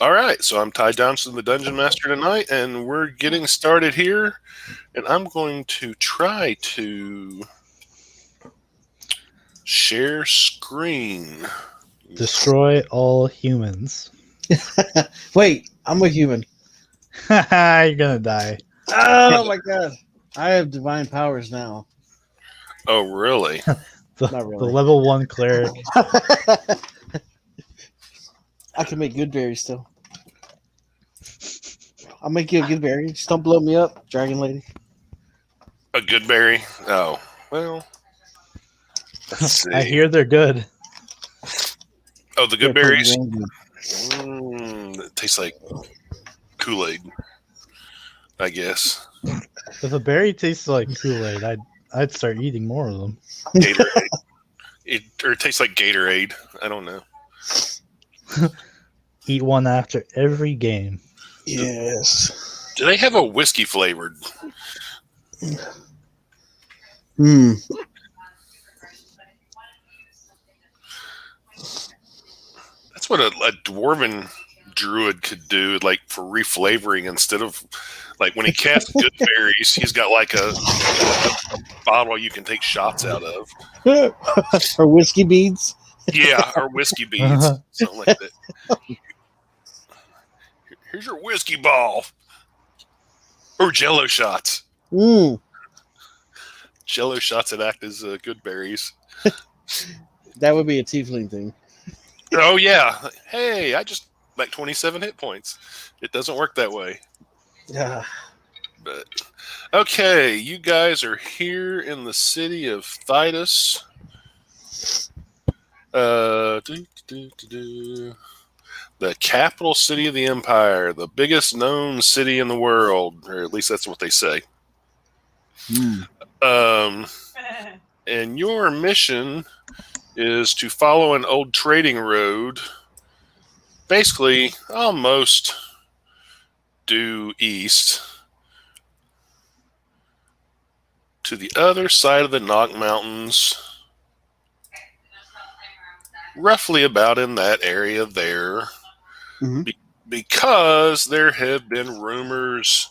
All right, so I'm Ty Johnson, the Dungeon Master tonight, and we're getting started here. And I'm going to try to share screen. Destroy all humans. Wait, I'm a human. You're gonna die. Oh my god. I have divine powers now. Oh, really? Not The really. level 1 cleric. I can make good berries still. I'll make you a good berry. Just don't blow me up, dragon lady. A good berry? Oh, well. Let's see. I hear they're good. Oh, the good They're pretty berries? dang good. It tastes like Kool-Aid, I guess. If a berry tastes like Kool-Aid, I'd start eating more of them. Gatorade. It tastes like Gatorade. I don't know. Eat one after every game. Yes. Do they have a whiskey flavored? Hmm. That's what a dwarven druid could do, like for reflavoring. Instead of like when he casts good berries, he's got like a bottle you can take shots out of. Or whiskey beads. Yeah, or whiskey beads, something like that. Here's your whiskey ball, or Jello shots. Mm. Jello shots that act as good berries. That would be a tiefling thing. Oh yeah, hey, I just like 27 hit points. It doesn't work that way. Yeah. But okay, you guys are here in the city of Thitan. The capital city of the empire, the biggest known city in the world, or at least that's what they say. And your mission is to follow an old trading road, basically almost due east to the other side of the Nok Mountains, roughly about in that area there, because there have been rumors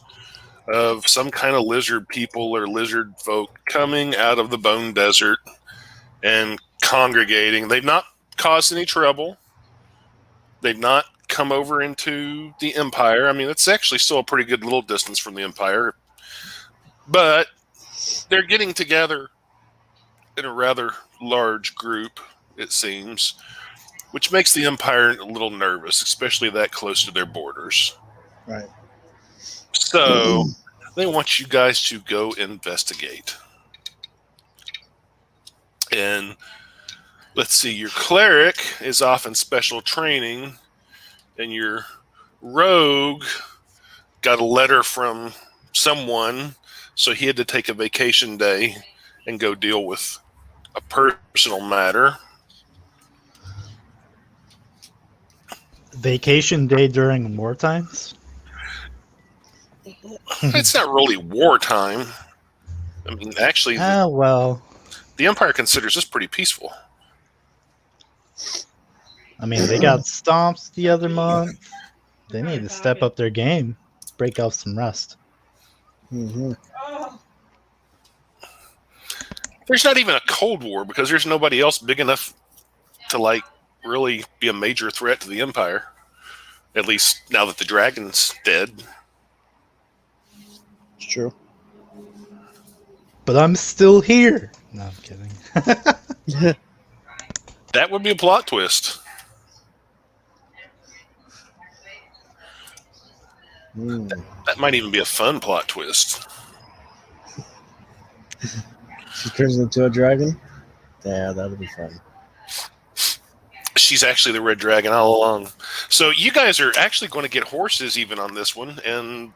of some kind of lizard people or lizard folk coming out of the Bone Desert and congregating. They've not caused any trouble. They've not come over into the Empire. I mean, it's actually still a pretty good little distance from the Empire. But they're getting together in a rather large group, it seems, which makes the Empire a little nervous, especially that close to their borders. Right. So they want you guys to go investigate. And let's see, your cleric is off in special training, and your rogue got a letter from someone, so he had to take a vacation day and go deal with a personal matter. Vacation day during war times? It's not really wartime. I mean, actually, Well, the Empire considers this pretty peaceful. I mean, they got stomped the other month. They need to step up their game, break off some rust. Mm-hmm. There's not even a Cold War because there's nobody else big enough to like really be a major threat to the Empire. At least now that the dragon's dead. It's true. But I'm still here. No, I'm kidding. That would be a plot twist. That might even be a fun plot twist. She turns into a dragon? Yeah, that'll be fun. She's actually the red dragon all along. So you guys are actually going to get horses even on this one, and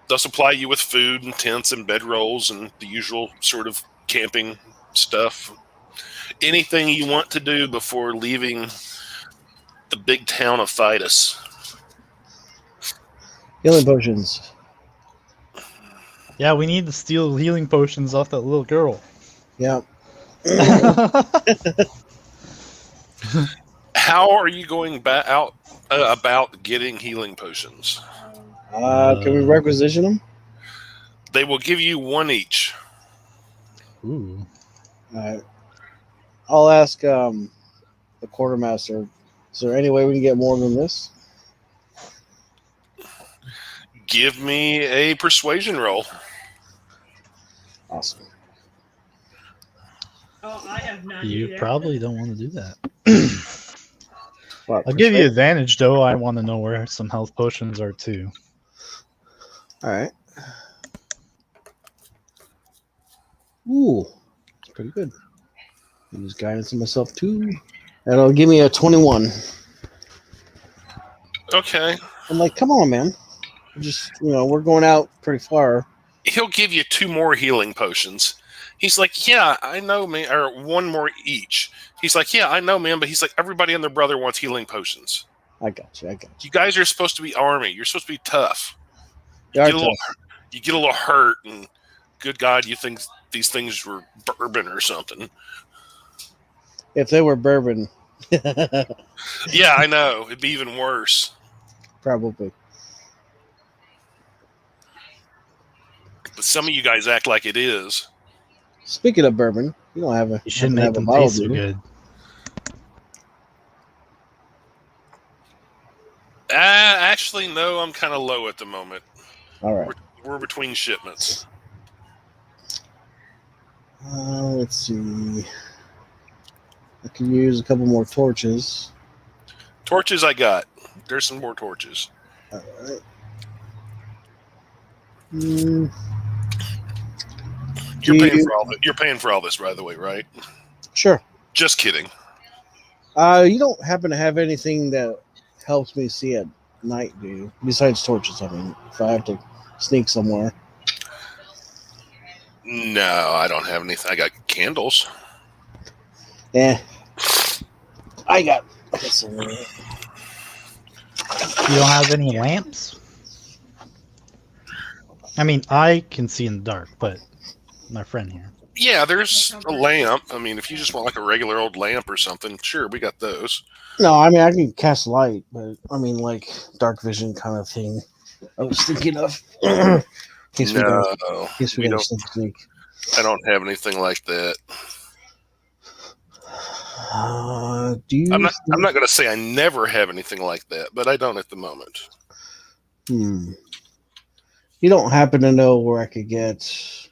they'll supply you with food and tents and bedrolls and the usual sort of camping stuff. Anything you want to do before leaving the big town of Thitan. Healing potions. Yeah, we need to steal healing potions off that little girl. Yeah. How are you going about getting healing potions? Can we requisition them? They will give you one each. Ooh. Alright. I'll ask the quartermaster, is there any way we can get more than this? Give me a persuasion roll. Awesome. Oh, I have none You either. probably don't want to do that. What, I'll give you persuade? advantage, though. I want to know where some health potions are, too. Alright. Ooh, it's pretty good. Use guidance on myself too. That'll give me a 21. Okay. I'm like, come on, man. We're going out pretty far. He'll give you 2 more healing potions. He's like, yeah, I know, man. Or 1 more each. He's like, yeah, I know, man. But he's like, everybody and their brother wants healing potions. I got you. You guys are supposed to be army. You're supposed to be tough. You You get a little hurt, and good God, you think these things were bourbon or something. If they were bourbon, Yeah, I know. It'd be even worse. probably. But some of you guys act like it is. Speaking of bourbon, you don't have a. You shouldn't have make a them bottle, taste so do you? good. Actually, no, I'm kind of low at the moment. All right. We're between shipments. Let's see. I can use a couple more torches. Torches I got. There's some more torches. All right. Mm, You're paying for all this, by the way, right? sure. Just kidding. You don't happen to have anything that helps me see at night, do you? Besides torches, I mean, if I have to sneak somewhere. No, I don't have anything. I got candles. Eh. I got some. You don't have any lamps? I mean, I can see in the dark, but my friend here. Yeah, there's a lamp. I mean, if you just want like a regular old lamp or something, sure, we got those. No, I mean, I can cast light, but I mean, like, dark vision kind of thing. I was thinking of. In case we don't sneak. I don't have anything like that. Do you? I'm not going to say I never have anything like that, but I don't at the moment. You don't happen to know where I could get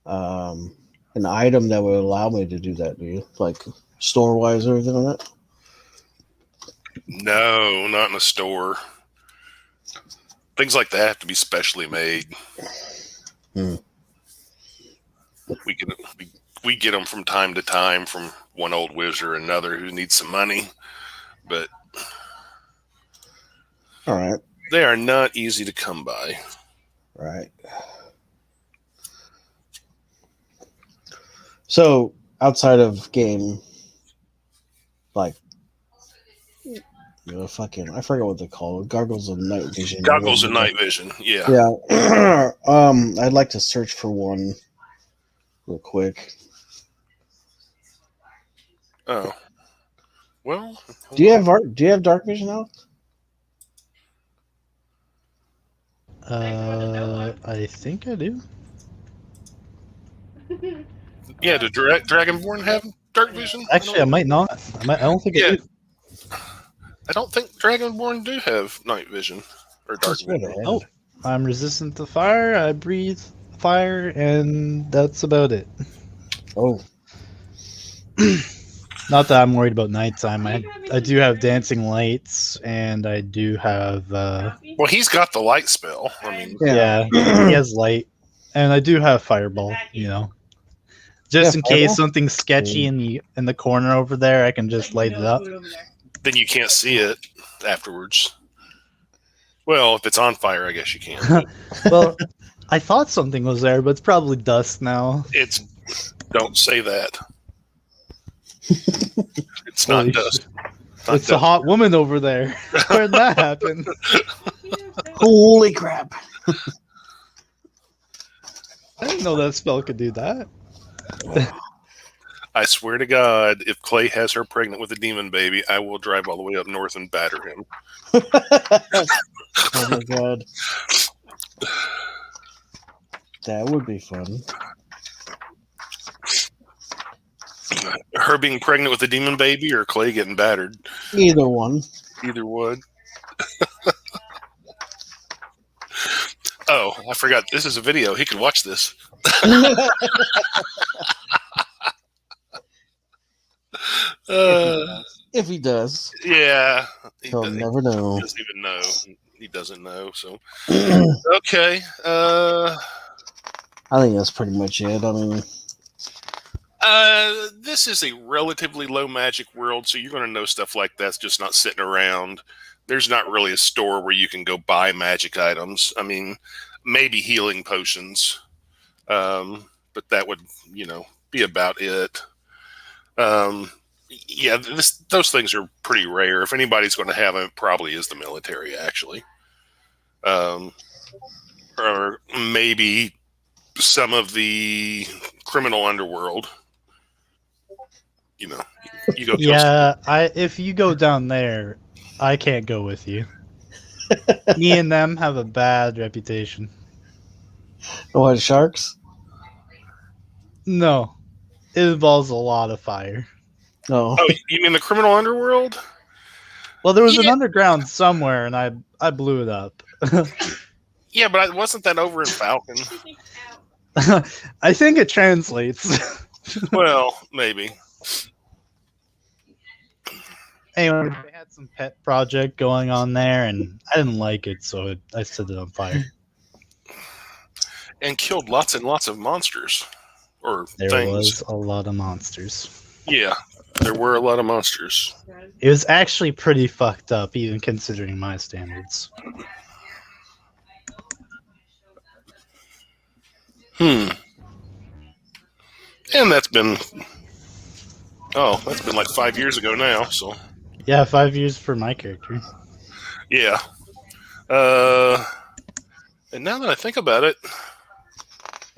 an item that would allow me to do that, do you? Like store wise or anything like that? No, not in a store. Things like that have to be specially made. We get them from time to time from one old wizard or another who needs some money, but All right. They are not easy to come by. Right. So outside of game, like, fucking, I forget what they call it. Goggles of night vision. Goggles of night vision. Yeah. Yeah. I'd like to search for one real quick. Oh. Well. Do you have dark vision out? I think I do. Yeah, did Dragonborn have dark vision? Actually, I might not. I don't think I do. I don't think Dragonborn do have night vision or dark vision. Oh, I'm resistant to fire. I breathe fire, and that's about it. Oh. Not that I'm worried about nighttime. I do have dancing lights, and I do have. Well, he's got the light spell. I mean, yeah, he has light, and I do have fireball. Just in case something's sketchy in the corner over there, I can just light it up. Then you can't see it afterwards. Well, if it's on fire, I guess you can. Well, I thought something was there, but it's probably dust now. Don't say that. It's not dust. It's a hot woman over there. Where'd that happen? Holy crap. I didn't know that spell could do that. I swear to God, if Clay has her pregnant with a demon baby, I will drive all the way up north and batter him. Oh my god. That would be fun. Her being pregnant with a demon baby or Clay getting battered? Either one. Either would. Oh, I forgot. This is a video. He can watch this. If he does. Yeah. He'll never know. He doesn't even know. He doesn't know. So, okay. I think that's pretty much it. I mean, this is a relatively low magic world, so you're going to know stuff like that's just not sitting around. There's not really a store where you can go buy magic items. I mean, maybe healing potions, but that would, be about it. Yeah, those things are pretty rare. If anybody's going to have them, it probably is the military, actually. Or maybe some of the criminal underworld. You go. Yeah, if you go down there, I can't go with you. Me and them have a bad reputation. What, sharks? No, it involves a lot of fire. No. Oh, you mean the criminal underworld? Well, there was an underground somewhere, and I blew it up. Yeah, but wasn't that over in Falcon? I think it translates. Well, maybe. Anyway, they had some pet project going on there, and I didn't like it, so I set it on fire. And killed lots and lots of monsters. Or There things. was a lot of monsters. Yeah, there were a lot of monsters. It was actually pretty fucked up, even considering my standards. And that's been like 5 years ago now, so. Yeah, 5 years for my character. Yeah. And now that I think about it,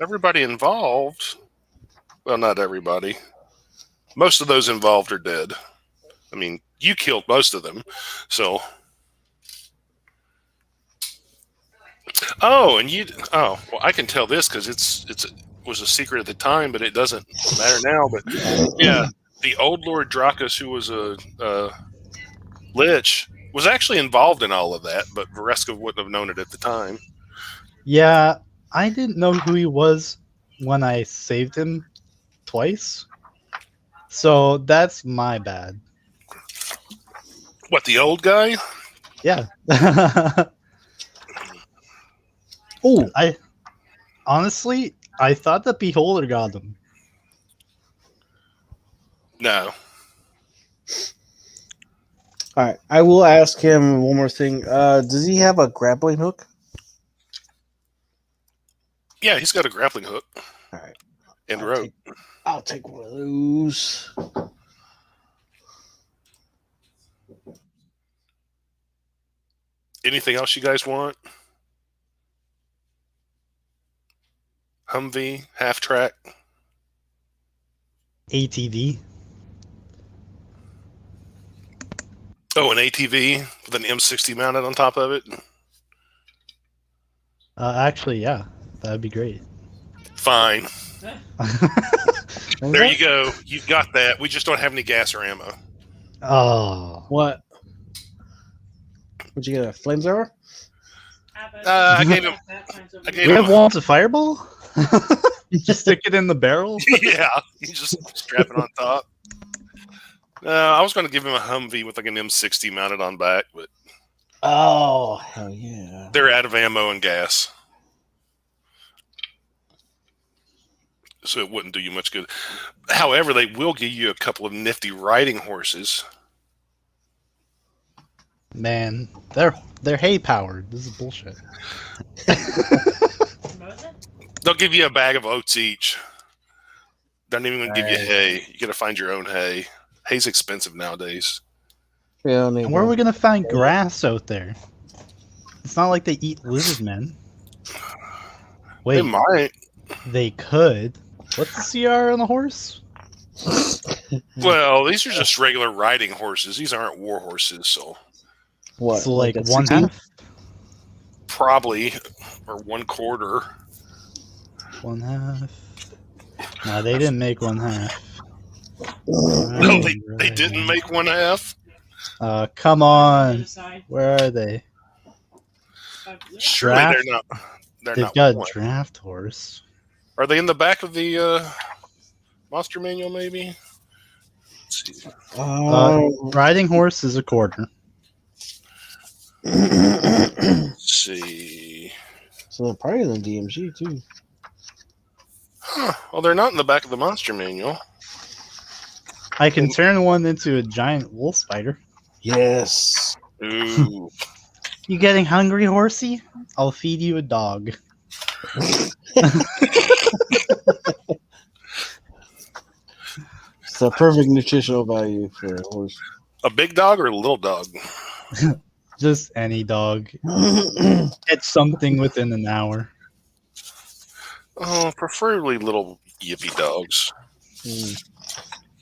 everybody involved, well, not everybody, most of those involved are dead. I mean, you killed most of them, so. Oh, well, I can tell this because it was a secret at the time, but it doesn't matter now. But yeah, the old Lord Dracus, who was a lich, was actually involved in all of that, but Vareska wouldn't have known it at the time. Yeah, I didn't know who he was when I saved him twice. So that's my bad. What, the old guy? Yeah. Oh, I thought the Beholder got him. No. All right, I will ask him one more thing. Does he have a grappling hook? Yeah, he's got a grappling hook. All right. And rope. I'll take one of those. Anything else you guys want? Humvee, half track. ATV. Oh, an ATV with an M60 mounted on top of it. Actually, yeah, that'd be great. Fine. There you go. You've got that. We just don't have any gas or ammo. Oh. What? Would you get a flamethrower? I gave him. We have walls of fireball? Just stick it in the barrel? Yeah, you just strap it on top. I was going to give him a Humvee with like an M60 mounted on back, but oh hell yeah! They're out of ammo and gas, so it wouldn't do you much good. However, they will give you a couple of nifty riding horses. Man, they're hay powered. This is bullshit. They'll give you a bag of oats each. They're not even going to give you hay. You got to find your own hay. Hay's expensive nowadays. Yeah, and where are we gonna find grass out there? It's not like they eat lizard men. Wait, they might. They could. What's the CR on the horse? Well, these are just regular riding horses. These aren't war horses, so What? So like at one 16? half? probably or 1/4. One half. No, they didn't make one half. No, Right, they didn't make 1/2. Come on. Where are they? Surely Draft? they're They've not got a one. draft horse. Are they in the back of the monster manual? Maybe. Let's see. Riding horse is 1/4. Let's see. So they're probably in the DMG too. Huh. Well, they're not in the back of the monster manual. I can turn one into a giant wolf spider. Yes. Ooh. You getting hungry, horsey? I'll feed you a dog. It's the perfect nutritional value for a horse. A big dog or a little dog? Just any dog. It's something within an hour. Oh, preferably little yippy dogs.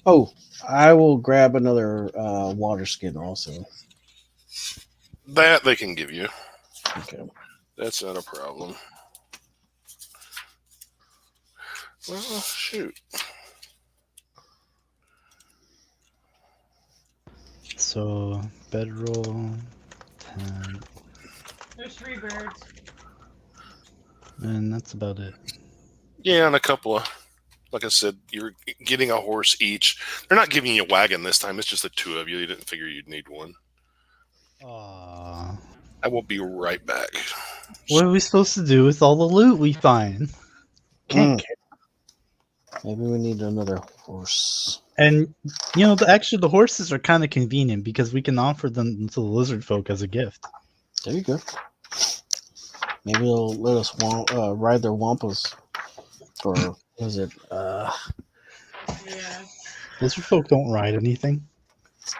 Oh, I will grab another water skin also. That they can give you. Okay. That's not a problem. Well, shoot. So, bedroll, 10. There's 3 birds. And that's about it. Yeah, and a couple of, like I said, you're getting a horse each. They're not giving you a wagon this time. It's just the 2 of you. They didn't figure you'd need one. Aww. I will be right back. What are we supposed to do with all the loot we find? Can't Maybe we need another horse. And you know, the horses are kind of convenient because we can offer them to the lizard folk as a gift. There you go. Maybe they'll let us ride their wampas. Or is it? Yeah. Lizard folk don't ride anything;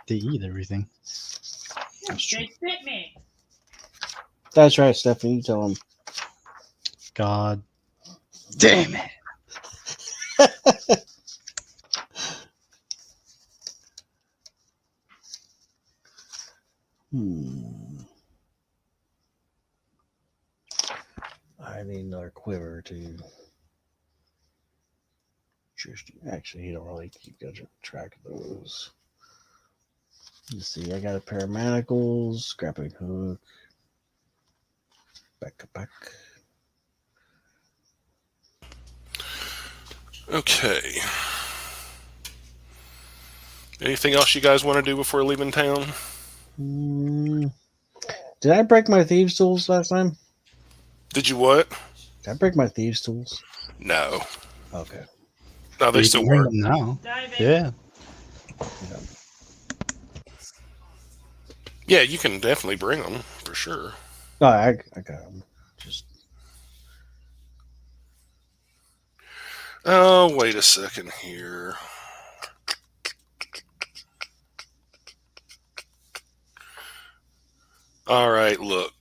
they eat everything. That's true. They bit me. That's right, Stephanie. You tell them. God damn it! I need another quiver to. Actually, you don't really keep good track of those. Let's see. I got a pair of manacles, grappling hook, back. Okay. Anything else you guys want to do before leaving town? Did I break my thieves' tools last time? Did you what? Did I break my thieves' tools? No. Okay. No, they You still can bring work. them now. Dive in. Yeah. Yeah, you can definitely bring them for sure. No, I got them. Just Oh, wait a second here. All right, look.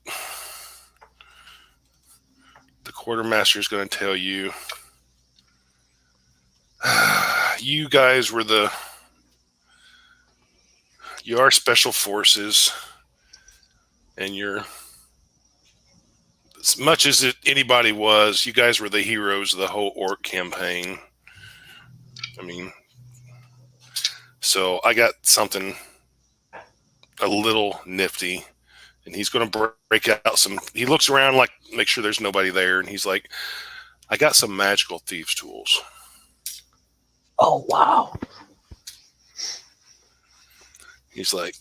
The quartermaster is going to tell you. You guys were you are special forces, and you're, as much as anybody was, you guys were the heroes of the whole orc campaign. I mean, so I got something a little nifty, and he's going to break out some. He looks around, like, make sure there's nobody there, and he's like, I got some magical thieves' tools. oh wow. He's like,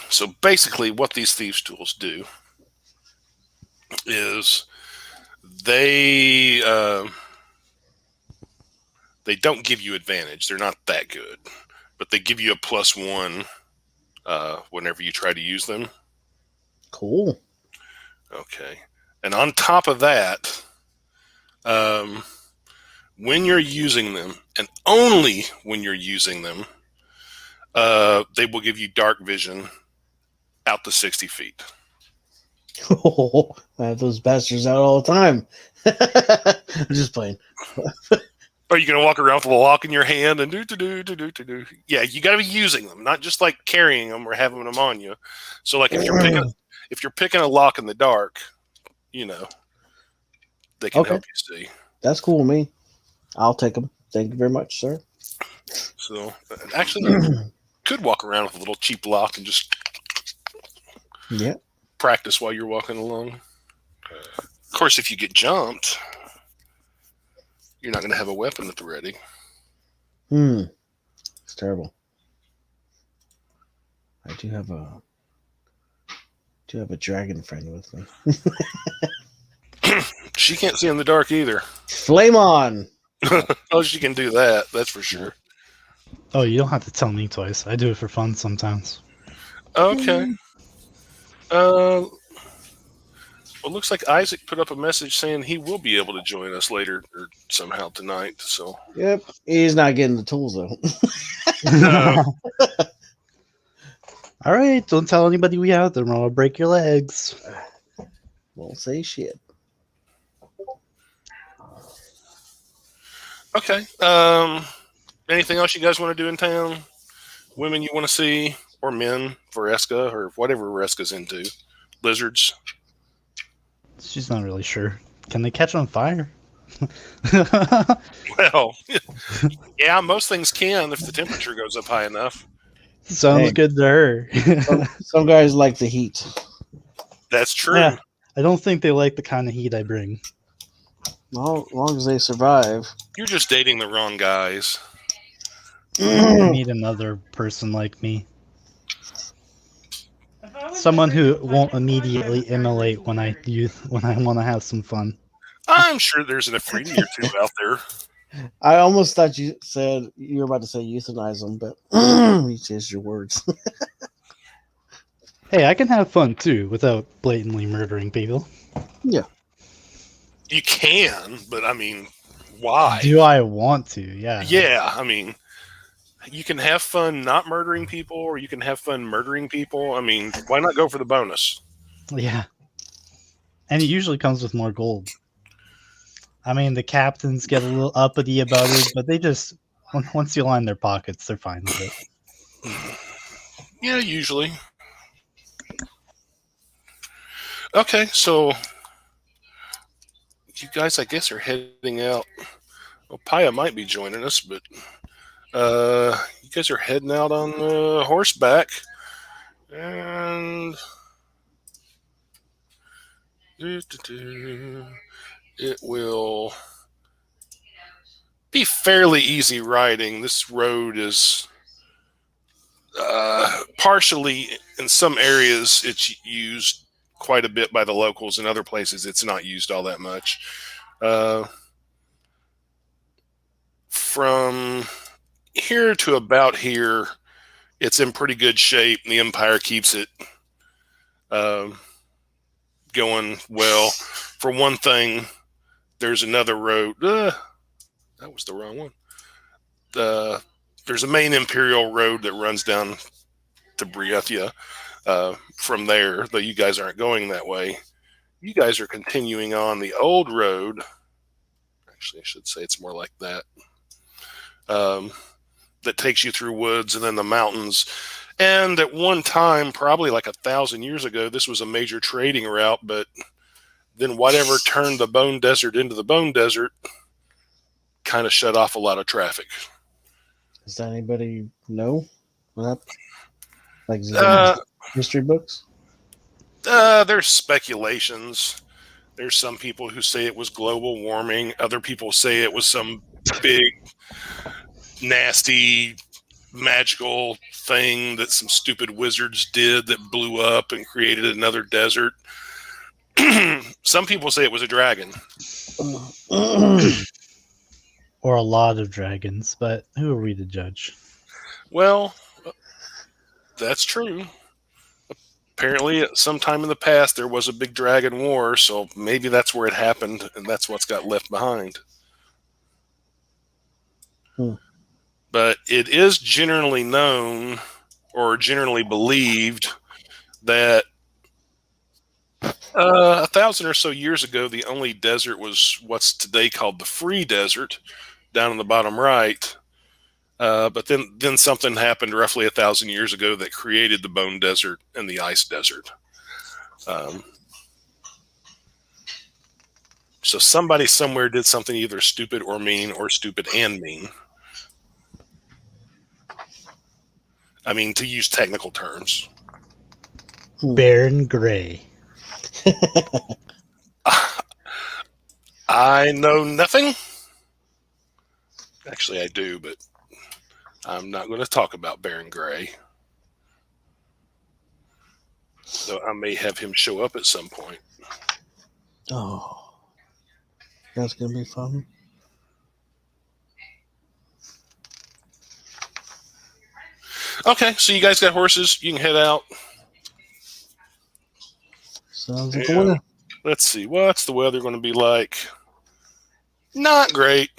so basically what these thieves' tools do is they don't give you advantage. They're not that good, but they give you a +1 whenever you try to use them. Cool. Okay. And on top of that, when you're using them, and only when you're using them, they will give you dark vision out to 60 feet. I have those bastards out all the time. I'm just playing. Are you going to walk around with a lock in your hand and do? Yeah, you got to be using them, not just like carrying them or having them on you. So, like if you're picking a lock in the dark, you know, they can help you see. That's cool with me. I'll take them. Thank you very much, sir. So, actually, you could walk around with a little cheap lock and just practice while you're walking along. Of course, if you get jumped, you're not going to have a weapon at the ready. It's terrible. I do have a dragon friend with me. She can't see in the dark either. Flame on! Oh, she can do that. That's for sure. Oh, you don't have to tell me twice. I do it for fun sometimes. Okay. Well, it looks like Isaac put up a message saying he will be able to join us later or somehow tonight. So. Yep. He's not getting the tools though. All right, don't tell anybody we out there, or I'll break your legs. Won't say shit. Okay. Anything else you guys want to do in town? Women you want to see, or men for Eska, or whatever Eska's into? Lizards. She's not really sure. Can they catch on fire? Well, yeah, most things can if the temperature goes up high enough. Sounds good to her. Some guys like the heat. That's true. Yeah, I don't think they like the kind of heat I bring. Well, as long as they survive. You're just dating the wrong guys. I need another person like me. Someone who won't immediately immolate when I want to have some fun. I'm sure there's an Afridi or two out there. I almost thought you were about to say euthanize them, but you changed your words. Hey, I can have fun too without blatantly murdering people. Yeah. You can, but I mean, why? Do I want to? Yeah. Yeah, I mean, you can have fun not murdering people, or you can have fun murdering people. I mean, why not go for the bonus? Yeah. And it usually comes with more gold. I mean, the captains get a little uppity about it, but they just, once you line their pockets, they're fine with it. Yeah, usually. Okay, so you guys, I guess, are heading out. Well, Paya might be joining us, but you guys are heading out on horseback. And it will be fairly easy riding. This road is partially, in some areas, it's used quite a bit by the locals. In other places, it's not used all that much. From here to about here, it's in pretty good shape, and the Empire keeps it going well. For one thing, there's another road. That was the wrong one. There's a main Imperial road that runs down to Briethia. From there, though you guys aren't going that way. You guys are continuing on the old road. Actually, I should say it's more like that. That takes you through woods and then the mountains. And at one time, probably like 1,000 years ago, this was a major trading route, but then whatever turned the Bone Desert into the Bone Desert kind of shut off a lot of traffic. Does anybody know what happened? Like history books? There's speculations. There's some people who say it was global warming. Other people say it was some big, nasty, magical thing that some stupid wizards did that blew up and created another desert. Some people say it was a dragon. Or a lot of dragons, but who are we to judge? Well, that's true. Apparently, at some time in the past, there was a big dragon war, so maybe that's where it happened, and that's what's got left behind. But it is generally known, or generally believed, that 1,000 or so years ago, the only desert was what's today called the Free Desert, down in the bottom right. But then something happened roughly 1,000 years ago that created the Bone Desert and the Ice Desert. So somebody somewhere did something either stupid or mean, or stupid and mean. I mean, to use technical terms. Baron Gray. I know nothing. Actually, I do, but I'm not going to talk about Baron Gray. So I may have him show up at some point. Oh. That's going to be fun. Okay, so you guys got horses. You can head out. Sounds like a winner. Let's see. What's the weather going to be like? Not great.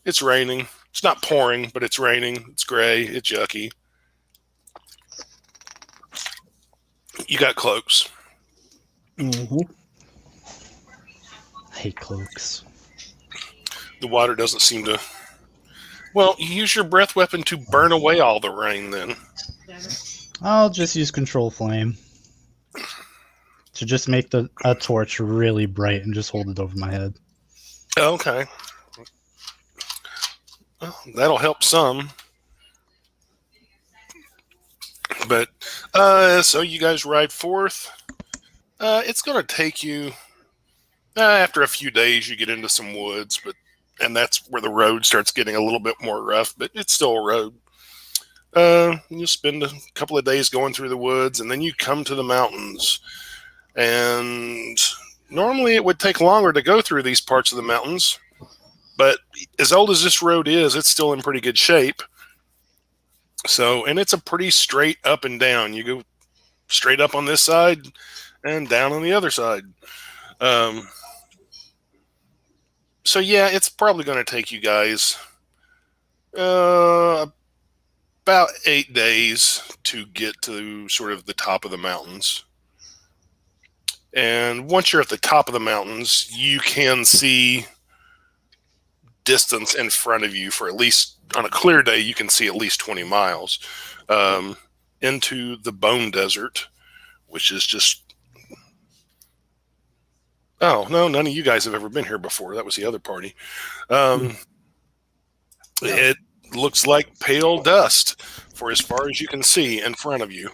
It's raining. It's not pouring, but it's raining. It's gray. It's yucky. You got cloaks. Mm-hmm. I hate cloaks. The water doesn't seem to... Well, you use your breath weapon to burn away all the rain, then. I'll just use control flame to just make a torch really bright and just hold it over my head. Okay. Well, that'll help some. But, so you guys ride forth. It's going to take you... after a few days, you get into some woods, and that's where the road starts getting a little bit more rough, but it's still a road. You spend a couple of days going through the woods, and then you come to the mountains. And normally it would take longer to go through these parts of the mountains, but as old as this road is, it's still in pretty good shape. So, and it's a pretty straight up and down. You go straight up on this side and down on the other side. So yeah, it's probably going to take you guys about 8 days to get to sort of the top of the mountains. And once you're at the top of the mountains, you can see distance in front of you for at least, on a clear day, you can see at least 20 miles into the Bone Desert, which is just... Oh, no, none of you guys have ever been here before. That was the other party. It looks like pale dust for as far as you can see in front of you.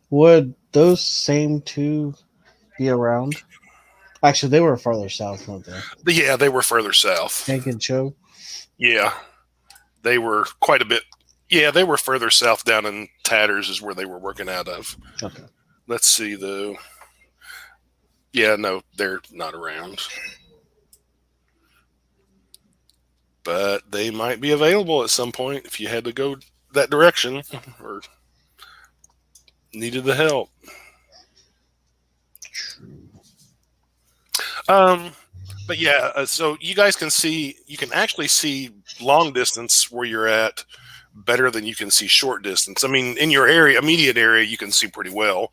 Would those same two be around? Actually, they were farther south, weren't they? Yeah, they were further south. Hank and Cho? Yeah, they were quite a bit. Yeah, they were further south, down in Tatters is where they were working out of. Okay. Let's see, though. Yeah, no, they're not around. But they might be available at some point if you had to go that direction or needed the help. But yeah, so you guys can see, you can actually see long distance where you're at better than you can see short distance. I mean, in your area, immediate area, you can see pretty well.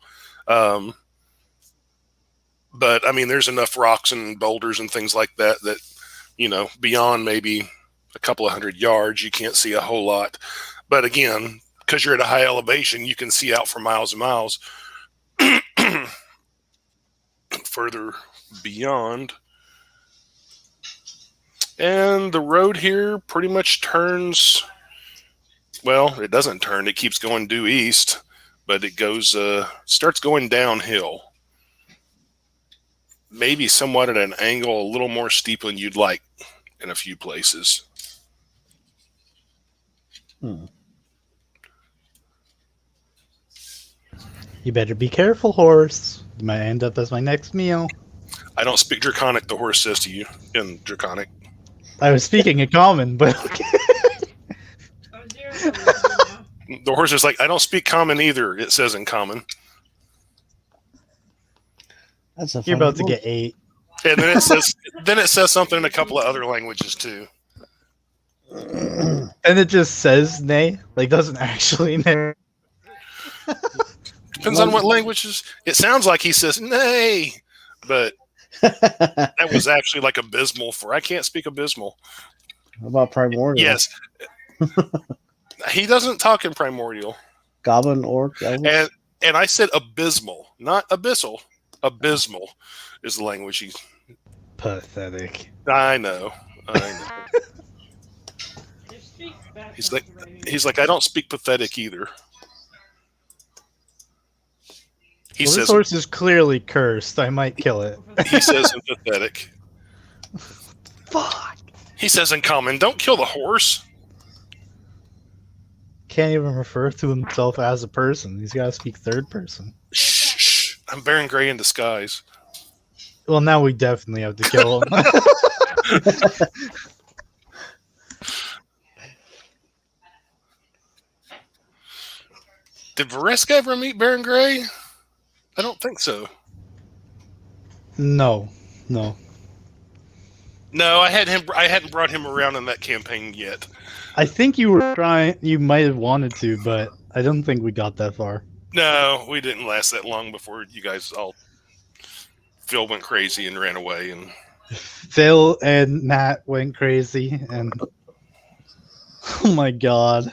But I mean, there's enough rocks and boulders and things like that, you know, beyond maybe a couple of 100 yards, you can't see a whole lot. But again, because you're at a high elevation, you can see out for miles and miles further beyond. And the road here pretty much turns, well, it doesn't turn, it keeps going due east, but it goes, starts going downhill. Maybe somewhat at an angle, a little more steep than you'd like in a few places. You better be careful, horse. You might end up as my next meal. I don't speak Draconic, the horse says to you in Draconic. I was speaking in common, but okay. The horse is like, I don't speak common either, it says in common. That's a You're about to get 8. And then it says something in a couple of other languages too. And it just says nay, like doesn't actually nay. Depends on what languages. It sounds like he says nay, but That was actually like abysmal for. I can't speak abysmal. How about Primordial? Yes. He doesn't talk in Primordial. Goblin, Orc, Elvis? And I said abysmal, not abyssal. Abysmal is the language he. Pathetic. I know. He's like, I don't speak pathetic either. He Well, says this horse is clearly cursed. I might kill it. he says in pathetic. Fuck. He says in common, don't kill the horse. Can't even refer to himself as a person. He's got to speak third person. Shh. I'm Baron Grey in disguise. Well, now we definitely have to kill him. Did Vareska ever meet Baron Grey? I don't think so. No. No, I hadn't brought him around in that campaign yet. I think you were trying. You might have wanted to, but I don't think we got that far. No, we didn't last that long before you guys all. Phil went crazy and ran away, and Phil and Matt went crazy, and oh my god!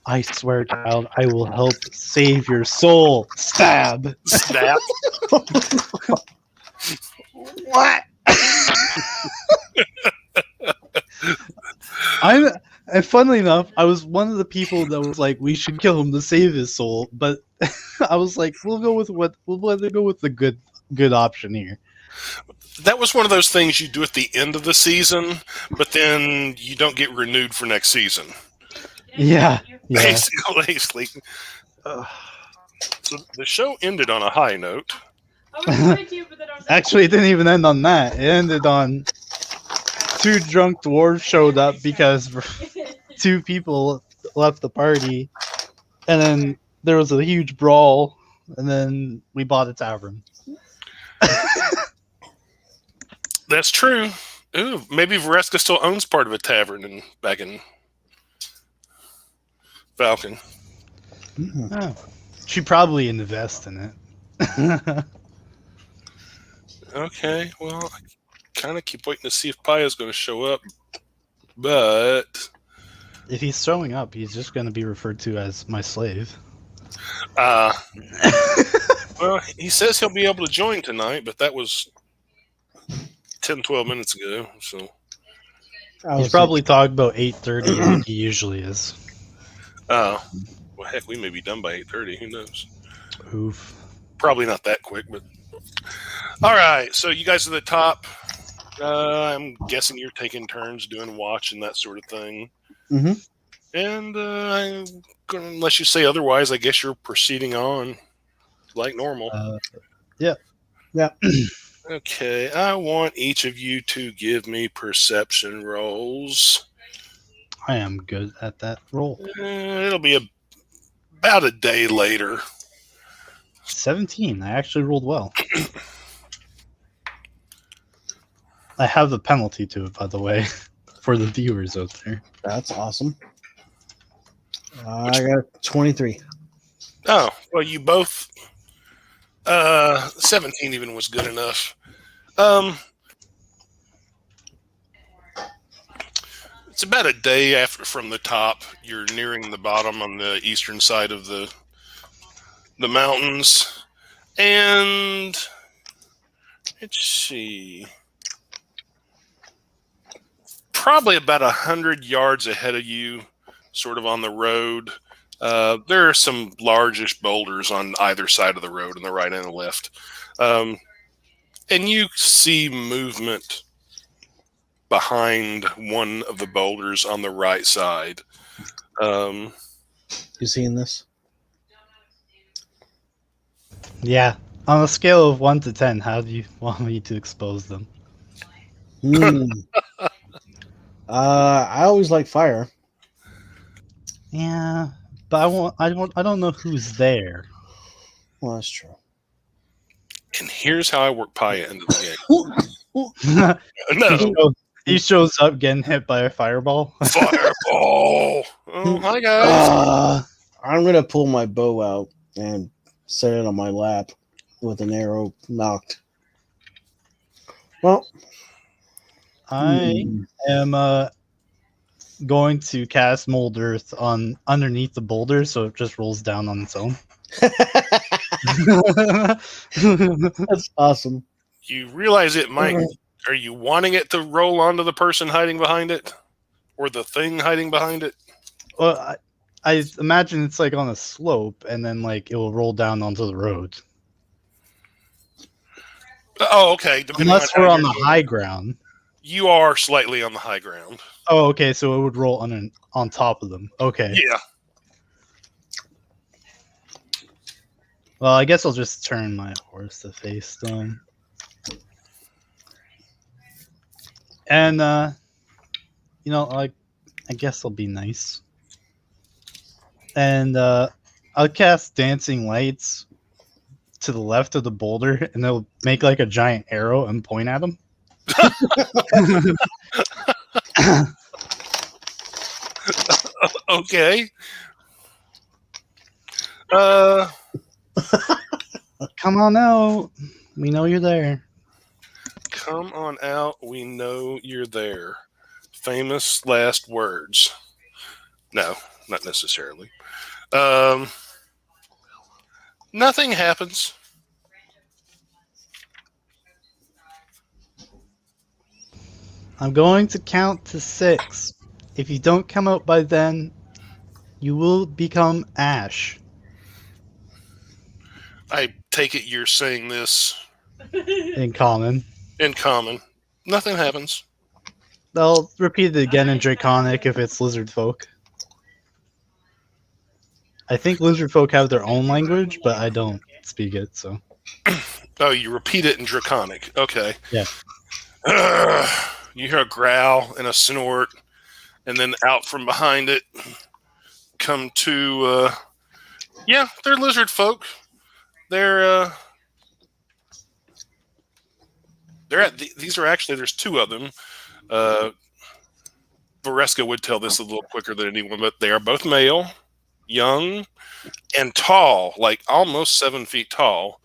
I swear, child, I will help save your soul. Stab. snap. What? And funnily enough, I was one of the people that was like, we should kill him to save his soul, but I was like, we'll go with the good option here. That was one of those things you do at the end of the season, but then you don't get renewed for next season. Yeah. Basically. So the show ended on a high note. Actually, it didn't even end on that. It ended on 2 drunk dwarves showed up because 2 people left the party, and then there was a huge brawl, and then we bought a tavern. That's true. Ooh, maybe Vareska still owns part of a tavern back in Falcon. Oh. She probably invest in it. Okay, well, I kind of keep waiting to see if Paya's going to show up, but If he's showing up, he's just going to be referred to as my slave. well, he says he'll be able to join tonight, but that was 10, 12 minutes ago, so. He's probably talking about 8:30 like he usually is. Well, heck, we may be done by 8:30. Who knows? Oof. Probably not that quick, but. All right, so you guys are the top. I'm guessing you're taking turns doing watch and that sort of thing. Mm-hmm. And unless you say otherwise, I guess you're proceeding on like normal. Yeah. Okay, I want each of you to give me perception rolls. I am good at that roll. It'll be about a day later. 17. I actually rolled well. I have the penalty to it, by the way, for the viewers out there. That's awesome. I got 23. Oh, well, you both. 17 even was good enough. It's about a day after from the top. You're nearing the bottom on the eastern side of the mountains, and let's see. Probably about 100 yards ahead of you, sort of on the road. There are some largish boulders on either side of the road, on the right and the left. And you see movement behind one of the boulders on the right side. You seeing this? Yeah. On a scale of 1 to 10, how do you want me to expose them? I always like fire. Yeah, but I don't know who's there. Well, that's true. And here's how I work Paya into the game. No. He shows up getting hit by a fireball. Fireball! Oh, hi, guys. I'm going to pull my bow out and set it on my lap with an arrow knocked. Well, I am going to cast Mold Earth on underneath the boulder, so it just rolls down on its own. That's awesome. You realize it might. Are you wanting it to roll onto the person hiding behind it, or the thing hiding behind it? Well, I imagine it's like on a slope, and then like it will roll down onto the road. Oh, okay. Depending Unless on we're how on you're the doing high it. ground. You are slightly on the high ground. Oh, okay. So it would roll on top of them. Okay. Yeah. Well, I guess I'll just turn my horse to face them. And I guess I'll be nice. And I'll cast Dancing Lights to the left of the boulder, and they'll make like a giant arrow and point at them. Okay. Come on out. We know you're there. Come on out. We know you're there. Famous last words. No, not necessarily. Nothing happens. I'm going to count to 6. If you don't come out by then, you will become ash. I take it you're saying this In common. in common. Nothing happens. I'll repeat it again in Draconic if it's lizard folk. I think lizard folk have their own language, but I don't speak it, so. Oh, you repeat it in Draconic. Okay. Yeah. You hear a growl and a snort, and then out from behind it come two. They're lizard folk. They're these are actually, there's two of them. Vareska would tell this a little quicker than anyone, but they are both male, young, and tall, like almost 7 feet tall.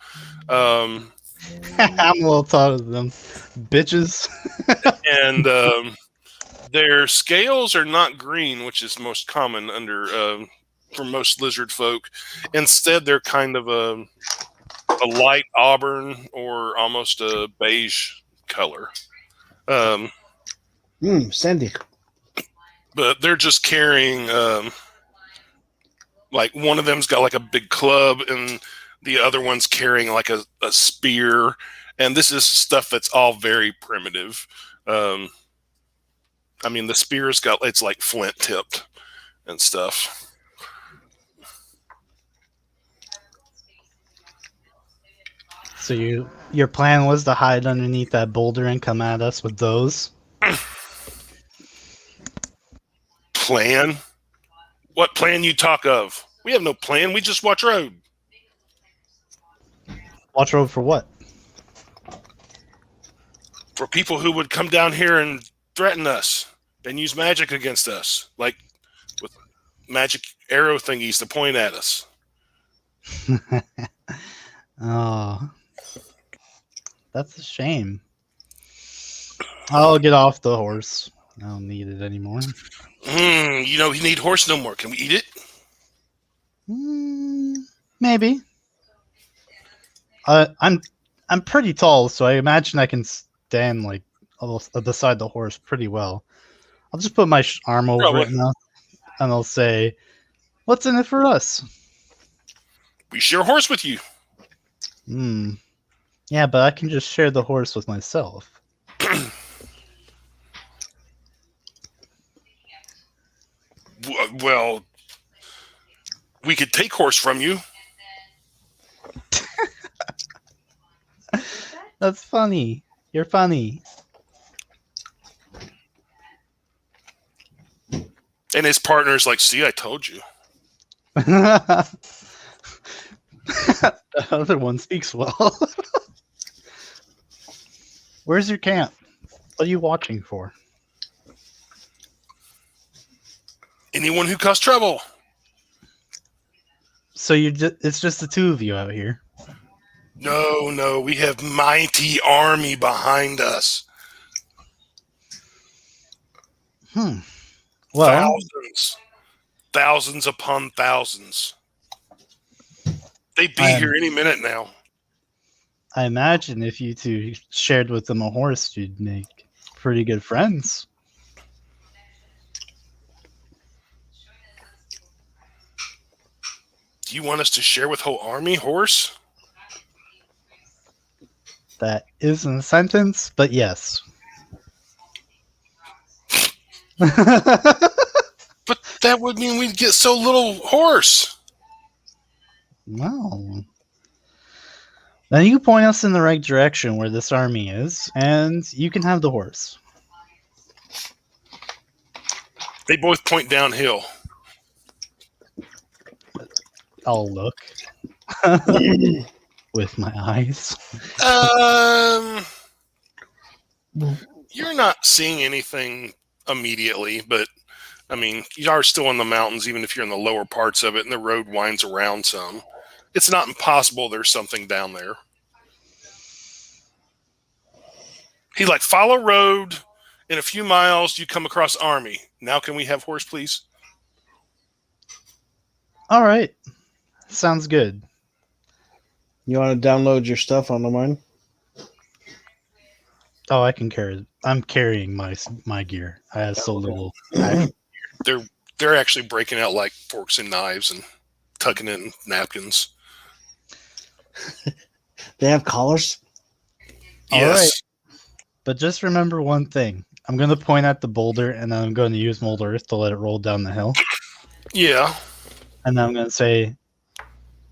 I'm a little taller than them. Bitches. And their scales are not green, which is most common for most lizard folk. Instead, they're kind of a light auburn or almost a beige color. Sandy. But they're just carrying, like one of them's got like a big club, and the other one's carrying like a spear. And this is stuff that's all very primitive. The spear's it's like flint tipped and stuff. So your plan was to hide underneath that boulder and come at us with those? Plan? What plan you talk of? We have no plan. We just watch road. Watch road for what? For people who would come down here and threaten us and use magic against us, like with magic arrow thingies to point at us. Oh, that's a shame. I'll get off the horse. I don't need it anymore. You need horse no more. Can we eat it? Maybe. I'm pretty tall, so I imagine I can stand like beside the horse pretty well. I'll just put my arm over it now, and I'll say, "What's in it for us?" We share a horse with you. Yeah, but I can just share the horse with myself. Well, we could take horse from you. That's funny. You're funny. And his partner's like, see, I told you. The other one speaks well. Where's your camp? What are you watching for? Anyone who caused trouble. So it's just the two of you out here. No, we have mighty army behind us. Well, Thousands upon thousands. They'd be I here any minute now. I imagine if you two shared with them a horse, you'd make pretty good friends. Do you want us to share with whole army horse? That isn't a sentence, but yes. But that would mean we'd get so little horse. Well, then you point us in the right direction where this army is, and you can have the horse. They both point downhill. I'll look with my eyes. You're not seeing anything immediately, but I mean, you are still in the mountains, even if you're in the lower parts of it, and the road winds around some. It's not impossible there's something down there. He's like, follow road. In a few miles, you come across army. Now can we have horse, please? All right. Sounds good. You want to download your stuff on the mine? Oh, I can carry. I'm carrying my gear. I have so little. They're actually breaking out like forks and knives and tucking in napkins. They have collars? All Yes. right. But just remember one thing. I'm going to point at the boulder, and then I'm going to use mold earth to let it roll down the hill. Yeah. And then I'm going to say,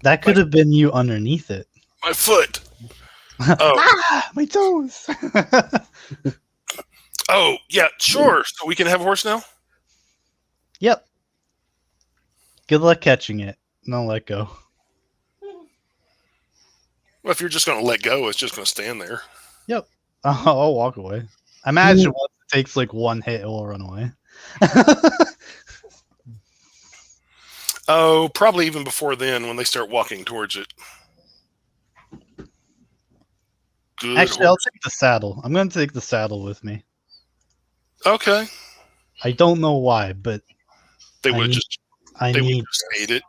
that could have been you underneath it. My foot. Oh. My toes. Oh, yeah, sure. So we can have a horse now? Yep. Good luck catching it. No, let go. Well, if you're just going to let go, it's just going to stand there. Yep. I'll walk away. I imagine once it takes like one hit, it will run away. Oh, probably even before then when they start walking towards it. Good Actually, I'll horse. take the saddle. I'm going to take the saddle with me. Okay. I don't know why, but They I would have need- just I they would need. have just ate it.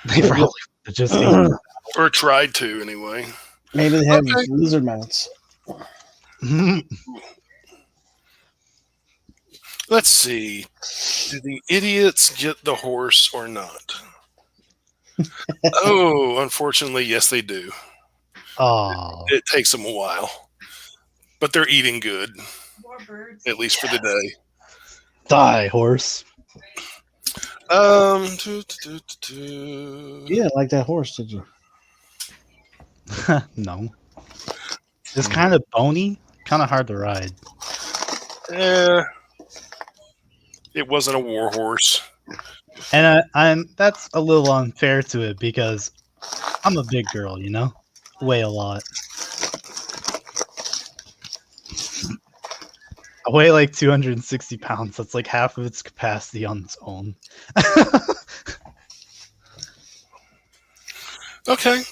They probably would've just ate it. Or tried to anyway. Maybe they have Okay. lizard mounts. Let's see. Do the idiots get the horse or not? Oh, unfortunately, yes, they do. Oh, It takes them a while. But they're eating good, More birds. at least for the day. die, horse. You didn't like that horse, did you? No. It's kind of bony, kind of hard to ride. It wasn't a war horse. And I'm that's a little unfair to it because I'm a big girl, you know? Weigh a lot. I weigh like 260 pounds. That's like half of its capacity on its own. Okay.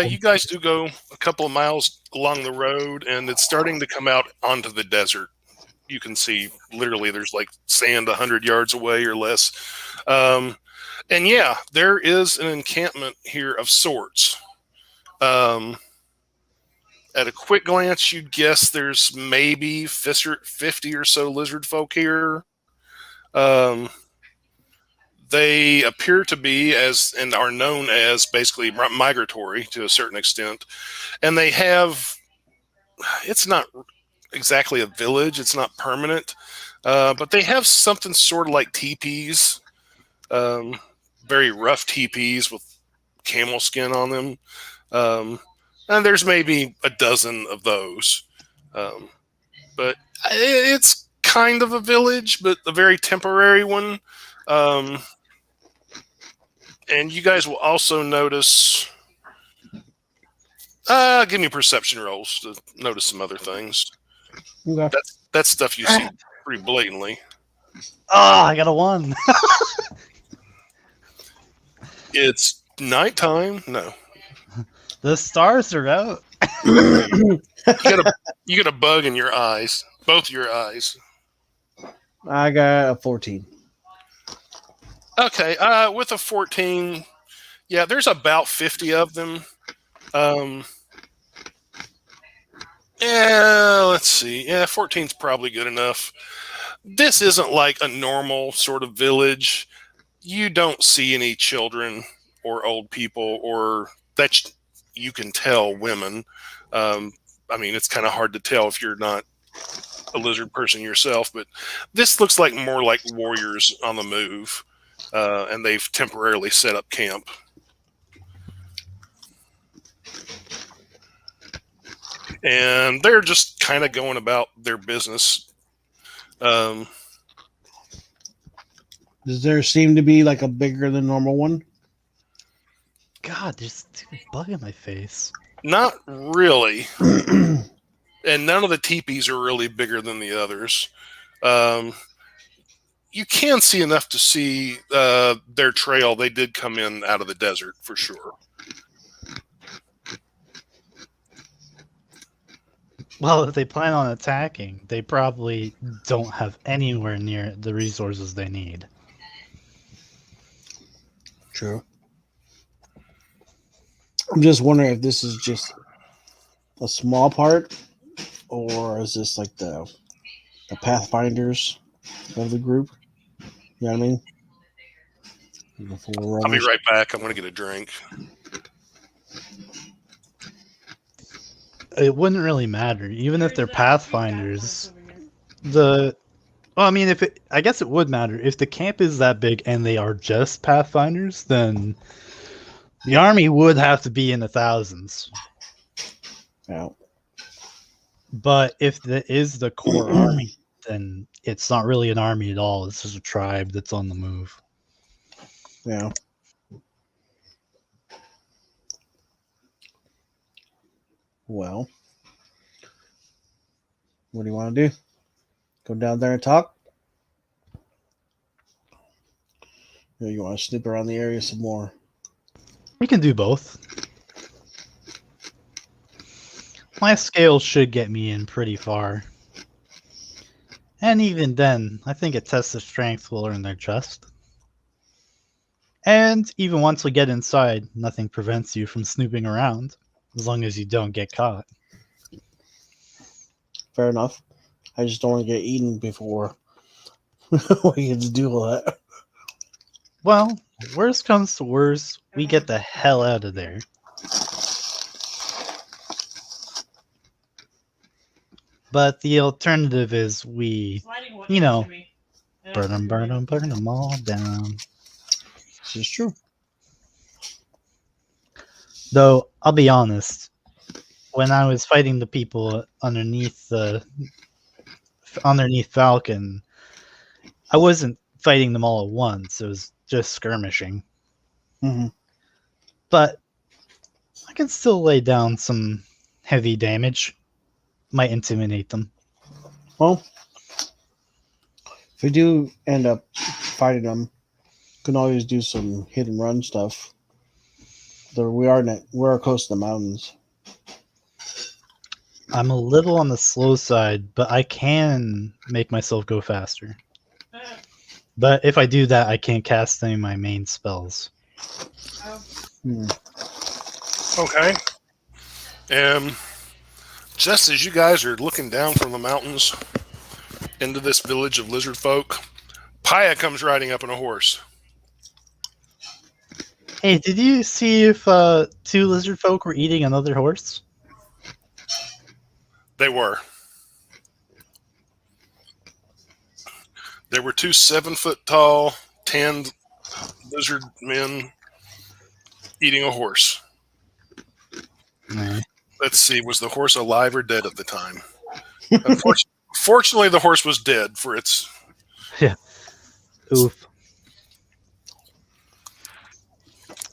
You guys do go a couple of miles along the road, and it's starting to come out onto the desert. You can see literally there's like sand 100 yards away or less. And yeah, there is an encampment here of sorts. At a quick glance, you'd guess there's maybe 50 or so lizard folk here. They appear to be and are known as basically migratory to a certain extent. And they have, it's not exactly a village, it's not permanent, but they have something sort of like teepees, very rough teepees with camel skin on them. And there's maybe a dozen of those. But it's kind of a village, but a very temporary one. And you guys will also notice. Give me perception rolls to notice some other things. Okay. That's stuff you see pretty blatantly. Oh, I got a 1. It's nighttime. No. The stars are out. You got a bug in your eyes, both your eyes. I got a 14. Okay, with a 14, yeah, there's about 50 of them. Yeah, let's see. Yeah, 14's probably good enough. This isn't like a normal sort of village. You don't see any children or old people, or that you can tell women. I mean, it's kind of hard to tell if you're not a lizard person yourself, but this looks like more like warriors on the move, and they've temporarily set up camp. And they're just kind of going about their business. Does there seem to be like a bigger than normal one? God, there's a bug in my face. Not really. And none of the teepees are really bigger than the others. You can see enough to see their trail. They did come in out of the desert for sure. Well, if they plan on attacking, they probably don't have anywhere near the resources they need. True. I'm just wondering if this is just a small part, or is this like the Pathfinders of the group? You know what I mean? I'll be right back. I'm going to get a drink. It wouldn't really matter, even if they're Pathfinders. I guess it would matter if the camp is that big and they are just Pathfinders. Then the army would have to be in the thousands. Yeah. But if that is the core army, then it's not really an army at all. It's just a tribe that's on the move. Yeah. Well, what do you want to do? Go down there and talk? Or you want to snoop around the area some more? We can do both. My scale should get me in pretty far. And even then, I think a test of strength will earn their trust. And even once we get inside, nothing prevents you from snooping around, as long as you don't get caught. Fair enough. I just don't want to get eaten before we get to do all that. Well, worst comes to worst, we get the hell out of there. But the alternative is we, burn them all down. This is true. Though, I'll be honest, when I was fighting the people underneath Falcon, I wasn't fighting them all at once. It was just skirmishing. Mm-hmm. But I can still lay down some heavy damage. Might intimidate them. Well, if we do end up fighting them, we can always do some hit and run stuff. We're close to the mountains. I'm a little on the slow side, but I can make myself go faster. But if I do that, I can't cast any of my main spells. Okay. And just as you guys are looking down from the mountains into this village of lizard folk, Paya comes riding up on a horse. Hey, did you see if two lizard folk were eating another horse? They were. There were two 7-foot-tall, tanned lizard men eating a horse. Nah. Let's see, was the horse alive or dead at the time? Fortunately, the horse was dead for its... Yeah. Oof.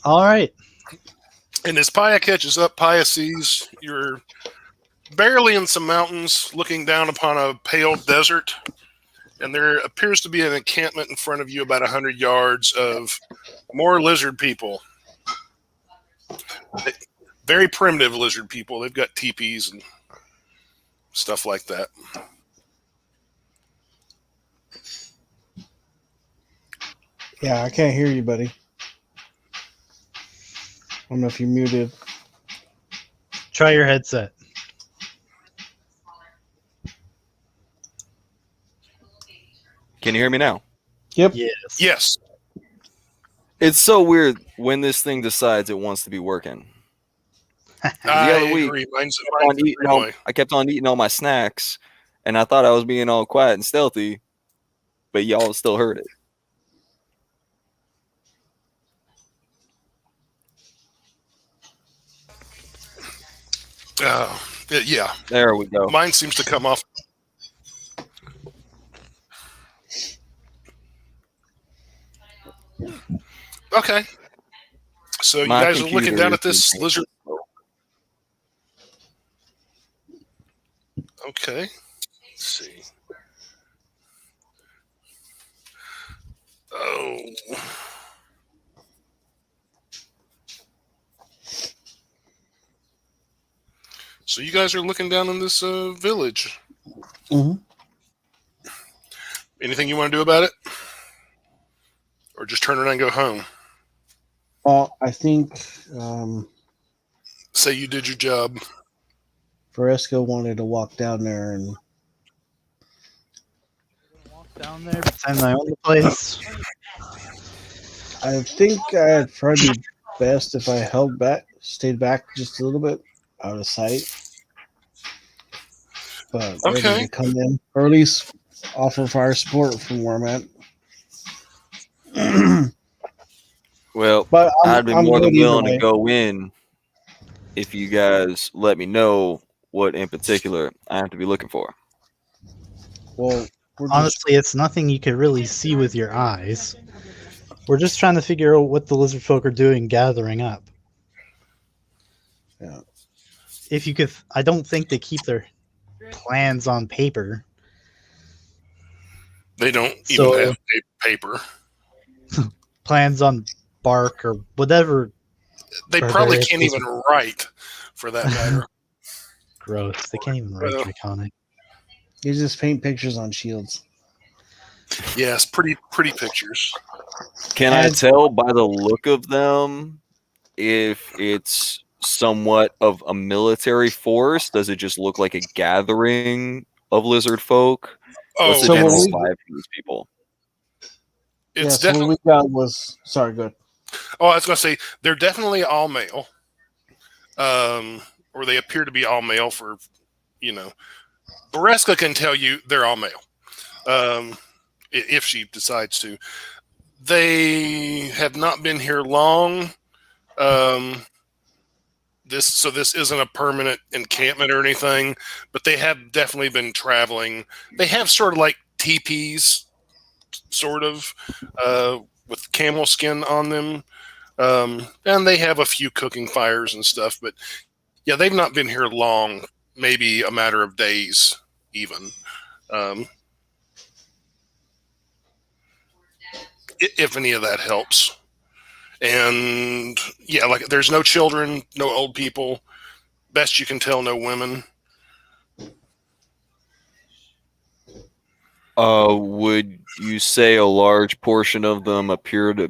All right. And as Paya catches up, Paya sees you're barely in some mountains looking down upon a pale desert. And there appears to be an encampment in front of you about 100 yards of more lizard people. Very primitive lizard people. They've got teepees and stuff like that. Yeah, I can't hear you, buddy. I don't know if you're muted. Try your headset. Can you hear me now? Yep. Yes. Yes. It's so weird when this thing decides it wants to be working. I other week, agree. Mine's I kept on eating all my snacks, and I thought I was being all quiet and stealthy, but y'all still heard it. Yeah. There we go. Mine seems to come off. Okay. So My you guys are looking computer down at is this being lizard. slow. Okay. Let's see. Oh. So you guys are looking down in this village. Mm-hmm. Anything you want to do about it? Or just turn around and go home? Well, I think Say you did your job. Varesco wanted to walk down there and Walk down there, pretend I own the place. I think I'd probably be best if I stayed back just a little bit out of sight. But ready Okay. to come in, or at least offer fire support from where I'm at. Well, But I'd be I'm more than good either willing way. to go in if you guys let me know what in particular I have to be looking for. Well, we're just, Honestly, it's nothing you could really see with your eyes. We're just trying to figure out what the lizard folk are doing gathering up. Yeah. If you could, I don't think they keep their plans on paper. They don't So- even have paper. Plans on bark or whatever. They Or probably various can't lizard- even write, for that matter. Gross. They can't even write Well- Draconic. you just paint pictures on shields. Yes, pretty pictures. Can I And- tell by the look of them if it's somewhat of a military force? Does it just look like a gathering of lizard folk? What's the So general what we- vibe from these people? It's So definitely. what we got was good. Oh, I was going to say they're definitely all male, or they appear to be all male. Varesca can tell you they're all male, if she decides to. They have not been here long. This isn't a permanent encampment or anything, but they have definitely been traveling. They have sort of like teepees, sort of, with camel skin on them. And they have a few cooking fires and stuff, but yeah, they've not been here long, maybe a matter of days even. If any of that helps. And yeah, like there's no children, no old people. Best you can tell, no women. Would you say a large portion of them appear to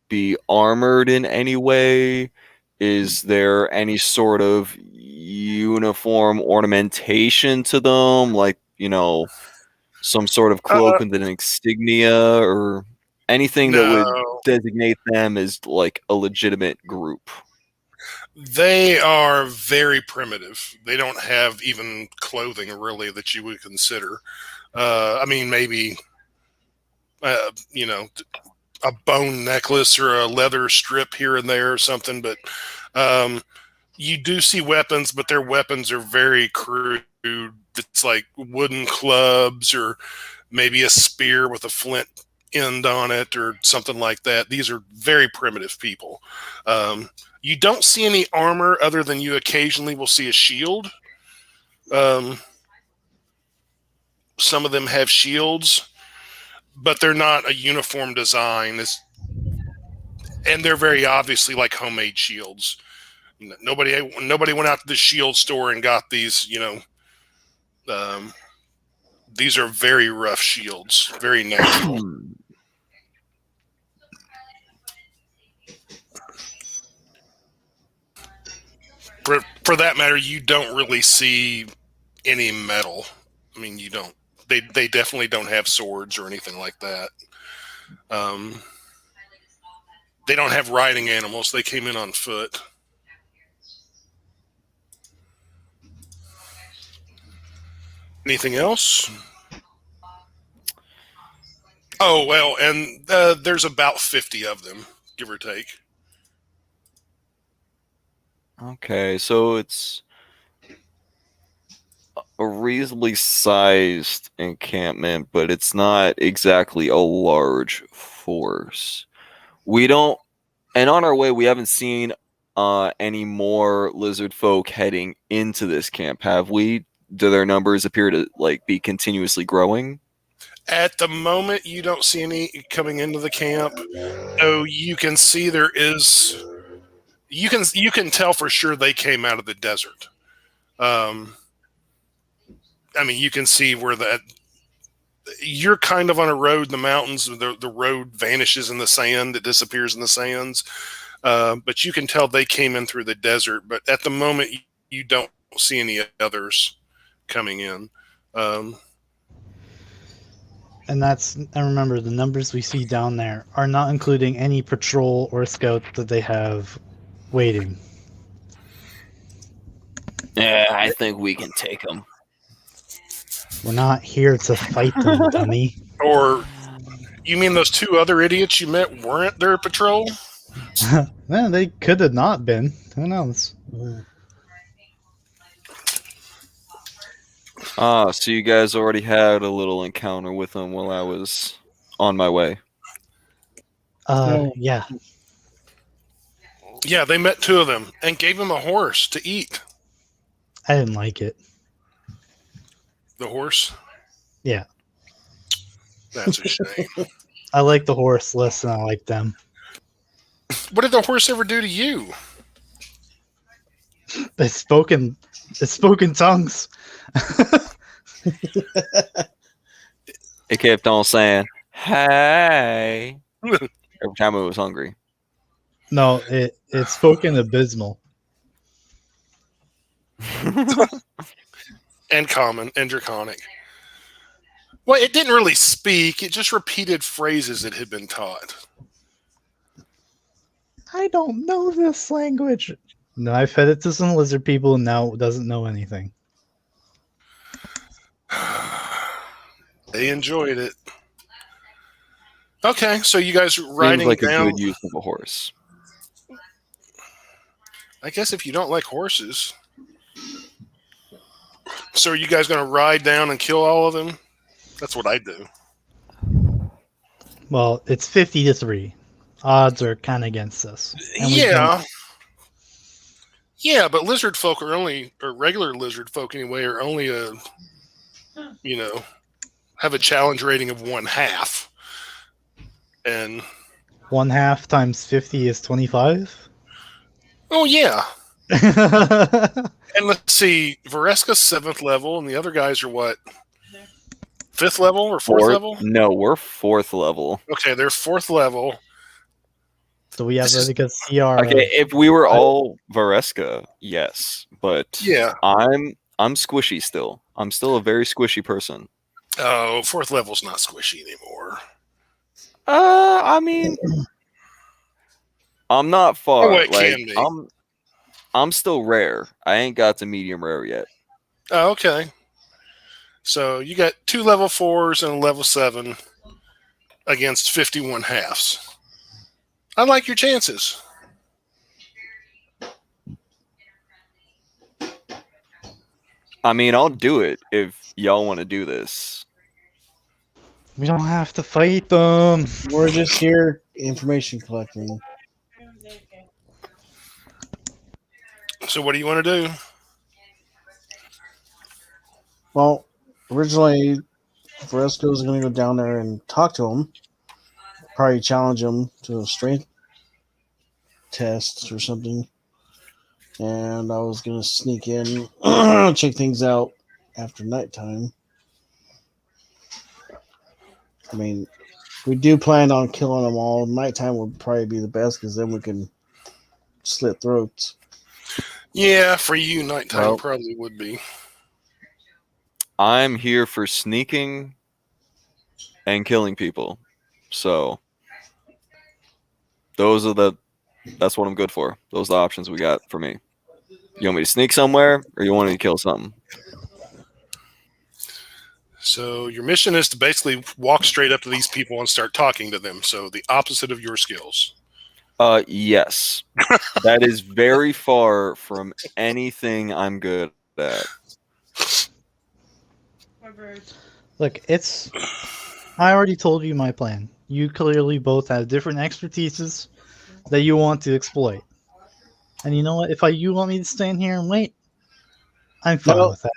be armored in any way? Is there any sort of uniform ornamentation to them, like, some sort of cloak with an insignia or anything that would No. designate them as like a legitimate group? They are very primitive. They don't have even clothing really that you would consider. I mean, maybe, a bone necklace or a leather strip here and there or something. But you do see weapons, but their weapons are very crude. It's like wooden clubs or maybe a spear with a flint end on it or something like that. These are very primitive people. You don't see any armor other than you occasionally will see a shield. Some of them have shields, but they're not a uniform design. And they're very obviously like homemade shields. Nobody went out to the shield store and got these. These are very rough shields, very natural. For that matter, you don't really see any metal. I mean, you don't. They definitely don't have swords or anything like that. They don't have riding animals. They came in on foot. Anything else? Oh, well, and there's about 50 of them, give or take. Okay, so it's a reasonably sized encampment, but it's not exactly a large force. We don't, and on our way, we haven't seen any more lizard folk heading into this camp, have we? Do their numbers appear to be continuously growing? At the moment, you don't see any coming into the camp. Oh, you can see there is. You can tell for sure they came out of the desert. I mean, you can see where you're kind of on a road in the mountains. The road vanishes in the sand. It disappears in the sands. But you can tell they came in through the desert. But at the moment, you don't see any others coming in. And remember, the numbers we see down there are not including any patrol or scout that they have waiting. Yeah, I think we can take them. We're not here to fight them, dummy. Or you mean those two other idiots you met weren't their patrol? Well, they could have not been. Who knows? So you guys already had a little encounter with them while I was on my way. Yeah. Yeah, they met two of them and gave him a horse to eat. I didn't like it. The horse? Yeah. That's a shame. I like the horse less than I like them. What did the horse ever do to you? It's spoken tongues. It kept on saying, "Hey," every time it was hungry. No, it's spoken abysmal. And common and draconic. Well, it didn't really speak. It just repeated phrases it had been taught. I don't know this language. No, I fed it to some lizard people and now it doesn't know anything. They enjoyed it. Okay, so you guys riding Seems like down. a good use of a horse. I guess if you don't like horses. So are you guys going to ride down and kill all of them? That's what I do. Well, it's 50-3. Odds are kind of against us. Yeah. Yeah, but lizard folk or regular lizard folk anyway, are only have a challenge rating of 1/2. And 1/2 times 50 is 25? oh yeah. And let's see, Vareska's 7th level, and the other guys are what? 5th level or 4th level? No, we're 4th level. Okay, they're 4th level. So we have a good CR. Okay, if we were all Vareska, yes, but Yeah. I'm squishy still. I'm still a very squishy person. Oh, 4th level's not squishy anymore. I mean, I'm not far. Oh, it can be. I'm still rare. I ain't got to medium rare yet. Oh, okay. So you got 2 level 4s and a level 7 against 51 halves. I like your chances. I mean, I'll do it if y'all want to do this. We don't have to fight them. We're just here information collecting. So what do you want to do? Well, originally, Fresco was going to go down there and talk to him. Probably challenge him to a strength test or something. and I was gonna sneak in, check things out after nighttime. I mean, we do plan on killing them all. Nighttime would probably be the best because then we can slit throats. Yeah, for you, nighttime Well- probably would be. I'm here for sneaking and killing people. So that's what I'm good for. Those are the options we got for me. You want me to sneak somewhere or you want me to kill something? So your mission is to basically walk straight up to these people and start talking to them. So the opposite of your skills. Yes. That is very far from anything I'm good at. More birds. Look, it's. I already told you my plan. You clearly both have different expertises that you want to exploit. And you know what? If you want me to stand here and wait, I'm fine No. with that.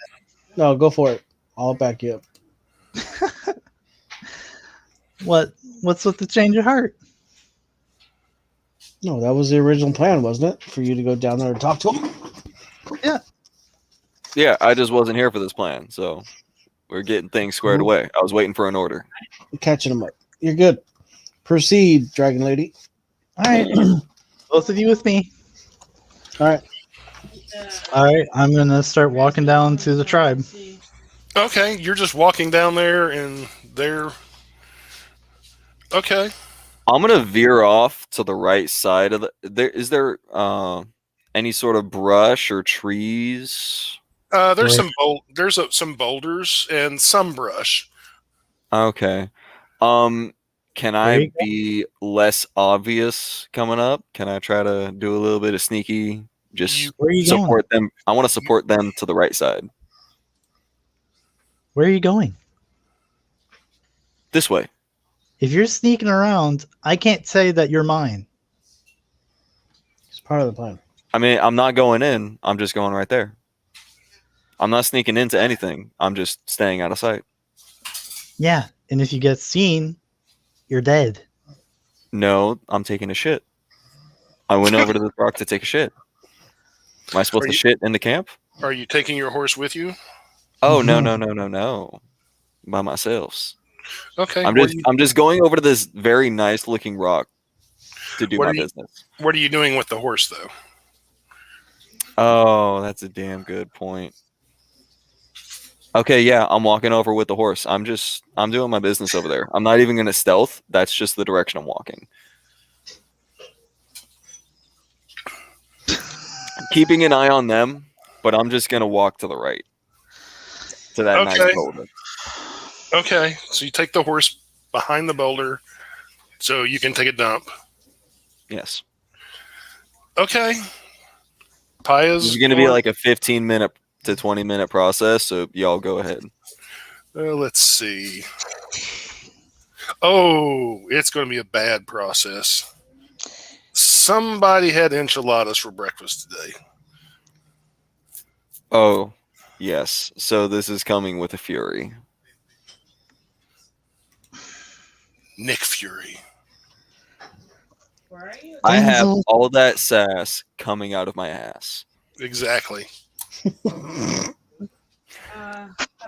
No, go for it. I'll back you up. What's with the change of heart? No, that was the original plan, wasn't it? For you to go down there and talk to him. Yeah, I just wasn't here for this plan, so we're getting things squared away. I was waiting for an order. Catching him up. You're good. Proceed, Dragon Lady. All right, both of you with me. All right. All right, I'm gonna start walking down to the tribe. Okay, you're just walking down there and they're... Okay. I'm gonna veer off to the right side of is there any sort of brush or trees? There's Right. some boulders and some brush. Okay. Can There I you go. be less obvious coming up? Can I try to do a little bit of sneaky? Just Where are you going? support them. I want to support them to the right side. Where are you going? This way. If you're sneaking around, I can't say that you're mine. It's part of the plan. I mean, I'm not going in. I'm just going right there. I'm not sneaking into anything. I'm just staying out of sight. Yeah, and if you get seen, you're dead. No, I'm taking a shit. I went over to the rock to take a shit. Am I supposed Are to you- shit in the camp? Are you taking your horse with you? Oh no. By myself. Okay. I'm just going over to this very nice looking rock to do What my are you- business. What are you doing with the horse, though? Oh, that's a damn good point. Okay, yeah, I'm walking over with the horse. I'm doing my business over there. I'm not even gonna stealth. That's just the direction I'm walking. Keeping an eye on them, but I'm just gonna walk to the right. To that nice Okay. boulder. Okay. So you take the horse behind the boulder so you can take a dump. Yes. Okay. This Paya's is gonna be like a 15-minute to 20-minute process, so y'all go ahead. let's see. Oh, it's going to be a bad process. Somebody had enchiladas for breakfast today. Oh, yes. So this is coming with a fury. Nick Fury. Where are you? I have Denzel. all that sass coming out of my ass. Exactly. How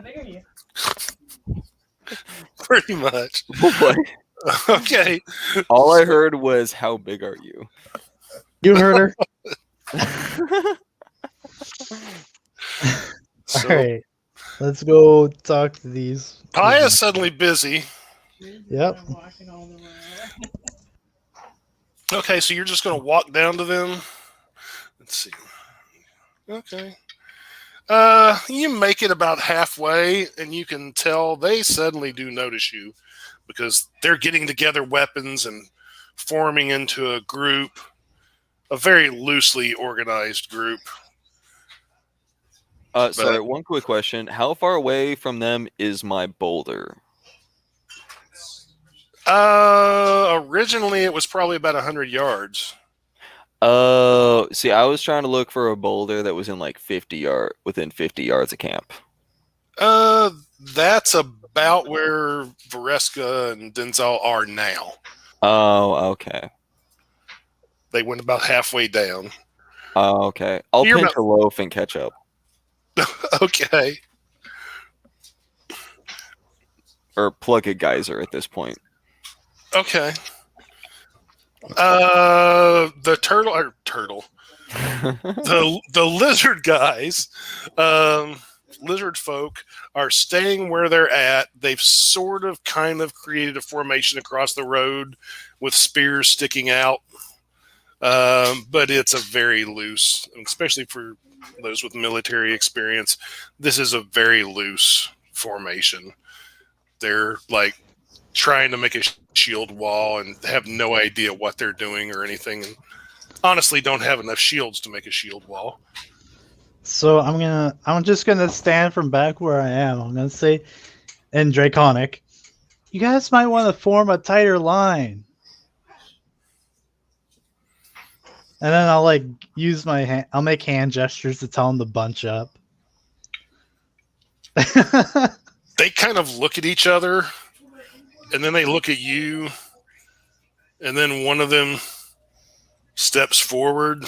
big are you? Pretty much. What? Okay. All I heard was, "How big are you?" You heard her. So All right, let's go talk to these. Paya's suddenly busy. Yep. I'm walking all the way. Okay, so you're just going to walk down to them. Let's see. Okay. You make it about halfway, and you can tell they suddenly do notice you because they're getting together weapons and forming into a group, a very loosely organized group. Sorry, one quick question. How far away from them is my boulder? Originally it was probably about 100 yards. Oh, see, I was trying to look for a boulder that was in like within 50 yards of camp. That's about where Vareska and Denzel are now. Oh, okay. They went about halfway down. Okay. I'll You're pinch a loaf and catch up. Okay. Or plug a geyser at this point. Okay. The turtle. The lizard guys, lizard folk are staying where they're at. They've sort of kind of created a formation across the road with spears sticking out. But it's a very loose, especially for those with military experience. This is a very loose formation. They're like trying to make a shield wall and have no idea what they're doing or anything. And honestly, don't have enough shields to make a shield wall. So I'm just gonna stand from back where I am. I'm gonna say in Draconic, you guys might want to form a tighter line. And then I'll like use my hand. I'll make hand gestures to tell them to bunch up. They kind of look at each other, and then they look at you, and then one of them steps forward,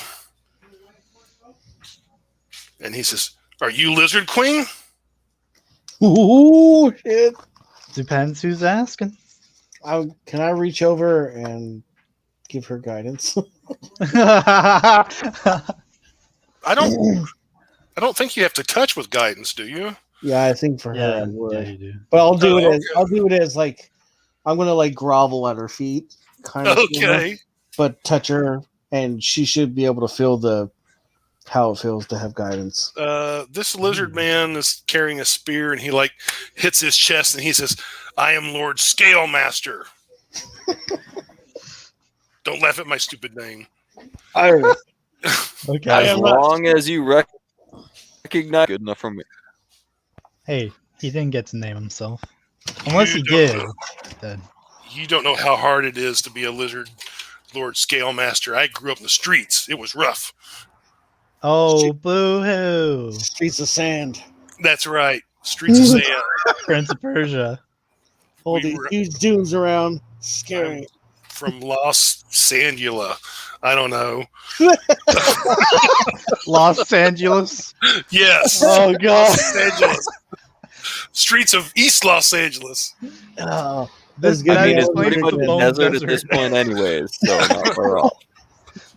and he says, "Are you Lizard Queen?" Ooh, shit. Depends who's asking. Can I reach over and give her guidance? I don't think you have to touch with guidance, do you? Yeah, I think for her I yeah, would. you do. But I'll do it Oh, as like I'm gonna like grovel at her feet, kind of. Okay. But touch her, and she should be able to feel how it feels to have guidance. This lizard man is carrying a spear, and he like hits his chest, and he says, "I am Lord Scale Master." Don't laugh at my stupid name. I Okay. As long as you recognize, good enough for me. Hey, he didn't get to name himself. Unless he did. Then. You don't know how hard it is to be a lizard Lord Scale Master. I grew up in the streets. It was rough. Oh, boo-hoo. Streets of sand. That's right. Streets of sand. Prince of Persia. All We these were- huge dunes around. Scary. From Los Sandula. I don't know. Los Angeles. Yes. Oh, God. Los Angeles. Streets of East Los Angeles. Oh, This good. I mean, it's explains pretty much the a Bone desert at this point, anyways. So not far off.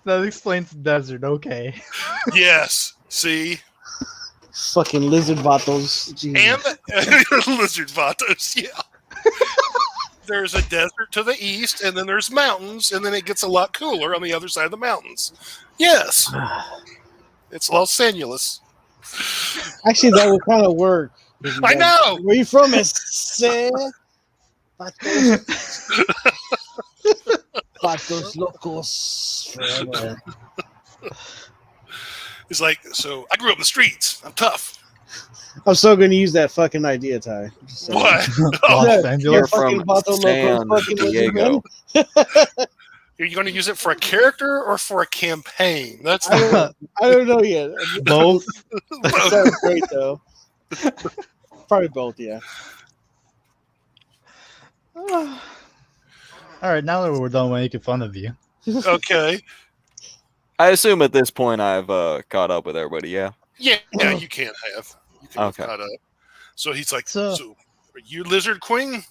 That explains the desert. Okay. Yes. See? fucking lizard vatos. Jesus. And lizard vatos, yeah. There's a desert to the east, and then there's mountains, and then it gets a lot cooler on the other side of the mountains. Yes. It's Los Angeles. Actually, that would kind of work. I know. Where you from, Ese? Vatos locos. Forever. It's like, so I grew up in the streets. I'm tough. I'm so going to use that fucking idea, Ty. Just saying. What? Los Yeah, Angeles. you're From fucking Vato San Loco, fucking lizard Diego. man. Are you going to use it for a character or for a campaign? That's I don't know yet. Both. That sounds great, though. Probably both, yeah. All right, now that we're done making fun of you. okay. I assume at this point I've caught up with everybody. Yeah. Yeah, you can have. You can Okay. have caught up. So he's like, So- so are you Lizard Queen?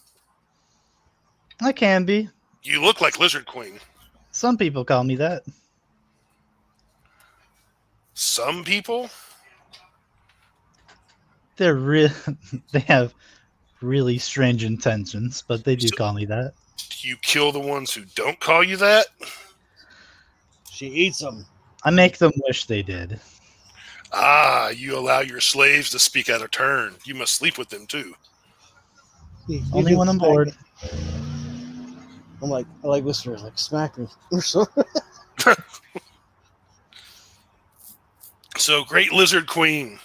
I can be. You look like Lizard Queen. Some people call me that. Some people? They're real. They have really strange intentions, but they do call me that. Do you kill the ones who don't call you that? She eats them. I make them wish they did. Ah, you allow your slaves to speak out of turn. You must sleep with them too. Only when I'm bored. I'm like, I like whispers, like smack me or something. So, great Lizard Queen,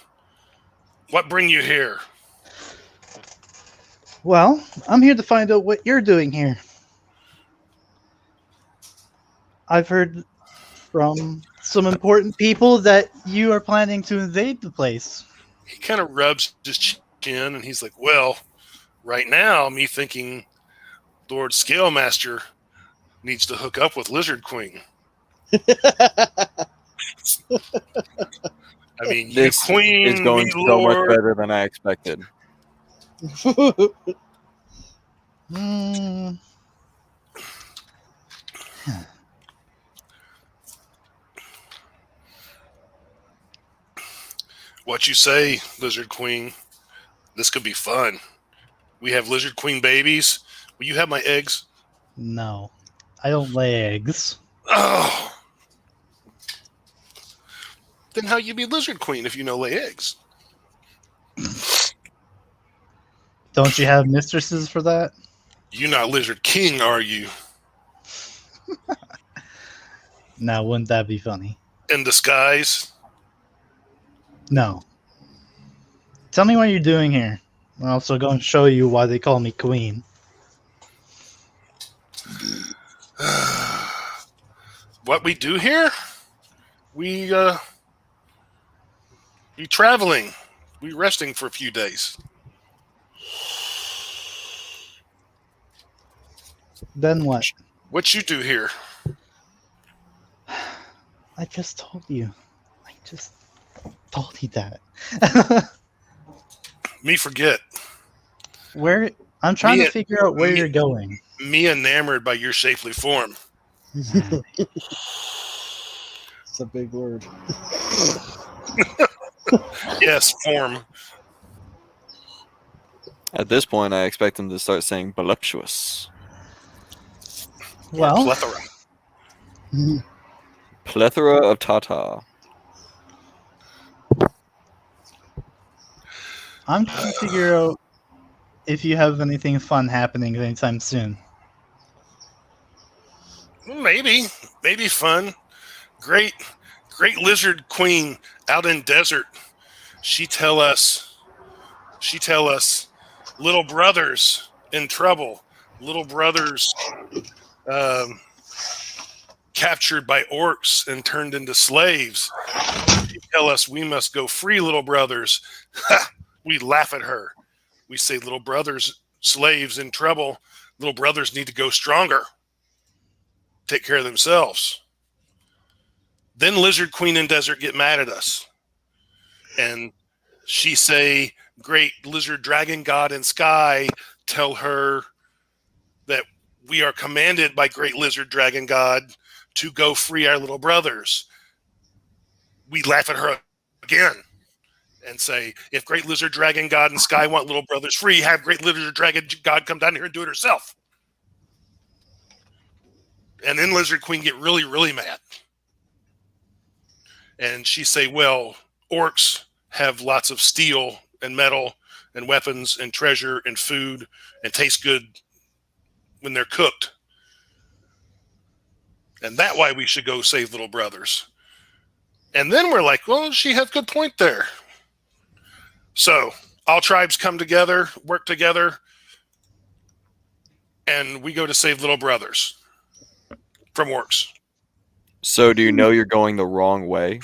what bring you here? Well, I'm here to find out what you're doing here. I've heard from some important people that you are planning to invade the place. He kind of rubs his chin and he's like, well, right now, me thinking Lord Scalemaster needs to hook up with Lizard Queen. I mean, you This queen, is going me so much lord. better than I expected. Hmm. What you say, Lizard Queen? This could be fun. We have Lizard Queen babies. Will you have my eggs? No, I don't lay eggs. Oh, then how you be Lizard Queen if you no lay eggs? Don't you have mistresses for that? You not Lizard King, are you? Now, wouldn't that be funny? In disguise? No. Tell me what you're doing here. I'm also going to show you why they call me queen. What we do here? We traveling. We resting for a few days. Then what? What you do here? I just told you. I just told you that. Me forget. Where? I'm trying Me- to figure out where me- you're going. Me enamored by your shapely form. It's a big word. Yes, form. At this point, I expect him to start saying voluptuous. Or Well, plethora. Plethora of Tata. I'm trying to figure out if you have anything fun happening anytime soon. Maybe fun. Great lizard queen out in desert. She tell us, little brothers in trouble, little brothers captured by orcs and turned into slaves. She tell us we must go free little brothers. We laugh at her. We say little brothers, slaves in trouble. Little brothers need to go stronger. Take care of themselves. Then Lizard Queen in Desert get mad at us. And she say, great lizard dragon god in sky, tell her that we are commanded by great lizard dragon god to go free our little brothers. We laugh at her again and say, if great lizard dragon god in sky want little brothers free, have great lizard dragon god come down here and do it herself. And then Lizard Queen get really, really mad. And she say, well, orcs have lots of steel and metal and weapons and treasure and food and taste good when they're cooked. And that's why we should go save little brothers. And then we're like, well, she has a good point there. So all tribes come together, work together, and we go to save little brothers from orcs. So, do you know you're going the wrong way?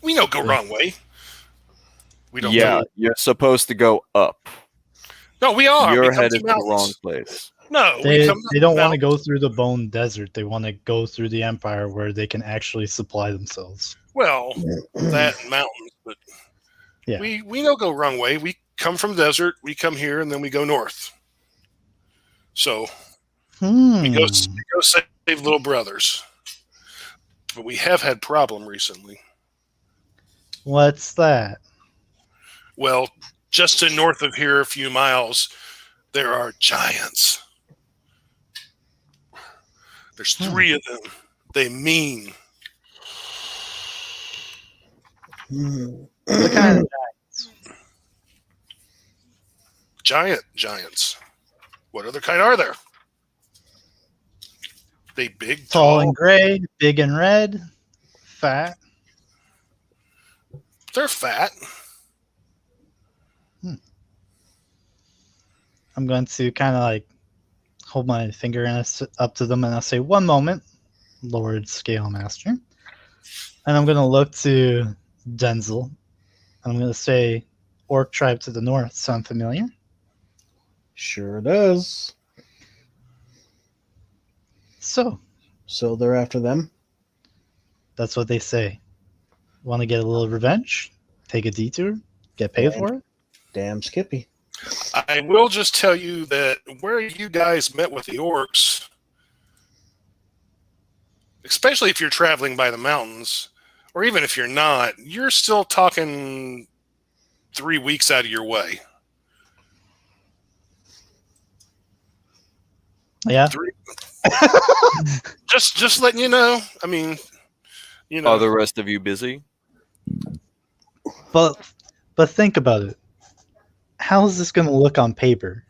We don't go wrong way. We don't Yeah, go. you're supposed to go up. No, we are. You're we come headed to the mountains. wrong place. No, They, we come they don't want to mountains. go through the Bone Desert. They want to go through the Empire where they can actually supply themselves. Well, that and mountains, but Yeah. we don't go wrong way. We come from desert, we come here, and then we go north. So we go save little brothers. But we have had problem recently. What's that? Well, just to north of here, a few miles, there are giants. There's 3 of them. They mean. What kind of Giants. What other kind are there? They big, tall tall. and gray, big and red, fat? They're fat. I'm going to kind of like hold my finger up to them and I'll say, 1 moment, Lord Scale Master. And I'm going to look to Denzel. And I'm going to say, Orc tribe to the north. Sound familiar? Sure does. So So they're after them? That's what they say. Want to get a little revenge? Take a detour? Get paid for it? Damn Skippy. I will just tell you that where you guys met with the orcs, especially if you're traveling by the mountains, or even if you're not, you're still talking 3 weeks out of your way. Yeah. Just letting you know. I mean, you know. Are the rest of you busy? But think about it. How is this going to look on paper?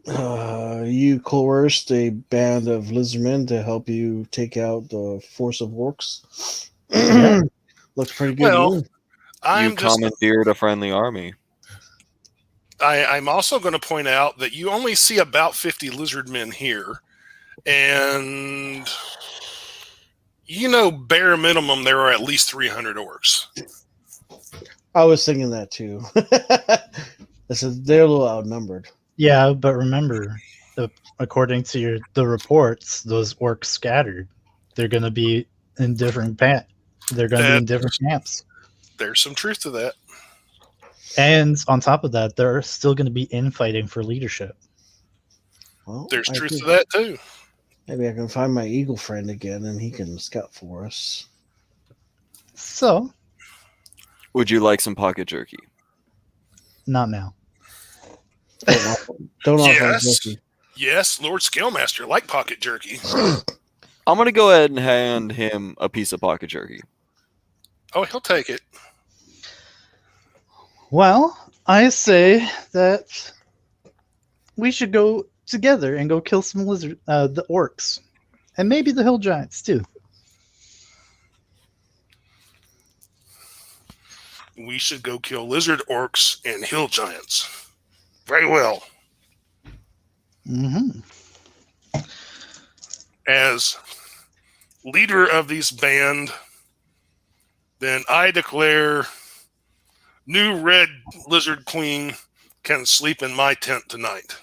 You coerced a band of lizardmen to help you take out the force of orcs. Looks pretty good. Well, to me. I'm commandeered a friendly army. I'm also going to point out that you only see about 50 lizard men here, and bare minimum there are at least 300 orcs. I was thinking that too. I said they're a little outnumbered. Yeah, but remember, according to the reports, those orcs scattered. They're going to be in different They're going to be in different camps. There's some truth to that. And on top of that, they're still going to be infighting for leadership. Well, there's truth to that too. Maybe I can find my eagle friend again, and he can scout for us. So, would you like some pocket jerky? Not now. Don't offer Yes. jerky. Yes, Lord Scalemaster like pocket jerky. I'm gonna go ahead and hand him a piece of pocket jerky. Oh, he'll take it. Well, I say that we should go together and go kill some the orcs, and maybe the hill giants too. We should go kill lizard orcs and hill giants. Very well. Mm-hmm. As leader of this band, then I declare new red lizard queen can sleep in my tent tonight.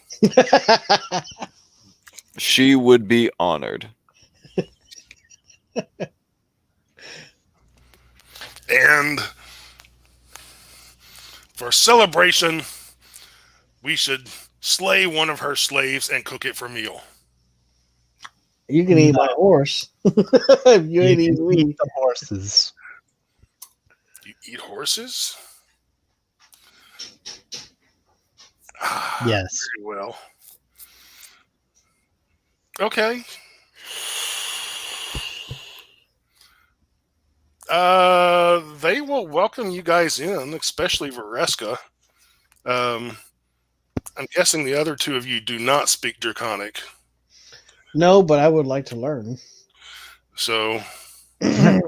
She would be honored. And for celebration, we should slay one of her slaves and cook it for meal. You can eat my horse. you ain't eating me. The horses. You eat horses? Yes. Very well. Okay. They will welcome you guys in, especially Vareska. I'm guessing the other two of you do not speak Draconic. No, but I would like to learn. So when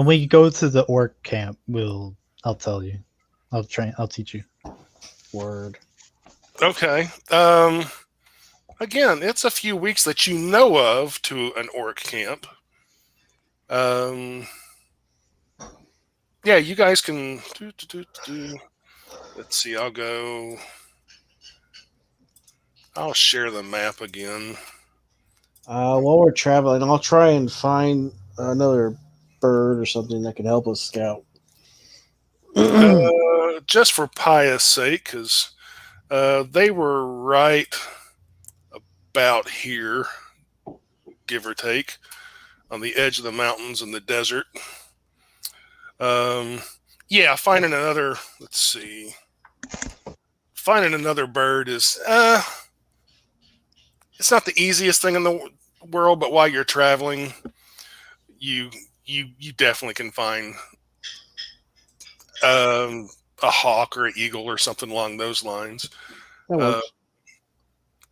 we go to the orc camp, I'll tell you. I'll teach you. Word. okay. Again, it's a few weeks that you know of to an orc camp. Yeah, you guys can Let's see, I'll share the map again. While we're traveling, I'll try and find another bird or something that can help us scout. Just for pious sake, because they were right about here, give or take, on the edge of the mountains in the desert. Yeah, finding another, let's see, finding another bird is, it's not the easiest thing in the world, but while you're traveling, you definitely can find a hawk or an eagle or something along those lines. That works.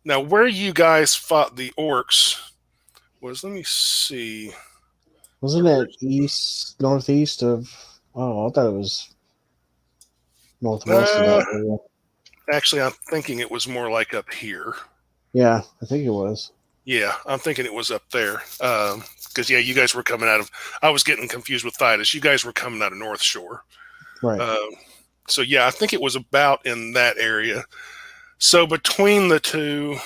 Now, where you guys fought the orcs was, let me see. Wasn't it northeast of? Oh, I thought it was northwest of that area. Actually, I'm thinking it was more like up here. Yeah, I think it was. Yeah, I'm thinking it was up there. Because, yeah, you guys were coming out of... I was getting confused with Thitan. You guys were coming out of North Shore. Right. So, yeah, I think it was about in that area. So, between the two...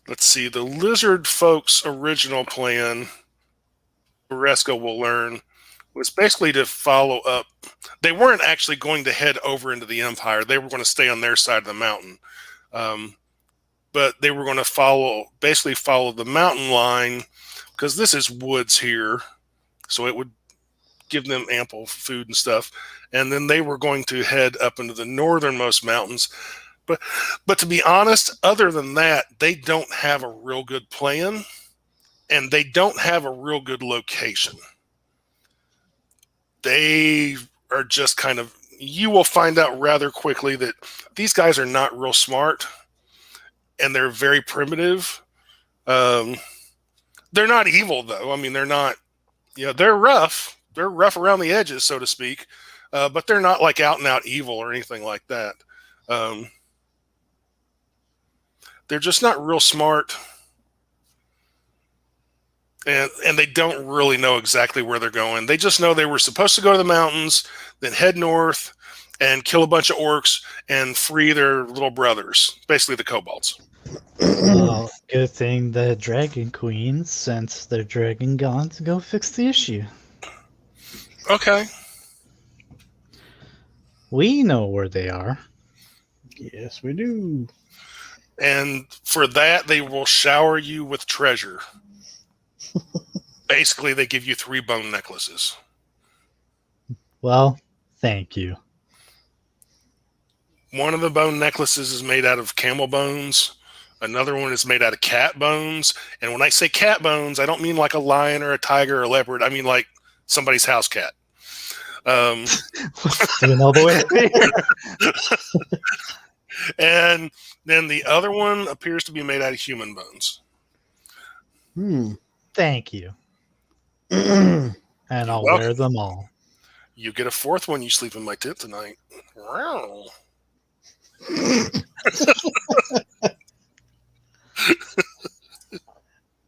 let's see, the lizard folks' original plan, Vareska will learn, was basically to follow up. They weren't actually going to head over into the Empire. They were going to stay on their side of the mountain. But they were going to basically follow the mountain line, because this is woods here. So it would give them ample food and stuff. And then they were going to head up into the northernmost mountains. But to be honest, other than that, they don't have a real good plan, and they don't have a real good location. They are just kind of, you will find out rather quickly that these guys are not real smart, and they're very primitive. They're not evil, though. I mean, they're not, they're rough. They're rough around the edges, so to speak. But they're not like out and out evil or anything like that. They're just not real smart. And they don't really know exactly where they're going. They just know they were supposed to go to the mountains, then head north and kill a bunch of orcs and free their little brothers, basically the kobolds. Well, good thing the Dragon Queen sent their dragon gone to go fix the issue. Okay. We know where they are. Yes, we do. And for that, they will shower you with treasure. Basically, they give you 3 bone necklaces. Well, thank you. One of the bone necklaces is made out of camel bones. Another one is made out of cat bones. And when I say cat bones, I don't mean like a lion or a tiger or a leopard. I mean like somebody's house cat. Doing all the way. And then the other one appears to be made out of human bones. Thank you. And I'll wear them all. You get a 4th one, you sleep in my tent tonight. Wow.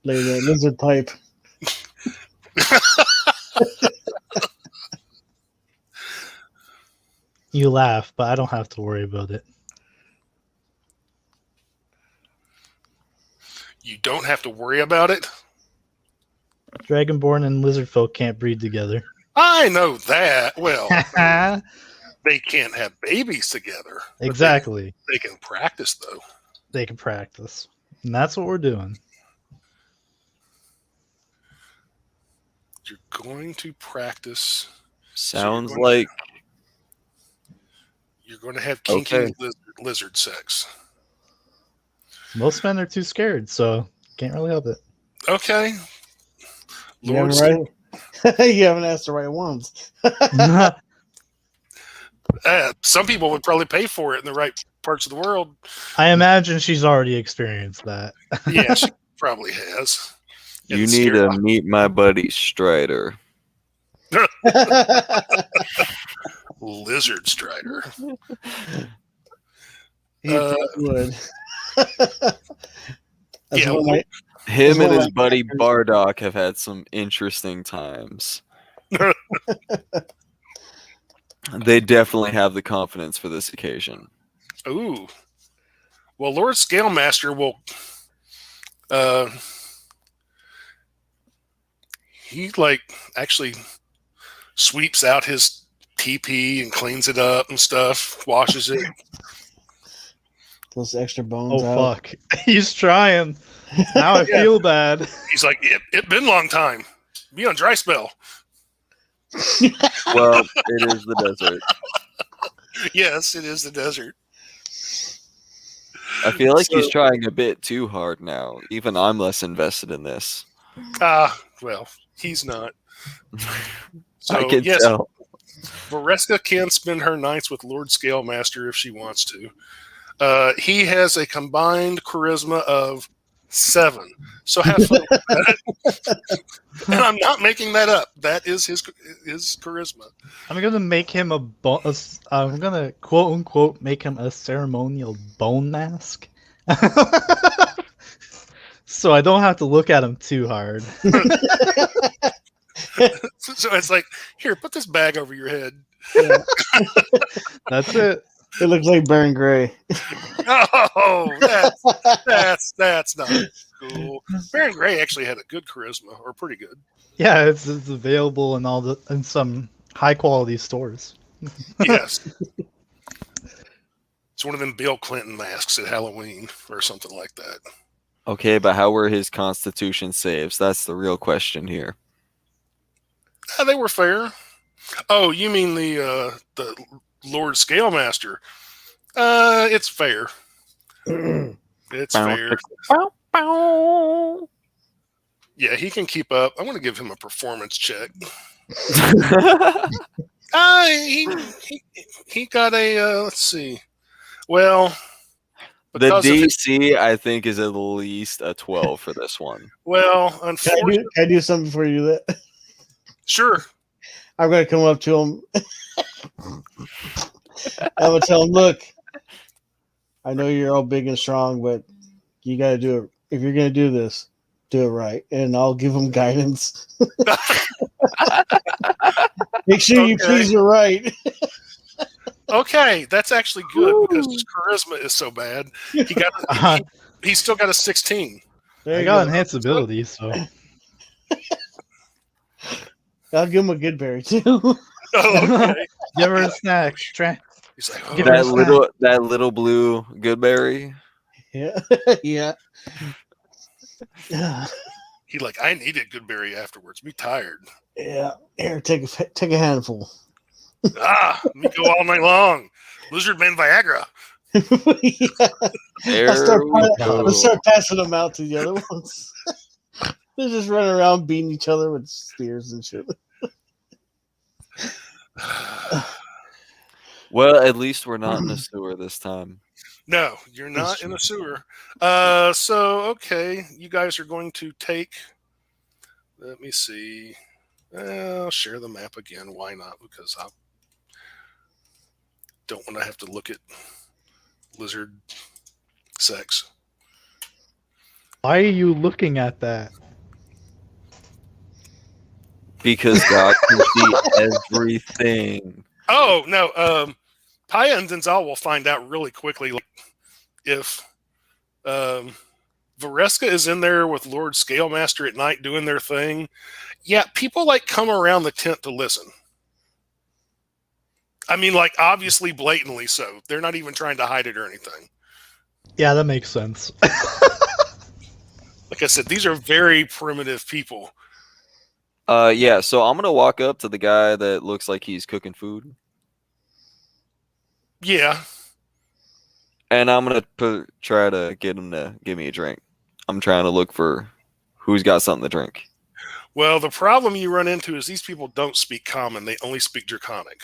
Lay that lizard pipe. You laugh, but I don't have to worry about it. You don't have to worry about it? Dragonborn and lizard folk can't breed together. I know that. Well, they can't have babies together. Exactly. They can practice, though. They can practice. And that's what we're doing. You're going to practice. Sounds like you're going to have kinky Okay. lizard sex. Most men are too scared, so can't really help it. Okay. You Lord, haven't, you haven't asked the right ones. some people would probably pay for it in the right parts of the world. I imagine she's already experienced that. Yeah, she probably has. you And need to scare- meet my buddy Strider. Lizard Strider. He probably would. That's Yeah, one of my- Him and Well, his buddy Bardock have had some interesting times. They definitely have the confidence for this occasion. Ooh. Well, Lord Scalemaster will. He actually sweeps out his TP and cleans it up and stuff, washes it. those extra bones Oh, out. fuck. He's trying. Now I Yeah. feel bad. He's like, it been a long time. Be on dry spell. Well, it is the desert. Yes, it is the desert. I feel like he's So- trying a bit too hard now. Even I'm less invested in this. Well, he's not. So, I can yes, tell. Vareska can spend her nights with Lord Scalemaster if she wants to. He has a combined charisma of 7. So have fun with that. And I'm not making that up. That is his charisma. I'm gonna make him I'm gonna quote unquote make him a ceremonial bone mask. So I don't have to look at him too hard. So it's like, here, put this bag over your head. Yeah. That's it. It looks like Baron Gray. Oh, that's not cool. Baron Gray actually had a good charisma, or pretty good. Yeah, it's available in some high quality stores. Yes. It's one of them Bill Clinton masks at Halloween or something like that. Okay, but how were his Constitution saves? That's the real question here. They were fair. Oh, you mean the Lord Scalemaster? It's fair. It's fair. Yeah, he can keep up. I want to give him a performance check. He got a let's see. Well, the DC I think is at least a 12 for this one. Well, unfortunately, can I do something for you? That sure. I'm gonna come up to him. I'm gonna tell him, look, I know you're all big and strong, but you gotta do it. If you're gonna do this, do it right. And I'll give him guidance. Make sure you please your right. Okay, that's actually good because his charisma is so bad. He's still got a 16. I got enhanced ability, so I'll give him a good berry too. Oh, okay. Give her a snack. He's like, that little blue goodberry. Yeah, yeah. He like, I needed Goodberry afterwards. Be tired. Yeah. Here, take a handful. Let me go all night long. Lizard Man Viagra. Yeah. Let's start passing them out to the other ones. They're just running around beating each other with spears and shit. Well, at least we're not in the sewer this time. No, you're not in a sewer. So, okay, you guys are going to take, let me see. I'll share the map again. Why not? Because I don't want to have to look at lizard sex. Why are you looking at that? Because God can see everything. Oh, no. Paya and Denzel will find out really quickly if Vareska is in there with Lord Scalemaster at night doing their thing. Yeah, people like come around the tent to listen. I mean, like, obviously blatantly so. They're not even trying to hide it or anything. Yeah, that makes sense. Like I said, these are very primitive people. Yeah, so I'm gonna walk up to the guy that looks like he's cooking food. Yeah. And I'm gonna try to get him to give me a drink. I'm trying to look for who's got something to drink. Well, the problem you run into is these people don't speak common. They only speak Draconic.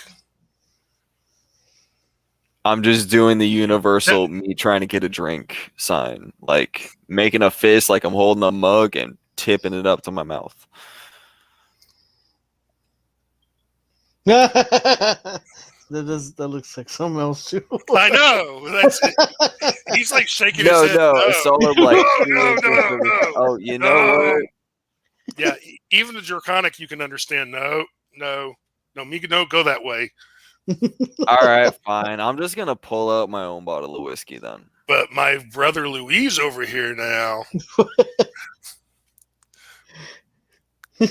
I'm just doing the universal me trying to get a drink sign. Like making a fist like I'm holding a mug and tipping it up to my mouth. That looks like something else too. I know. That's it. He's like shaking his head. No. Solar Blade. No. Oh, you know what? Yeah, even the Draconic you can understand. No, me don't go that way. All right, fine. I'm just gonna pull out my own bottle of whiskey then. But my brother Louise over here now.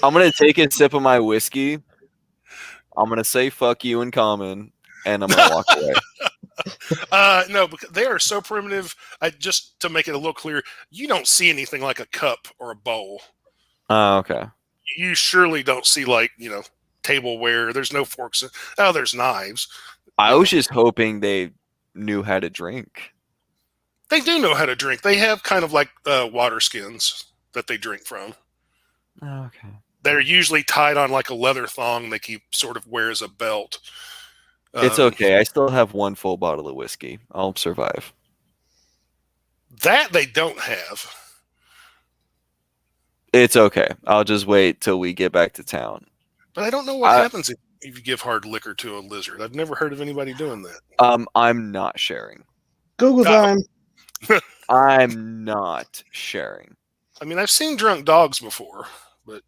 I'm gonna take a sip of my whiskey. I'm gonna say "fuck you" in common, and I'm gonna walk away. No, because they are so primitive. Just to make it a little clear, you don't see anything like a cup or a bowl. Oh, okay. You surely don't see tableware. There's no forks. There's knives. I was just hoping they knew how to drink. They do know how to drink. They have kind of like water skins that they drink from. Oh, okay. They're usually tied on like a leather thong they keep sort of wear as a belt. It's okay. I still have one full bottle of whiskey. I'll survive. That they don't have. It's okay. I'll just wait till we get back to town. But I don't know what happens if you give hard liquor to a lizard. I've never heard of anybody doing that. I'm not sharing. Google time. I'm not sharing. I mean, I've seen drunk dogs before, but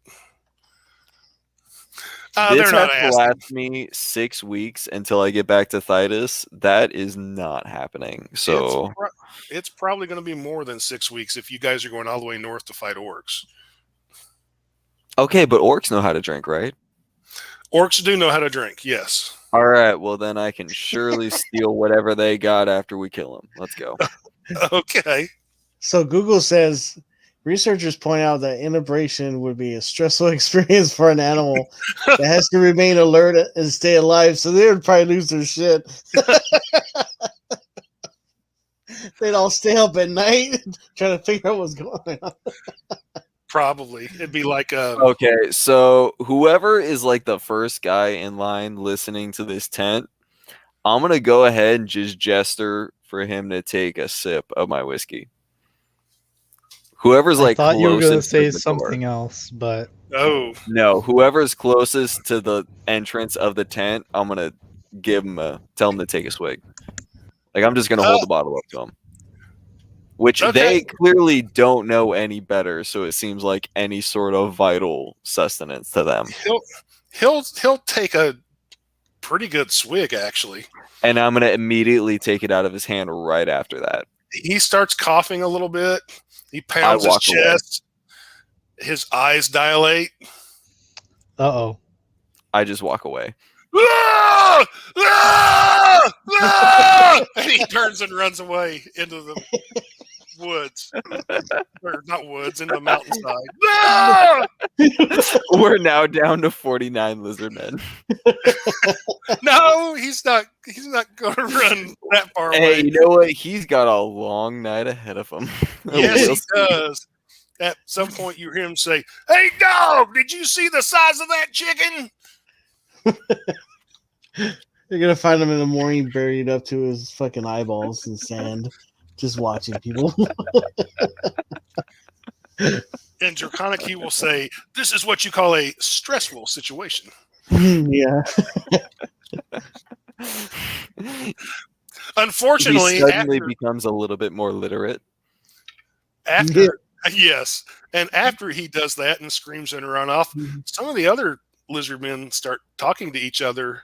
This They're not has to asking. last me 6 weeks until I get back to Thitus. That is not happening. So It's probably going to be more than 6 weeks if you guys are going all the way north to fight orcs. okay, but orcs know how to drink, right? Orcs do know how to drink, yes. All right, well then I can surely steal whatever they got after we kill them. Let's go. Okay. So Google says researchers point out that integration would be a stressful experience for an animal that has to remain alert and stay alive. So they would probably lose their shit. They'd all stay up at night trying to figure out what's going on. Probably. It'd be like Okay, so whoever is like the first guy in line listening to this tent, I'm gonna go ahead and just gesture for him to take a sip of my whiskey. Whoever's I like thought you were closest gonna to say the something door. else, but oh, No, whoever's closest to the entrance of the tent, I'm gonna tell him to take a swig. Like I'm just gonna hold the bottle up to him. Which Okay. they clearly don't know any better, so it seems like any sort of vital sustenance to them. he'll take a pretty good swig, actually. And I'm gonna immediately take it out of his hand right after that. He starts coughing a little bit. He pounds his walk away. chest. His eyes dilate. uh-oh. I just walk away. Ah! Ah! Ah! And he turns and runs away into the woods. Or not woods, into the mountainside. Ah! We're now down to 49 lizard men. No, he's not going to run that far Hey, away. you know what? He's got a long night ahead of him. Yes, he does. At some point, you hear him say, "Hey, dog, did you see the size of that chicken?" You're gonna find him in the morning buried up to his fucking eyeballs in sand, just watching people. And Draconica will say, "This is what you call a stressful situation." Yeah. Unfortunately, he suddenly becomes a little bit more literate. after yes, and after he does that and screams and run off, some of the other lizard men start talking to each other,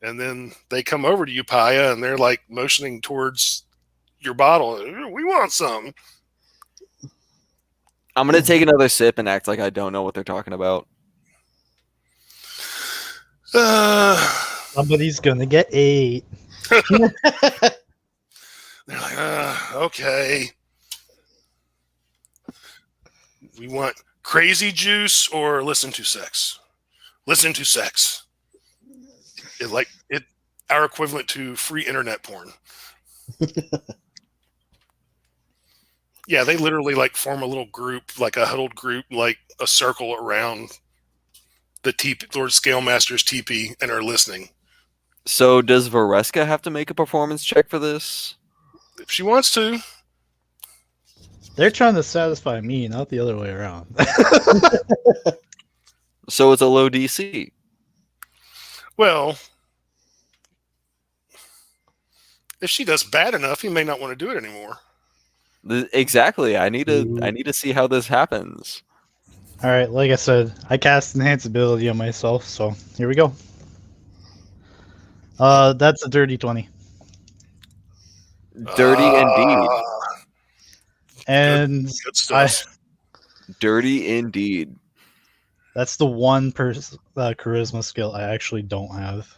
and then they come over to you, Paya, and they're like motioning towards your bottle. We want some. I'm gonna take another sip and act like I don't know what they're talking about. Somebody's gonna get ate. They're like, okay. We want crazy juice or listen to sex. Listen to sex. Our equivalent to free internet porn. Yeah, they literally like form a little group, like a huddled group, like a circle around the Lord Scalemaster's teepee and are listening. So does Vareska have to make a performance check for this? If she wants to. They're trying to satisfy me, not the other way around. So it's a low DC. Well, if she does bad enough, he may not want to do it anymore. Exactly. I need to see how this happens. All right, like I said, I cast enhance ability on myself, so here we go. That's a dirty 20. Dirty indeed. Good And stuff. Dirty indeed. that's the one charisma skill I actually don't have.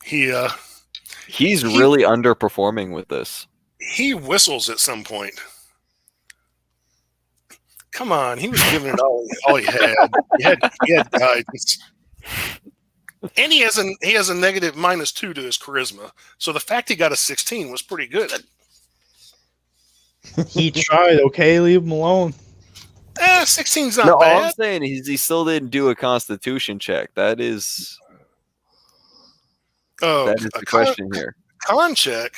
He's really underperforming with this. He whistles at some point. Come on, he was giving it all he had. He had guidance. And he has a negative -2 to his charisma. So the fact he got a 16 was pretty good. He tried, okay? Leave him alone. 16's not No, all bad. I'm saying is he still didn't do a constitution check. That is the question here. Con check.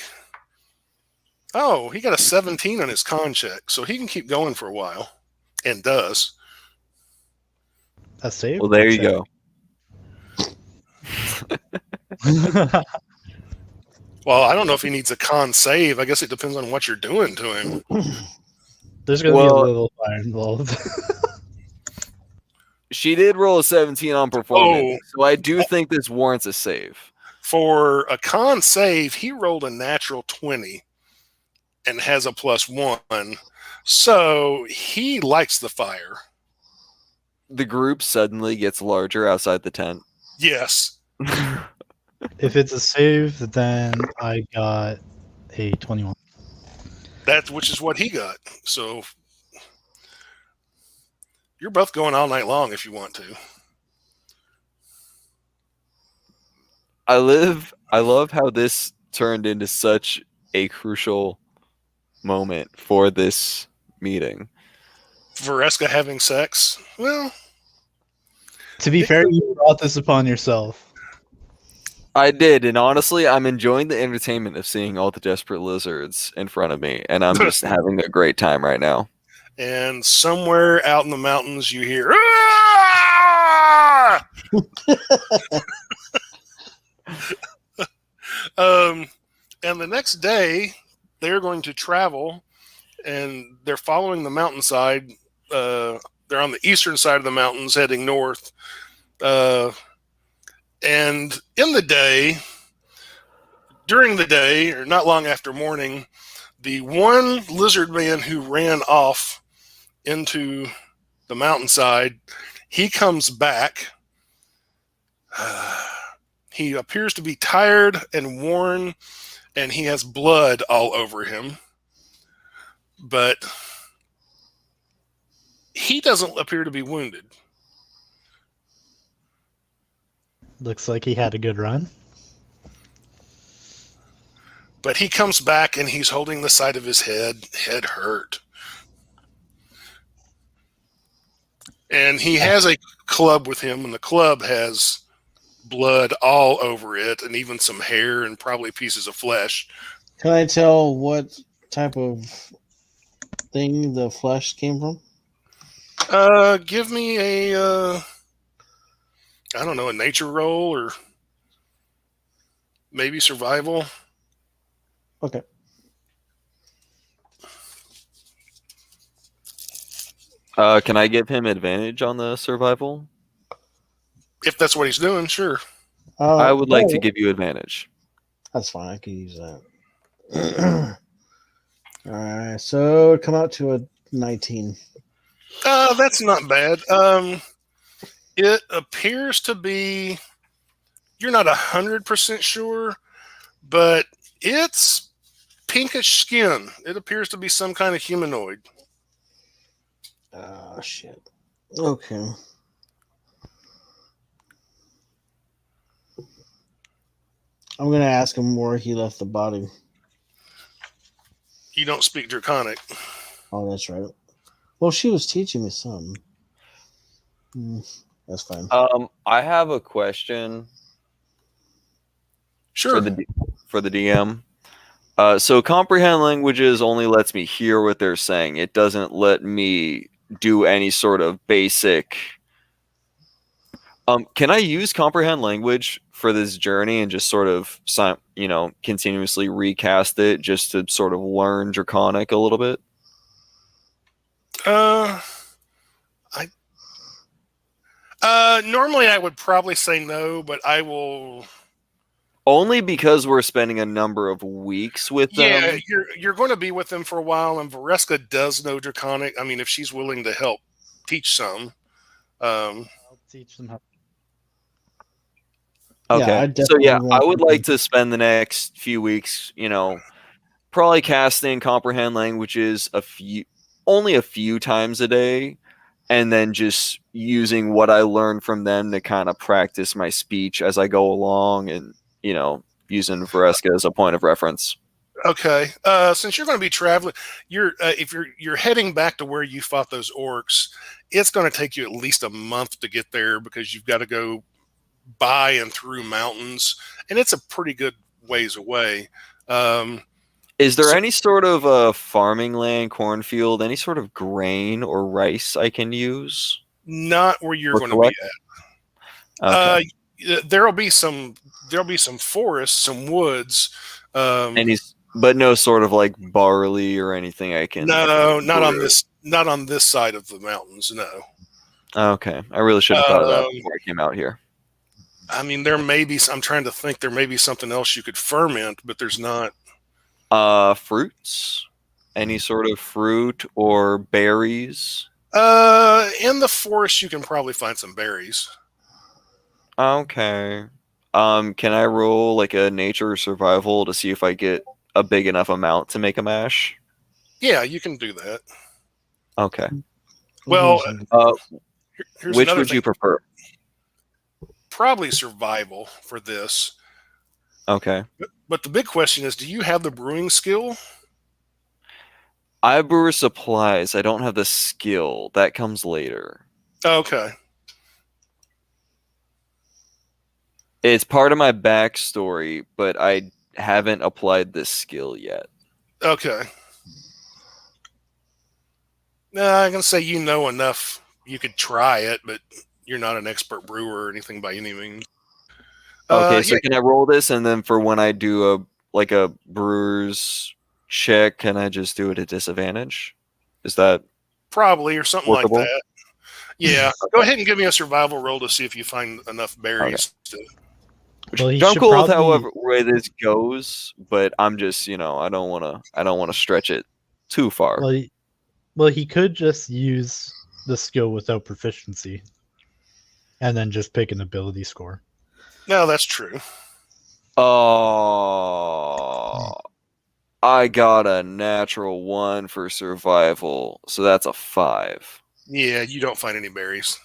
Oh, he got a 17 on his con check, so he can keep going for a while, and does. A save? Well, there you go. Well, I don't know if he needs a con save. I guess it depends on what you're doing to him. There's going to be a little fire involved. She did roll a 17 on performance, Oh. so I do think this warrants a save. For a con save, he rolled a natural 20 and has a +1. So he likes the fire. The group suddenly gets larger outside the tent. Yes. If it's a save, then I got a 21. Which is what he got. So you're both going all night long if you want to. I love how this turned into such a crucial moment for this meeting. Vareska having sex? Well, To be fair, you brought this upon yourself. I did, and honestly, I'm enjoying the entertainment of seeing all the desperate lizards in front of me, and I'm just having a great time right now. and somewhere out in the mountains you hear, "Ah!" And the next day they're going to travel, and they're following the mountainside. They're on the eastern side of the mountains heading north. And during the day, or not long after morning, the one lizard man who ran off into the mountainside, he comes back. He appears to be tired and worn, and he has blood all over him. But he doesn't appear to be wounded. Looks like he had a good run. But he comes back and he's holding the side of his head hurt. And he has a club with him, and the club has blood all over it, and even some hair and probably pieces of flesh. Can I tell what type of thing the flesh came from? Give me a, I don't know, a nature roll or maybe survival. Okay. Can I give him advantage on the survival? If that's what he's doing, sure. I would like to give you advantage. That's fine. I can use that. All right. So it come out to a 19. That's not bad. It appears to be, you're not 100% sure, but it's pinkish skin. It appears to be some kind of humanoid. Oh, shit. Okay. I'm going to ask him where he left the body. You don't speak Draconic. Oh, that's right. Well, she was teaching me some. That's fine. I have a question Sure. for the DM. So comprehend languages only lets me hear what they're saying. It doesn't let me do any sort of basic. Can I use comprehend language for this journey and just sort of, continuously recast it just to sort of learn Draconic a little bit? Normally I would probably say no, but I will. Only because we're spending a number of weeks with them. Yeah, you're going to be with them for a while, and Vareska does know Draconic. I mean, if she's willing to help teach some. I'll teach them how. Okay. I would like to spend the next few weeks, probably casting comprehend languages only a few times a day, and then just using what I learned from them to kind of practice my speech as I go along, and using Vareska as a point of reference. Okay. Since you're going to be traveling, if you're heading back to where you fought those orcs, it's going to take you at least a month to get there because you've got to go by and through mountains, and it's a pretty good ways away. Is there any sort of farming land, cornfield, any sort of grain or rice I can use? Not where you're going to be at. Okay. There'll be some forests, some woods. But no sort of like barley or anything I can. No, not on this side of the mountains. No. Okay, I really should have thought of that Um, before I came out here. I mean, there may be. I'm trying to think. There may be something else you could ferment, but there's not. Fruits, any sort of fruit or berries. In the forest, you can probably find some berries. Okay. Can I roll like a nature or survival to see if I get a big enough amount to make a mash? Yeah, you can do that. Okay. Well, here's Which another would thing. you prefer? Probably survival for this. Okay. But the big question is, do you have the brewing skill? I brewer supplies. I don't have the skill. That comes later. Okay. It's part of my backstory, but I haven't applied this skill yet. Okay. No, I can say you know enough. You could try it, but you're not an expert brewer or anything by any means. Okay, so Yeah, can I roll this, and then for when I do a brewer's check, can I just do it at disadvantage? Is that probably or something workable? like that. Yeah. Go ahead and give me a survival roll to see if you find enough berries. Well, he I'm should cool with probably. however way this goes, but I'm just I don't wanna stretch it too far. Well, he could just use the skill without proficiency, and then just pick an ability score. No, that's true. Oh, I got a natural 1 for survival, so that's a 5. Yeah, you don't find any berries.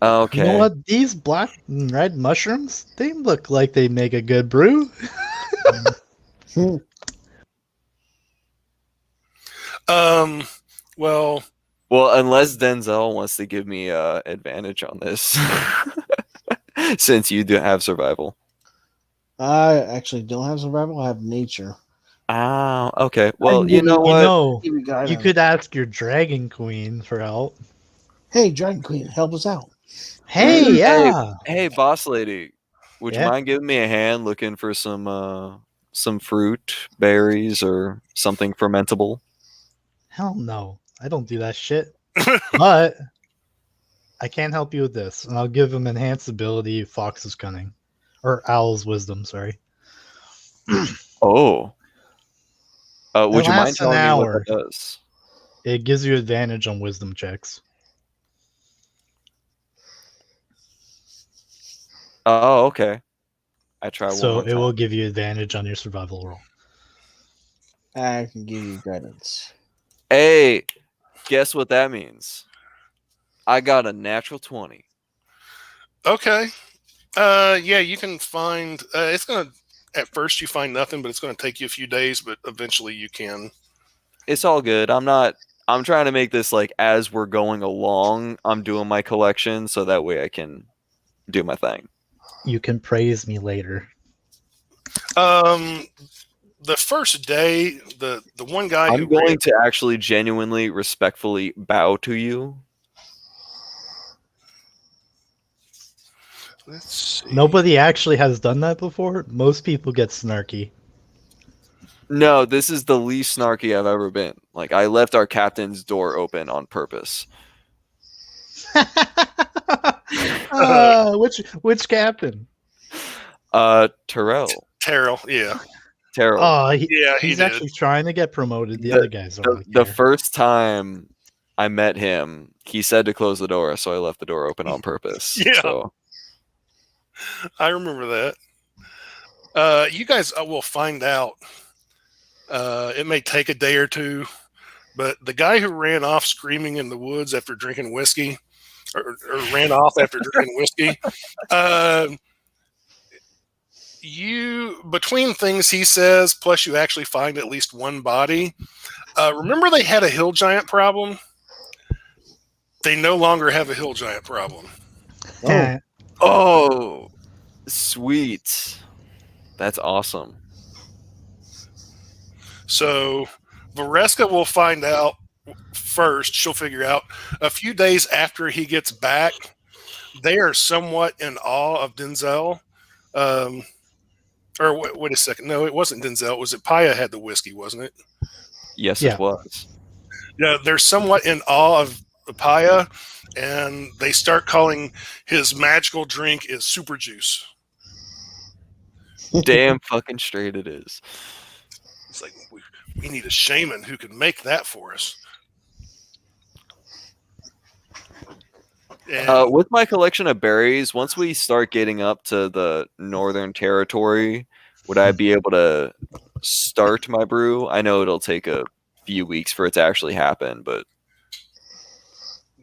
Okay. You know what? These black and red mushrooms, they look like they make a good brew. Well, Unless Denzel wants to give me advantage on this, since you do have survival. I actually don't have survival. I have nature. Ah, okay. Well, you give know you- what? You know, Give you you guidance. could ask your dragon queen for help. Hey, Dragon Queen, help us out. Hey, yeah. Hey, boss lady, would you Yeah. mind giving me a hand looking for some fruit, berries, or something fermentable? Hell no. I don't do that shit. But I can help you with this, and I'll give him enhanced ability Fox's Cunning. Or Owl's Wisdom, sorry. Oh. Would you mind lasts an telling me what hour. that does? It gives you advantage on wisdom checks. Oh, okay. I try one So more it time. will give you advantage on your survival roll. I can give you guidance. Hey, guess what that means? I got a natural 20. okay. Yeah, you can find. It's gonna. At first, you find nothing, but it's going to take you a few days. But eventually, you can. It's all good. I'm trying to make this like as we're going along, I'm doing my collection so that way I can do my thing. You can praise me later. The first day, the one guy I'm who going to actually genuinely, respectfully bow to you. Let's see. Nobody actually has done that before. Most people get snarky. No, this is the least snarky I've ever been. Like, I left our captain's door open on purpose. Which captain? Terrell. Terrell, yeah. Terrell. Oh, Yeah, he he's did. actually trying to get promoted. The other guys don't really The care. first time I met him, he said to close the door, so I left the door open on purpose. Yeah. So. I remember that. You guys will find out. It may take a day or two, but the guy who ran off screaming in the woods after drinking whiskey, or ran off after drinking whiskey, you between things he says, plus you actually find at least one body. Remember, they had a hill giant problem. They no longer have a hill giant problem. Oh, Oh, sweet. That's awesome. So Vareska will find out first. She'll figure out a few days after he gets back. They are somewhat in awe of Denzel. Or wait a second. No, it wasn't Denzel. Was it Paya had the whiskey, wasn't it? Yes, Yeah. it was. Yeah, they're somewhat in awe papaya, and they start calling his magical drink is super juice. Damn fucking straight it is. It's like we need a shaman who can make that for us. And With my collection of berries, once we start getting up to the Northern Territory, would I be able to start my brew? I know it'll take a few weeks for it to actually happen, but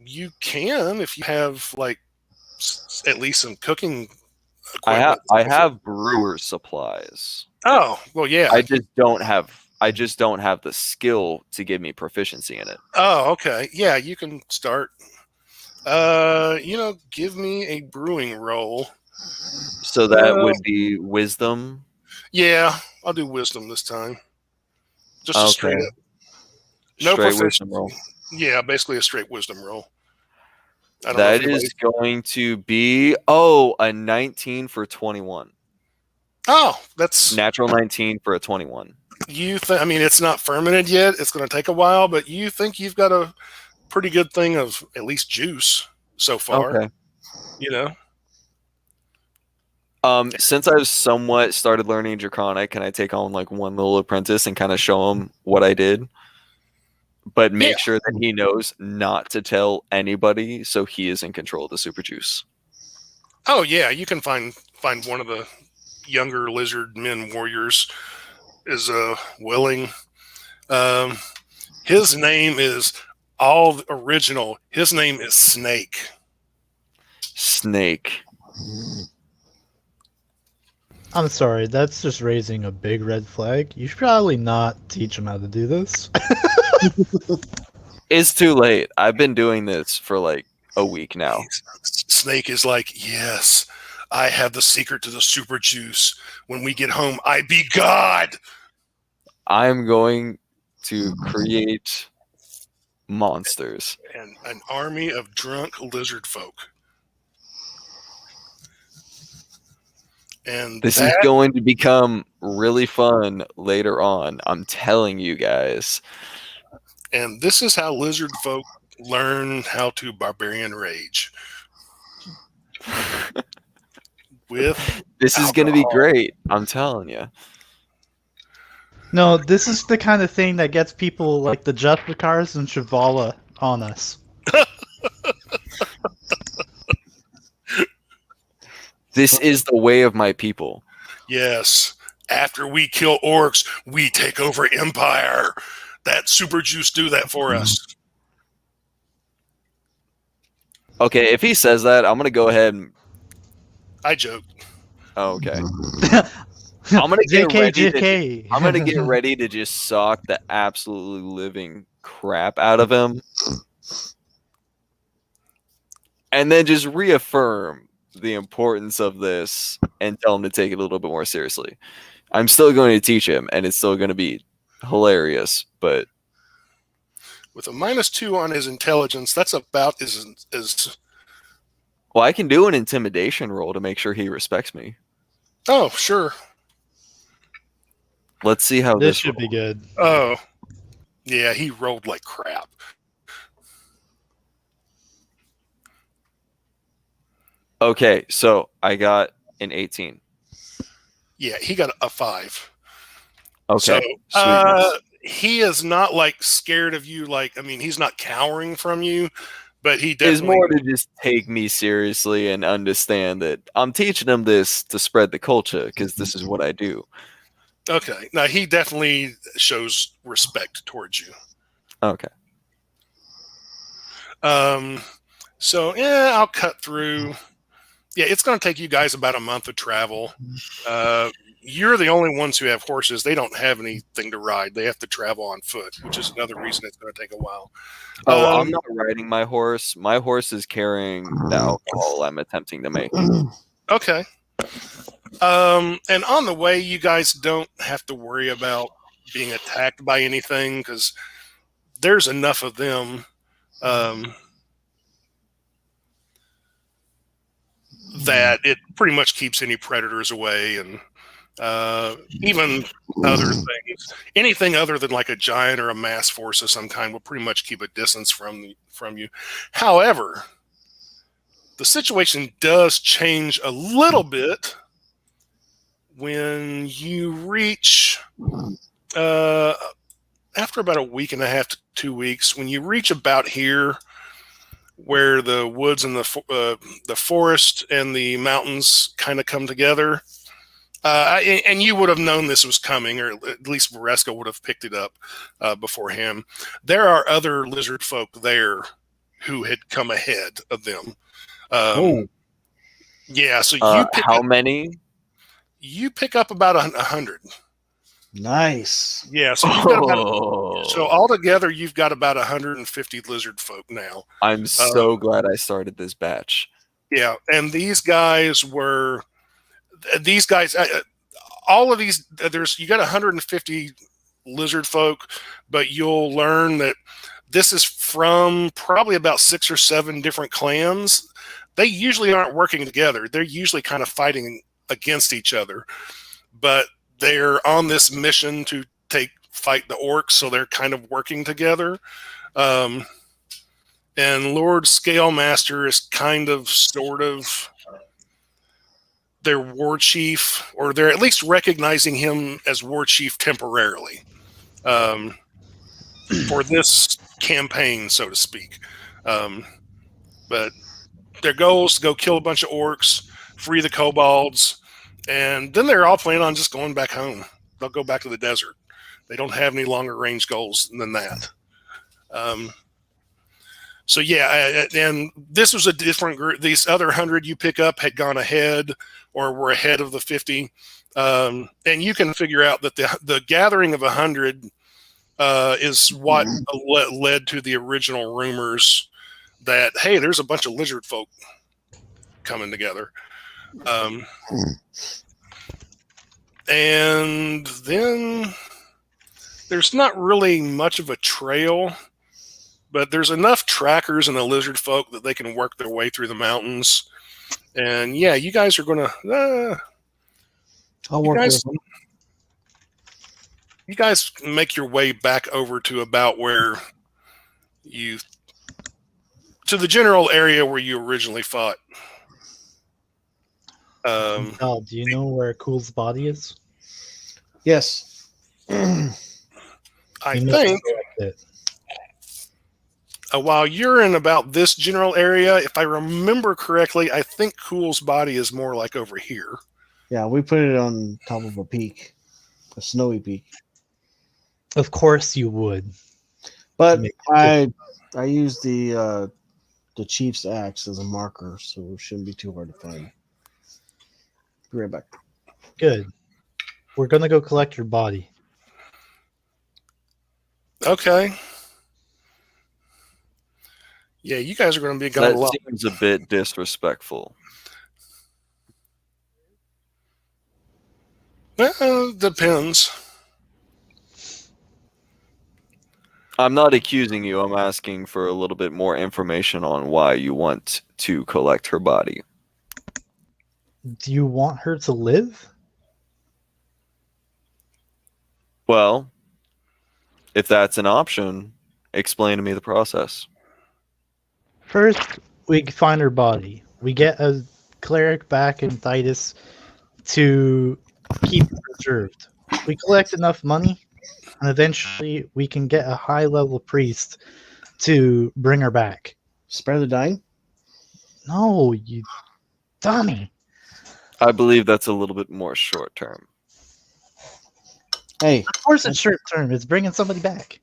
you can if you have like at least some cooking I have equipment. brewer supplies. Oh, well, yeah. I just don't have the skill to give me proficiency in it. Oh, okay. Yeah, you can start. Give me a brewing roll. So that would be wisdom. Yeah, I'll do wisdom this time. Just a straight up. No Straight proficiency. wisdom roll. Yeah, basically a straight wisdom roll. I don't know That if is going to be a 19 for 21. Oh, that's Natural 19 for a 21. I mean, it's not fermented yet. It's going to take a while, but you think you've got a pretty good thing of at least juice so far. Okay. You know. Since I've somewhat started learning Draconic, can I take on like one little apprentice and kind of show him what I did? But make sure that he knows not to tell anybody, so he is in control of the super juice. Oh yeah, you can find one of the younger lizard men warriors is willing. His name is all original. His name is Snake. Snake. I'm sorry, that's just raising a big red flag. You should probably not teach him how to do this. It's too late. I've been doing this for like a week now. Snake is like, yes, I have the secret to the super juice. When we get home, I be God. I'm going to create monsters. And an army of drunk lizard folk. And this is going to become really fun later on. I'm telling you guys. And this is how lizard folk learn how to barbarian rage. This is going to be great. I'm telling you. No, this is the kind of thing that gets people like the Justicars and Shivala on us. This is the way of my people. Yes. After we kill orcs, we take over Empire. That super juice do that for us. Okay, if he says that, I'm going to go ahead and... I joke. Oh, okay. I'm going to get JK. I'm going to get ready to just sock the absolutely living crap out of him. And then just reaffirm the importance of this and tell him to take it a little bit more seriously. I'm still going to teach him, and it's still going to be hilarious, but with a -2 on his intelligence, that's about as well, I can do an intimidation roll to make sure he respects me. Oh, sure. Let's see how this should be good. Oh, yeah, he rolled like crap. Okay, so I got an 18. Yeah, he got a 5. Okay. So, he is not like scared of you. Like, I mean, he's not cowering from you, but he definitely is more to just take me seriously and understand that I'm teaching him this to spread the culture because this is what I do. Okay. Now, he definitely shows respect towards you. Okay. So, yeah, I'll cut through. Yeah, it's going to take you guys about a month of travel. You're the only ones who have horses. They don't have anything to ride. They have to travel on foot, which is another reason it's going to take a while. Oh, I'm not riding my horse. My horse is carrying the alcohol I'm attempting to make. Okay. And on the way, you guys don't have to worry about being attacked by anything because there's enough of them that it pretty much keeps any predators away. And Even other things, anything other than like a giant or a mass force of some kind will pretty much keep a distance from you. However, the situation does change a little bit when you reach after about a week and a half to 2 weeks. When you reach about here, where the woods and the forest and the mountains kind of come together. And you would have known this was coming, or at least Varesco would have picked it up before him. There are other lizard folk there who had come ahead of them. Yeah, so how many? You pick up about 100. Nice. Yeah, so you've got about so altogether you've got about 150 lizard folk now. I'm so glad I started this batch. Yeah, and these guys, all of these, you got 150 lizard folk, but you'll learn that this is from probably about 6 or 7 different clans. They usually aren't working together. They're usually kind of fighting against each other, but they're on this mission to fight the orcs, so they're kind of working together. And Lord Scalemaster is kind of, sort of, their war chief, or they're at least recognizing him as war chief temporarily for this campaign, so to speak. But their goal is to go kill a bunch of orcs, free the kobolds, and then they're all planning on just going back home. They'll go back to the desert. They don't have any longer range goals than that. So yeah, and this was a different group. These other 100 you pick up had gone ahead or were ahead of the 50. And you can figure out that the gathering of 100 is what led to the original rumors that, hey, there's a bunch of lizard folk coming together. And then there's not really much of a trail, but there's enough trackers and the lizard folk that they can work their way through the mountains. And yeah, you guys are going to... I'll work with them. You guys make your way back over to about where to the general area where you originally fought. Do you know where Cool's body is? Yes. I think while you're in about this general area, if I remember correctly, I think Cool's body is more like over here. Yeah, we put it on top of a peak, a snowy peak. Of course you would. But I used the chief's axe as a marker, so it shouldn't be too hard to find. Be right back. Good. We're gonna go collect your body. Okay. Yeah, you guys are going to be gone a lot. That seems a bit disrespectful. Well, depends. I'm not accusing you. I'm asking for a little bit more information on why you want to collect her body. Do you want her to live? Well, if that's an option, explain to me the process. First, we find her body. We get a cleric back in Titus to keep it preserved. We collect enough money, and eventually we can get a high-level priest to bring her back. Spare the dying? No, you dummy. I believe that's a little bit more short term. Hey, Of course it's short term. It's bringing somebody back.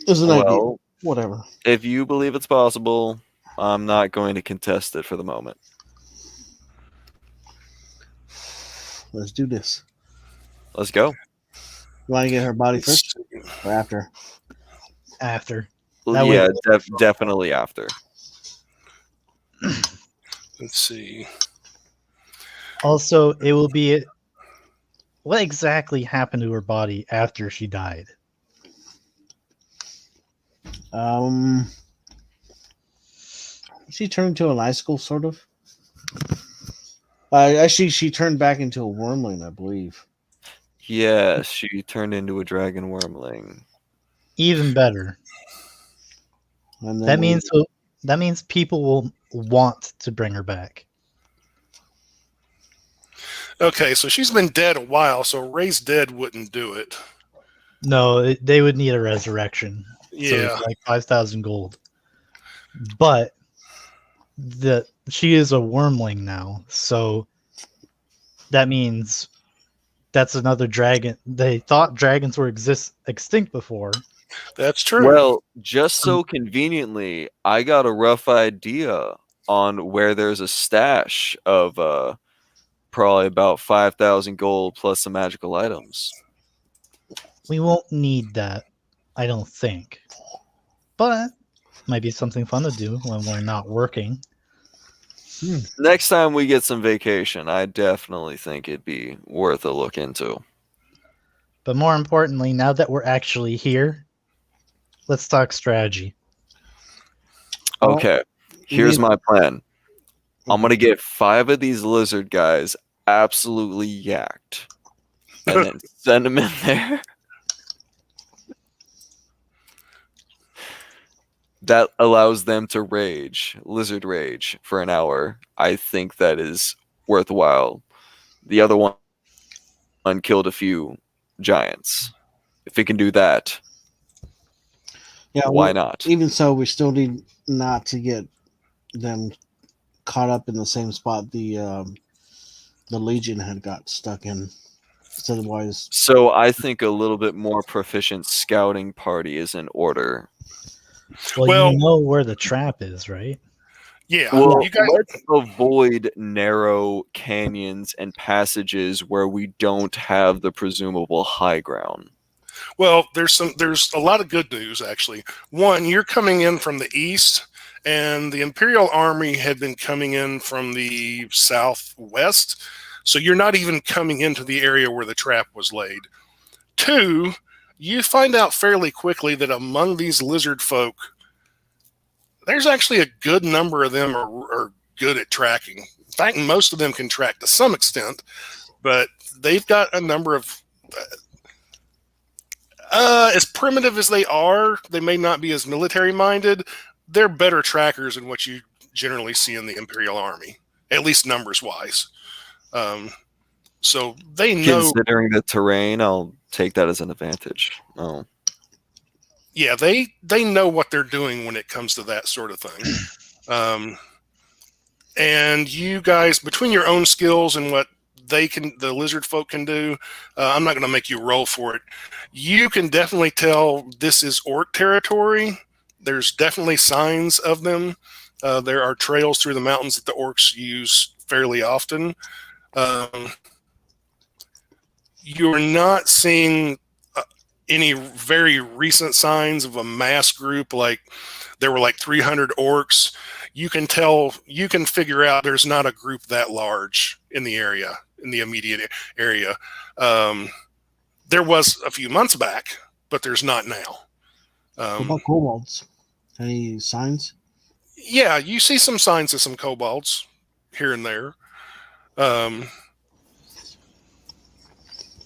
it's an idea. Well, Whatever. if you believe it's possible, I'm not going to contest it for the moment. Let's do this. Let's go. You want to get her body first or after? After. Well, That way- yeah, definitely after. Let's see. Also, it will be what exactly happened to her body after she died? She turned into an icicle, sort of. Actually, she turned back into a wormling, I believe. Yeah, she turned into a dragon wormling. Even better. And then That means people will want to bring her back. Okay, so she's been dead a while, so raised dead wouldn't do it. No, they would need a resurrection. So Yeah. it's like 5,000 gold. But she is a wormling now, so that means that's another dragon. They thought dragons were extinct before. That's true. Well, just so conveniently, I got a rough idea on where there's a stash of probably about 5,000 gold plus some magical items. We won't need that, I don't think. But might be something fun to do when we're not working. Next time we get some vacation, I definitely think it'd be worth a look into. But more importantly, now that we're actually here, let's talk strategy. Well, Okay, we here's need- my plan. I'm gonna get 5 of these lizard guys absolutely yacked, and then send them in there. That allows them to lizard rage, for an hour. I think that is worthwhile. The other one killed a few giants. If it can do that, yeah, why not? Even so, we still need not to get them caught up in the same spot the Legion had got stuck in. Otherwise, So I think a little bit more proficient scouting party is in order. Well, you know where the trap is, right? Yeah. Well, You guys, let's avoid narrow canyons and passages where we don't have the presumable high ground. well, there's a lot of good news actually. One, you're coming in from the east, and the Imperial Army had been coming in from the southwest, so you're not even coming into the area where the trap was laid. Two, you find out fairly quickly that among these lizard folk, there's actually a good number of them are good at tracking. In fact, most of them can track to some extent, but they've got a number of as primitive as they are, they may not be as military minded. They're better trackers than what you generally see in the Imperial Army, at least numbers wise. So they know. Considering the terrain, I'll take that as an advantage. Oh. Yeah, they know what they're doing when it comes to that sort of thing. And you guys, between your own skills and what the lizard folk can do, I'm not going to make you roll for it. You can definitely tell this is orc territory. There's definitely signs of them. There are trails through the mountains that the orcs use fairly often. You're not seeing any very recent signs of a mass group, like there were like 300 orcs. You can figure out there's not a group that large in the area, in the immediate area. There was a few months back, but there's not now. what about kobolds? Any signs? Yeah, you see some signs of some kobolds here and there.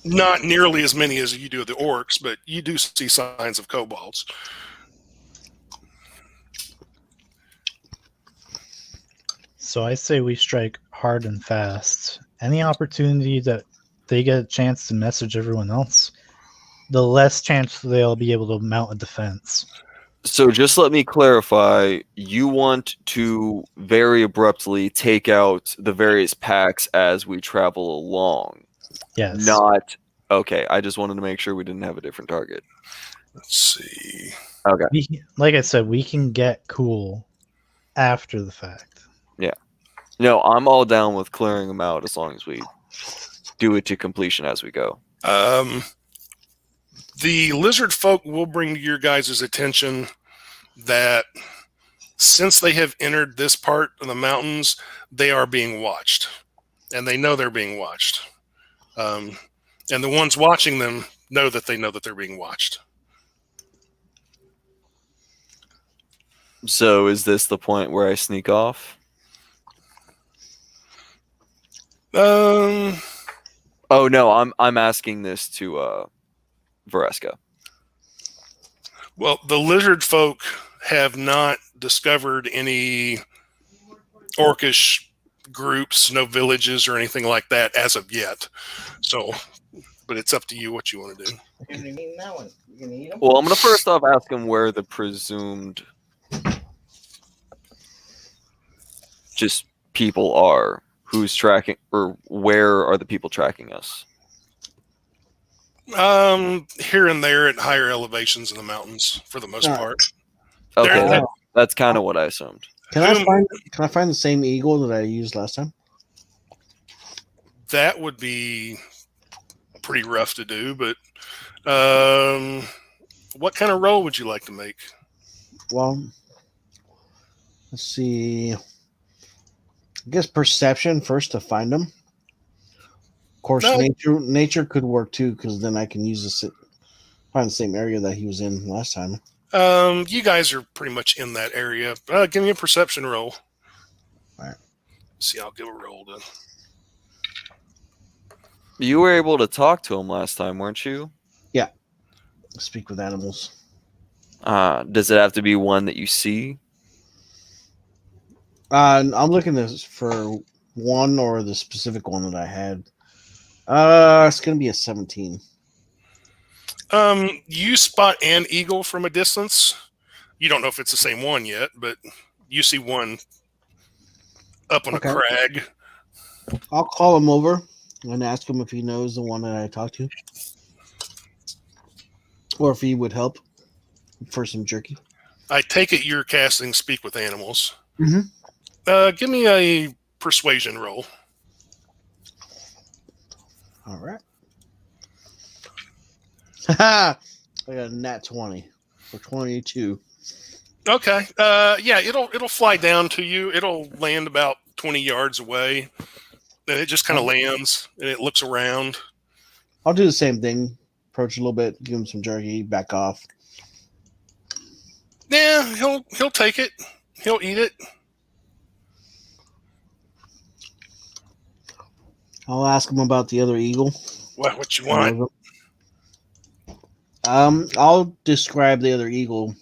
Not nearly as many as you do of the orcs, but you do see signs of kobolds. So I say we strike hard and fast. Any opportunity that they get a chance to message everyone else, the less chance they'll be able to mount a defense. So just let me clarify, you want to very abruptly take out the various packs as we travel along. Yes. Not okay, I just wanted to make sure we didn't have a different target. Let's see. Okay. Like I said, we can get cool after the fact. Yeah. No, I'm all down with clearing them out as long as we do it to completion as we go. The lizard folk will bring to your guys' attention that since they have entered this part of the mountains, they are being watched. And they know they're being watched. And the ones watching them know that they're being watched. So is this the point where I sneak off? Um, Oh no, I'm asking this to Vareska. well, the lizard folk have not discovered any orcish groups, no villages or anything like that as of yet. So, but it's up to you what you want to do. You're gonna eat that one. You're gonna eat them? Well, I'm gonna first off ask him where the presumed just people are. Who's tracking, or where are the people tracking us? Here and there at higher elevations in the mountains for the most Alright. part. Okay, There- that's kind of what I assumed. Can I find the same eagle that I used last time? That would be pretty rough to do, but what kind of roll would you like to make? Well, let's see. I guess perception first to find them. Of course, No. nature could work too, because then I can use this find the same area that he was in last time. You guys are pretty much in that area. Give me a perception roll. Alright. See, I'll give a roll to. You were able to talk to him last time, weren't you? Speak with animals. Does it have to be one that you see? I'm looking for one or the specific one that I had. It's gonna be a 17. You spot an eagle from a distance. You don't know if it's the same one yet, but you see one up on Okay. a crag. I'll call him over and ask him if he knows the one that I talked to, or if he would help for some jerky. I take it you're casting Speak with Animals. Mhm. Give me a persuasion roll. All right. I got a nat 20 for 22. Okay. Yeah, it'll fly down to you. It'll land about 20 yards away. And it just kind of lands and it looks around. I'll do the same thing. Approach a little bit, give him some jerky, back off. Yeah, he'll take it. He'll eat it. I'll ask him about the other eagle. What you want? I'll describe the other eagle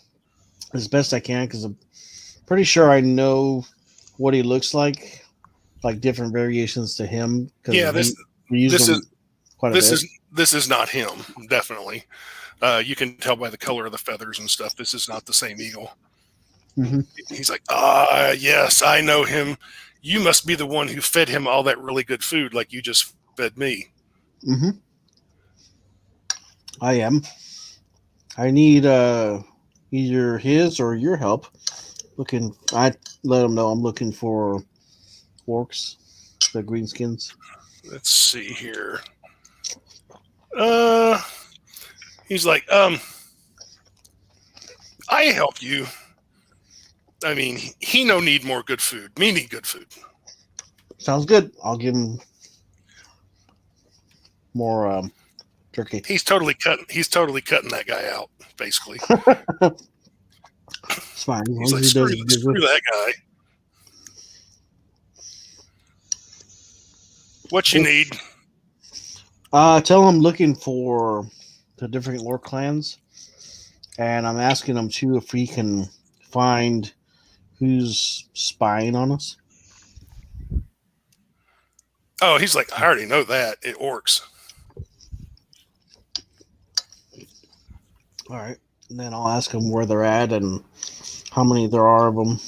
as best I can because I'm pretty sure I know what he looks like different variations to him. Yeah, we use this them is quite a this bit. this is not him. Definitely. You can tell by the color of the feathers and stuff. This is not the same eagle. Mhm. He's like, yes, I know him. You must be the one who fed him all that really good food like you just fed me. Mm-hmm. I am. I need either his or your help. I let him know I'm looking for orcs, the greenskins. Let's see here. He's like, I help you. I mean, he no need more good food. Me need good food. Sounds good. I'll give him more turkey. He's totally cutting that guy out, basically. It's fine. As long He's as like, he screw, does business. screw that guy. What you need? Tell him looking for the different orc clans, and I'm asking him too if he can find who's spying on us. Oh, he's like, I already know that. It orcs. All right. And then I'll ask him where they're at and how many there are of them.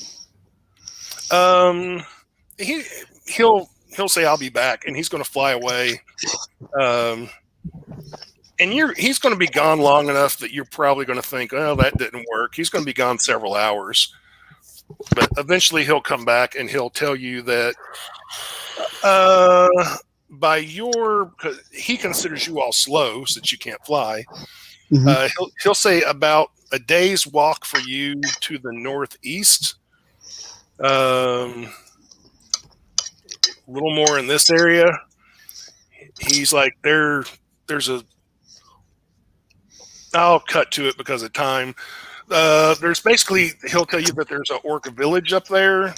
He'll say I'll be back, and he's going to fly away. And he's going to be gone long enough that you're probably going to think, oh, that didn't work. He's going to be gone several hours, but eventually he'll come back and he'll tell you that he considers you all slow since you can't fly. Mm-hmm. He'll say about a day's walk for you to the northeast. A little more in this area. He's like, there's a. I'll cut to it because of time. There's basically, he'll tell you that there's an orc village up there,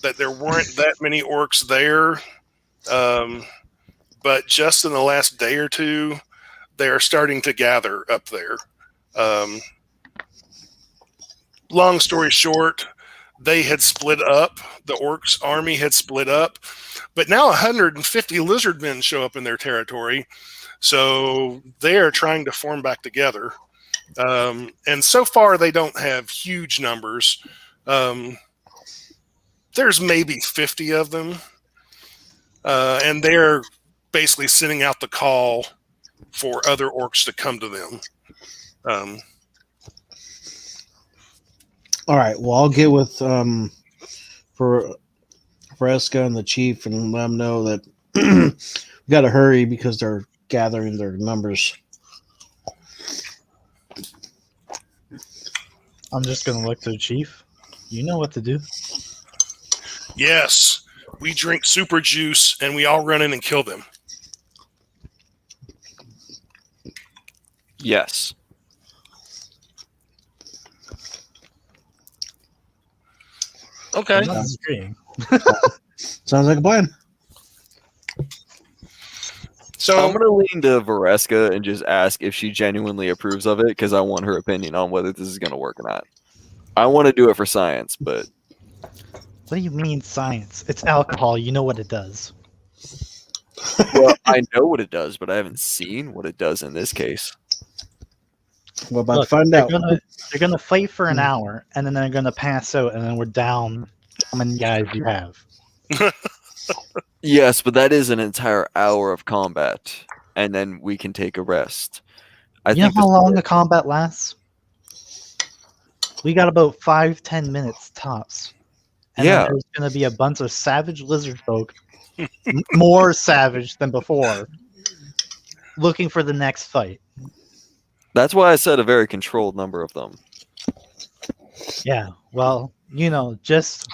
that there weren't that many orcs there, But just in the last day or two, they are starting to gather up there. Long story short, they had split up. The orcs army had split up, but now 150 lizard men show up in their territory. So they are trying to form back together. And so far, they don't have huge numbers. There's maybe 50 of them. And they're basically sending out the call for other orcs to come to them. All right. Well, I'll get with for Fresca and the chief and let them know that we got to hurry because they're gathering their numbers. I'm just gonna look to the chief. You know what to do. Yes, we drink super juice and we all run in and kill them. Yes. Okay. I'm not disagreeing. Sounds like a plan. So I'm gonna lean to Vareska and just ask if she genuinely approves of it because I want her opinion on whether this is gonna work or not. I want to do it for science, but What do you mean science? It's alcohol. You know what it does. well, I know what it does, but I haven't seen what it does in this case. We're about Look, to find they're out. gonna fight for an hour, and then they're gonna pass out, and then we're down how many guys you have. Yes, but that is an entire hour of combat, and then we can take a rest. You know how long the combat lasts? We got about 5-10 minutes tops. And Yeah. then there's going to be a bunch of savage lizard folk, more savage than before, looking for the next fight. That's why I said a very controlled number of them. Yeah, well, just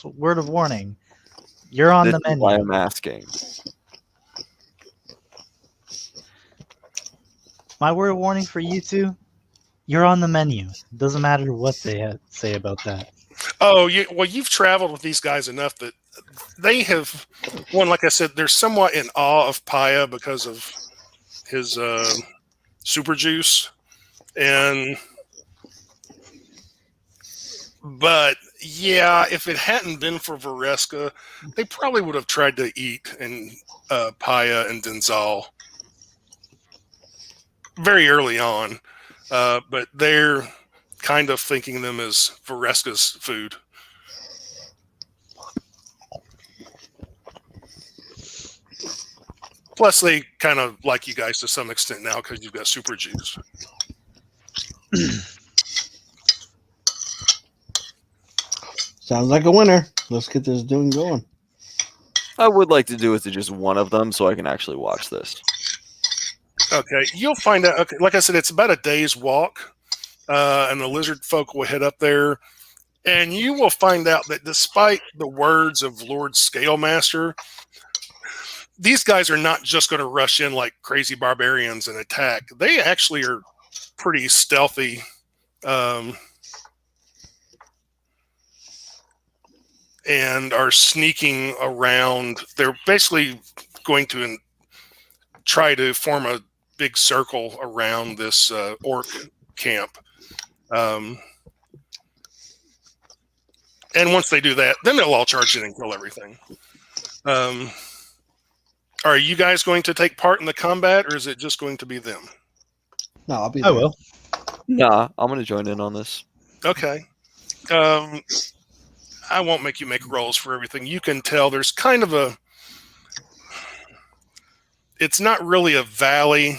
word of warning. You're on This the is menu. why I'm asking. My word of warning for you two, you're on the menu. Doesn't matter what they say about that. Oh, you've traveled with these guys enough that they have. One, like I said, they're somewhat in awe of Paya because of his super juice, but yeah, if it hadn't been for Vareska, they probably would have tried to eat and Paya and Denzal very early on, but they're kind of thinking them as Vareska's food. Plus, they kind of like you guys to some extent now because you've got super juice. Sounds like a winner. Let's get this doing going. I would like to do it to just one of them so I can actually watch this. Okay, you'll find out. Okay, like I said, it's about a day's walk, and the lizard folk will head up there, and you will find out that despite the words of Lord Scalemaster, these guys are not just going to rush in like crazy barbarians and attack. They actually are pretty stealthy. And are sneaking around. They're basically going to try to form a big circle around this orc camp. And once they do that, then they'll all charge in and kill everything. Are you guys going to take part in the combat, or is it just going to be them? No, I'll be I there. will. Nah, I'm gonna join in on this. Okay. I won't make you make rolls for everything. You can tell there's kind of it's not really a valley.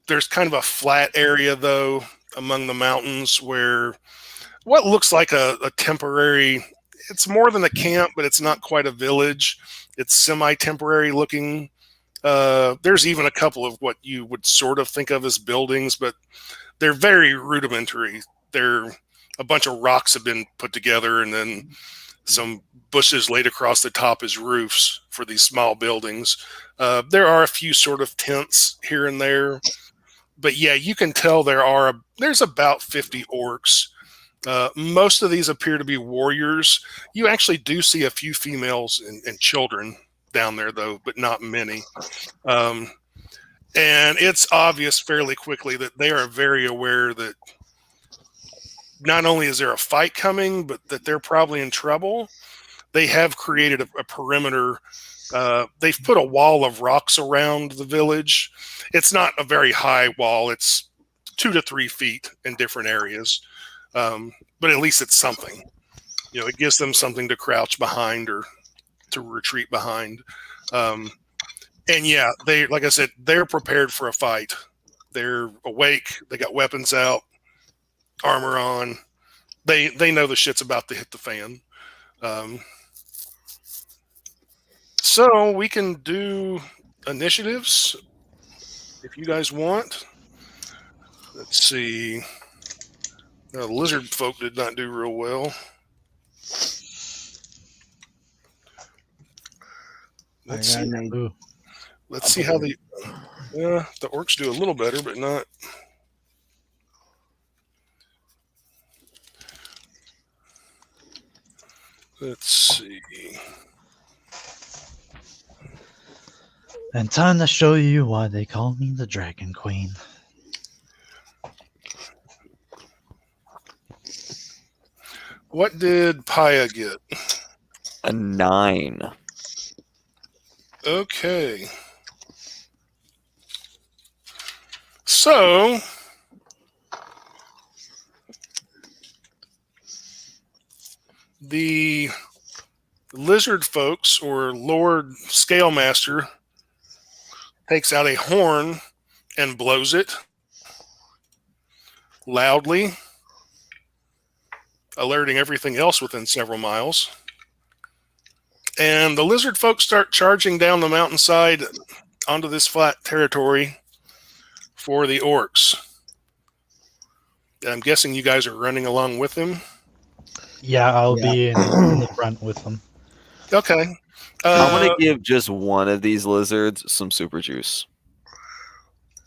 There's kind of a flat area, though, among the mountains where what looks like a temporary, it's more than a camp, but it's not quite a village. It's semi-temporary looking. There's even a couple of what you would sort of think of as buildings, but they're very rudimentary. They're a bunch of rocks have been put together and then some bushes laid across the top as roofs for these small buildings. There are a few sort of tents here and there, but yeah, you can tell there's about 50 orcs Most of these appear to be warriors. You actually do see a few females and children down there, though, but not many. And it's obvious fairly quickly that they are very aware that not only is there a fight coming, but that they're probably in trouble. They have created a perimeter. They've put a wall of rocks around the village. It's not a very high wall. It's 2 to 3 feet in different areas. But at least it's something. It gives them something to crouch behind or to retreat behind. And yeah, like I said, they're prepared for a fight. They're awake. They got weapons out, armor on. They know the shit's about to hit the fan. So we can do initiatives if you guys want. Let's see. The lizard folk did not do real well. Let's see how the orcs do a little better, but not. Let's see. And time to show you why they call me the Dragon Queen. What did Paya get? A 9. Okay. So the lizard folks, or Lord Scalemaster, takes out a horn and blows it loudly, alerting everything else within several miles. And the lizard folks start charging down the mountainside onto this flat territory for the orcs. And I'm guessing you guys are running along with them. Yeah, I'll be in the front with them. Okay. I'm gonna give just one of these lizards some super juice.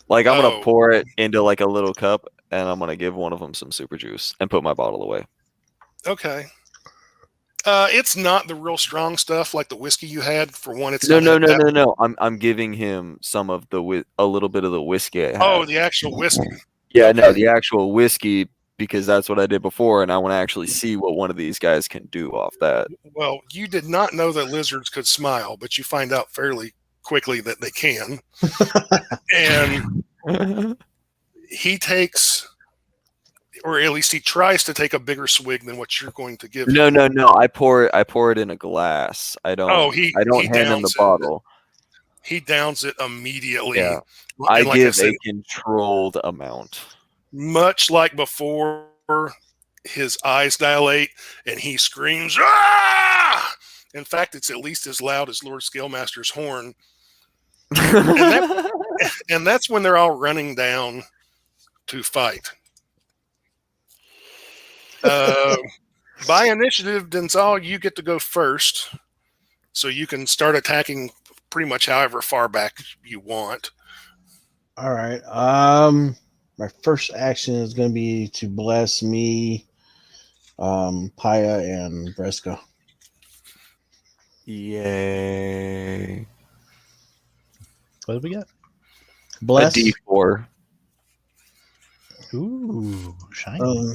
Like, I'm gonna pour it into like a little cup, and I'm gonna give one of them some super juice and put my bottle away. Okay. It's not the real strong stuff like the whiskey you had. For one, it's no. I'm giving him some of a little bit of the whiskey I had. Oh, the actual whiskey. Yeah, no, the actual whiskey, because that's what I did before, and I want to actually see what one of these guys can do off that. Well, you did not know that lizards could smile, but you find out fairly quickly that they can. And he takes, or at least he tries to take, a bigger swig than what you're going to give him. No. I pour it in a glass. I don't hand him the bottle. He downs it immediately. Yeah. I give a controlled amount. Much like before, his eyes dilate and he screams, "Ah!" In fact, it's at least as loud as Lord Scalemaster's horn. And that's when they're all running down to fight. By initiative, Denzal, you get to go first. So you can start attacking pretty much however far back you want. All right. My first action is going to be to bless me, Paya, and Bresca. Yay. What did we get? Bless. A D4. Ooh, shiny.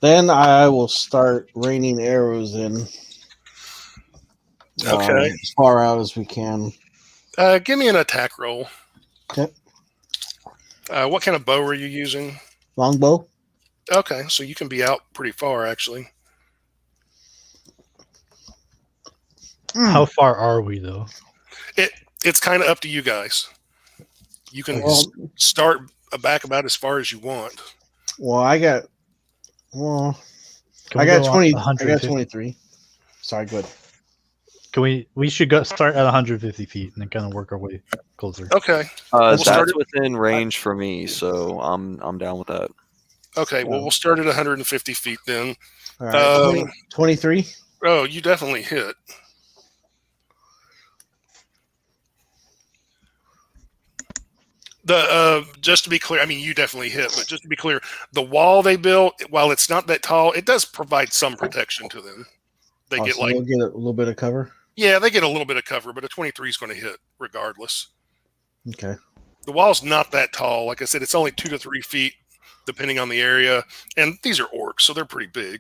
Then I will start raining arrows in. Okay. As far out as we can. Give me an attack roll. Okay. What kind of bow are you using? Longbow. Okay, so you can be out pretty far, actually. How far are we, though? It's kind of up to you guys. You can start back about as far as you want. Well, I got 20. I got 23. Sorry, good. Can we should go start at 150 feet and then kind of work our way closer. Okay. That's within range for me, so I'm down with that. Okay, well, we'll start at 150 feet then. All right, 23. Oh, you definitely hit. Just to be clear, I mean, you definitely hit, but just to be clear, the wall they built, while it's not that tall, it does provide some protection to them. They get so they'll get a little bit of cover. yeah, they get a little bit of cover, but a 23 is going to hit regardless. Okay. The wall's not that tall. Like I said, it's only 2 to 3 feet, depending on the area. And these are orcs, so they're pretty big.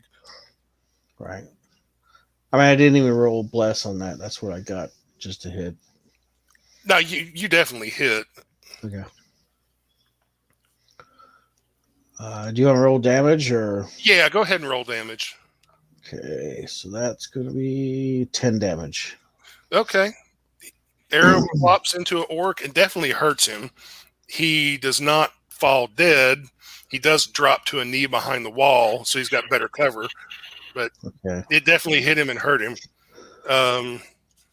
Right. I mean, I didn't even roll bless on that. That's what I got just to hit. No, you definitely hit. Okay. Do you want to roll damage or? Yeah, go ahead and roll damage. Okay, so that's going to be 10 damage. Okay. Arrow flops into an orc and definitely hurts him. He does not fall dead. He does drop to a knee behind the wall, so he's got better cover. But it definitely hit him and hurt him.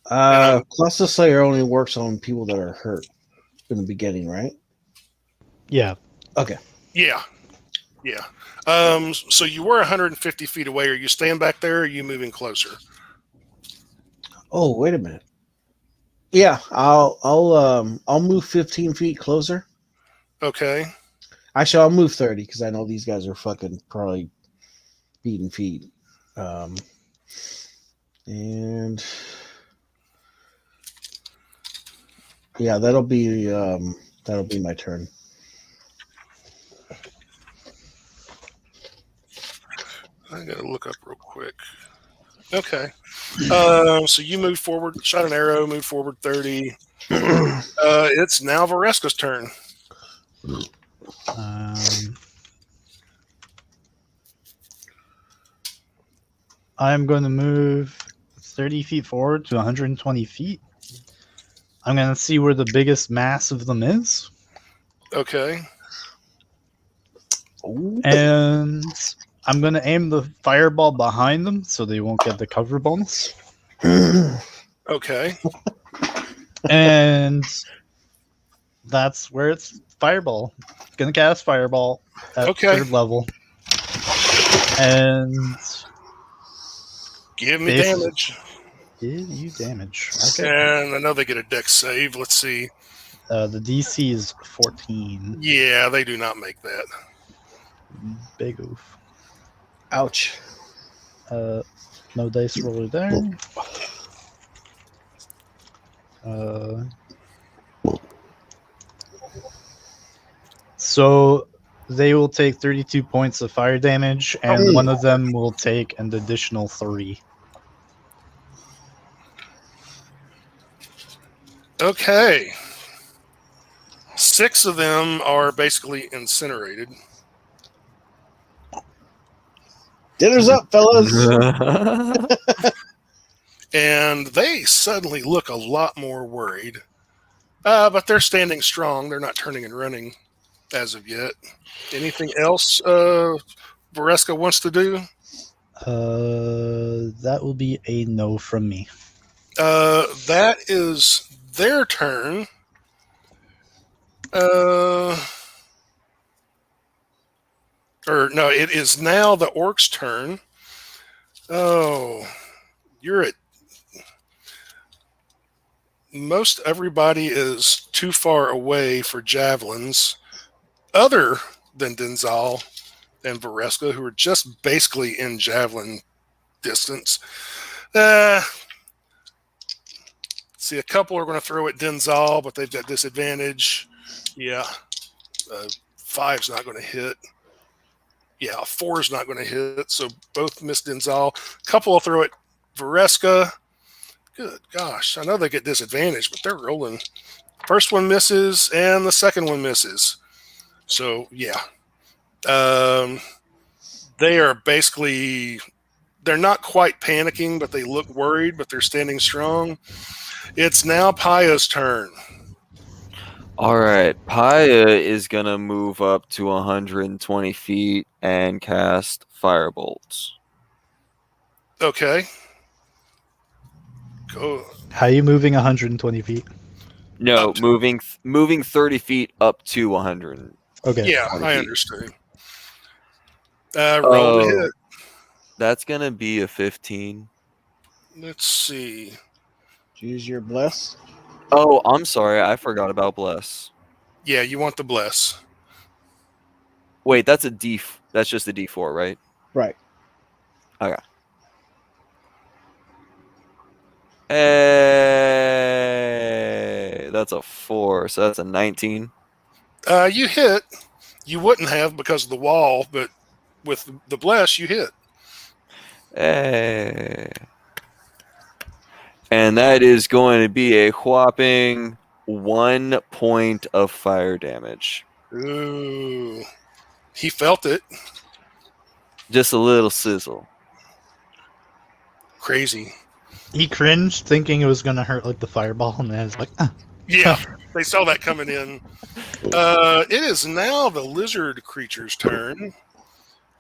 Cluster Slayer only works on people that are hurt in the beginning, right? Yeah. Okay. Yeah. So you were 150 feet away. Are you staying back there or are you moving closer? Oh, wait a minute. Yeah, I'll move 15 feet closer. Okay. Actually, I'll move 30 because I know these guys are fucking probably beating feet. And yeah, that'll be my turn. I gotta look up real quick. Okay. So you move forward, shot an arrow, move forward 30. It's now Vareska's turn. I'm going to move 30 feet forward to 120 feet. I'm going to see where the biggest mass of them is. Okay. And I'm going to aim the fireball behind them so they won't get the cover bonus. Okay. And that's where it's fireball. Going to cast fireball at third level. And give me damage. Give you damage. Okay. And I know they get a dex save. Let's see. The DC is 14. Yeah, they do not make that. Big oof. Ouch. No dice roller there. So they will take 32 points of fire damage, and one of them will take an additional 3. Okay. 6 of them are basically incinerated. Dinner's up, fellas. And they suddenly look a lot more worried. But they're standing strong. They're not turning and running as of yet. Anything else Vareska wants to do? That will be a no from me. That is their turn. Or no, it is now the orc's turn. Oh, you're at. Most everybody is too far away for javelins, other than Denzal and Vareska, who are just basically in javelin distance. See, a couple are going to throw at Denzal, but they've got disadvantage. Yeah, 5's not going to hit. Yeah, 4's not going to hit, so both miss Denzal. A couple will throw at Vareska. Good gosh, I know they get disadvantage, but they're rolling. First one misses, and the second one misses. So, yeah. They are basically, they're not quite panicking, but they look worried, but they're standing strong. It's now Paya's turn. All right, Paya is going to move up to 120 feet and cast Firebolts. Okay. Go. How are you moving 120 feet? No, moving 30 feet up to 100. Okay. Yeah, I understand. Roll to hit. That's going to be a 15. Let's see. Use your bless. Oh, I'm sorry. I forgot about Bless. Yeah, you want the bless. Wait, that's a D. That's just a D4, right? Right. Hey, that's a 4, so that's a 19. You hit. You wouldn't have because of the wall, but with the bless, you hit. Hey. And that is going to be a whopping 1 point of fire damage. Ooh. He felt it. Just a little sizzle. Crazy. He cringed, thinking it was gonna hurt like the fireball, and then it's like, ah. Yeah, they saw that coming in. It is now the lizard creature's turn,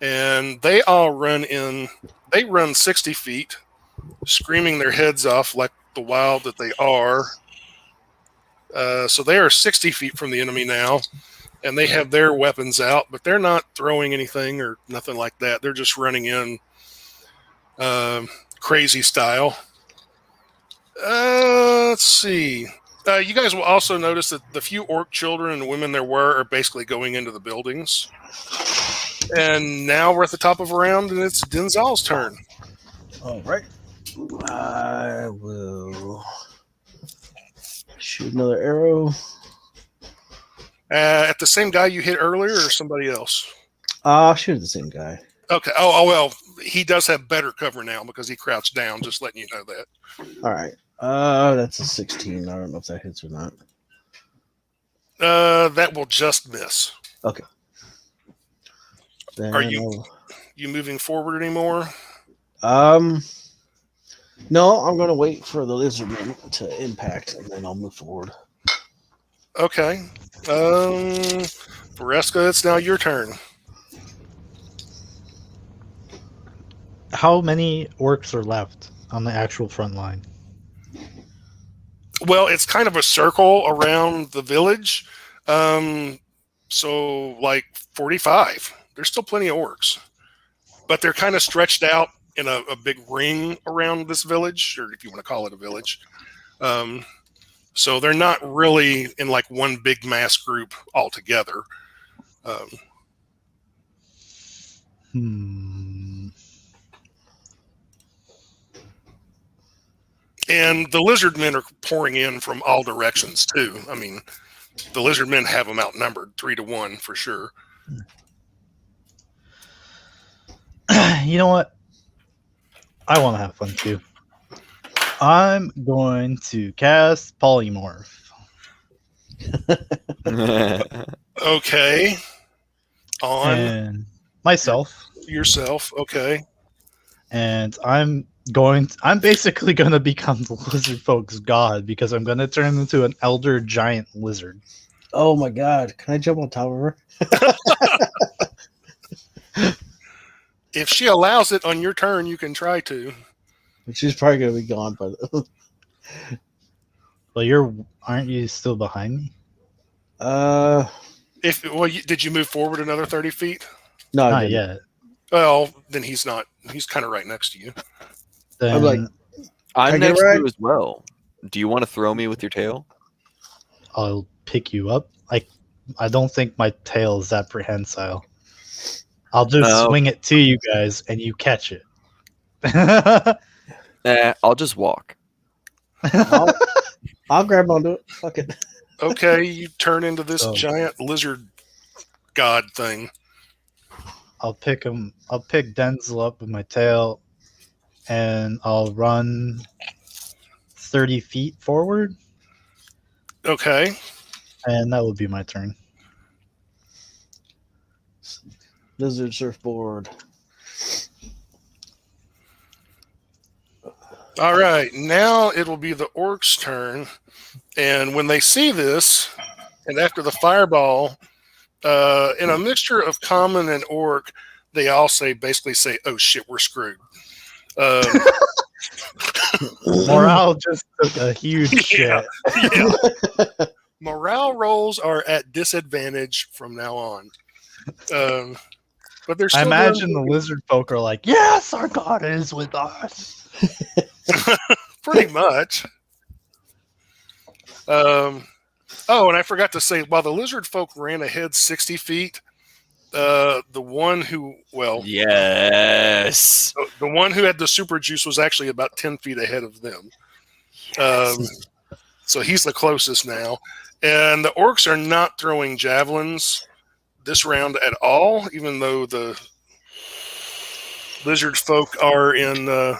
and they all run in. They run 60 feet, screaming their heads off like the wild that they are. So they are 60 feet from the enemy now, and they have their weapons out, but they're not throwing anything or nothing like that. They're just running in crazy style. Let's see. You guys will also notice that the few orc children and women there were are basically going into the buildings. And now we're at the top of a round, and it's Denzal's turn. All right. I will shoot another arrow. At the same guy you hit earlier, or somebody else? I'll shoot at the same guy. Okay. Oh, well, he does have better cover now because he crouched down, just letting you know that. All right. That's a 16. I don't know if that hits or not. That will just miss. Okay. Then Are you moving forward anymore? No, I'm gonna wait for the lizardman to impact, and then I'll move forward. Okay. Vareska, it's now your turn. How many orcs are left on the actual front line? Well, it's kind of a circle around the village. So like 45. There's still plenty of orcs. But they're kind of stretched out in a big ring around this village, or if you want to call it a village. So they're not really in like one big mass group altogether. And the lizard men are pouring in from all directions too. I mean, the lizard men have them outnumbered 3-1 for sure. You know what? I want to have fun too. I'm going to cast Polymorph. Okay. On And myself. yourself. Okay. And I'm basically going to become the lizard folk's god because I'm going to turn into an elder giant lizard. Oh my god! Can I jump on top of her? If she allows it on your turn, you can try to. She's probably gonna be gone by the. Well, aren't you still behind me? Did you move forward another 30 feet? No, I Not didn't. yet. Well, then he's not. He's kind of right next to you. Then I'm like, I'm Can I get next to right? you as well. Do you want to throw me with your tail? I'll pick you up. I don't think my tail is that prehensile. I'll just swing it to you guys and you catch it. I'll just walk. I'll grab onto it. Fuck it. Okay, you turn into this Oh. giant lizard god thing. I'll pick Denzel up with my tail and I'll run 30 feet forward Okay. and that would be my turn. Lizard surfboard. All right. Now it will be the orc's turn. And when they see this, and after the fireball, in a mixture of common and orc, they all basically say, "Oh shit, we're screwed." Morale just took a huge shit. Yeah. Morale rolls are at disadvantage from now on. But they're I still imagine the lizard folk are like, yes, our god is with us. pretty much. Oh, and I forgot to say, while the lizard folk ran ahead 60 feet, the one who, Yes. the one who had the super juice was actually about 10 feet ahead of them. So he's the closest now. And the orcs are not throwing javelins this round at all, even though the lizard folk are in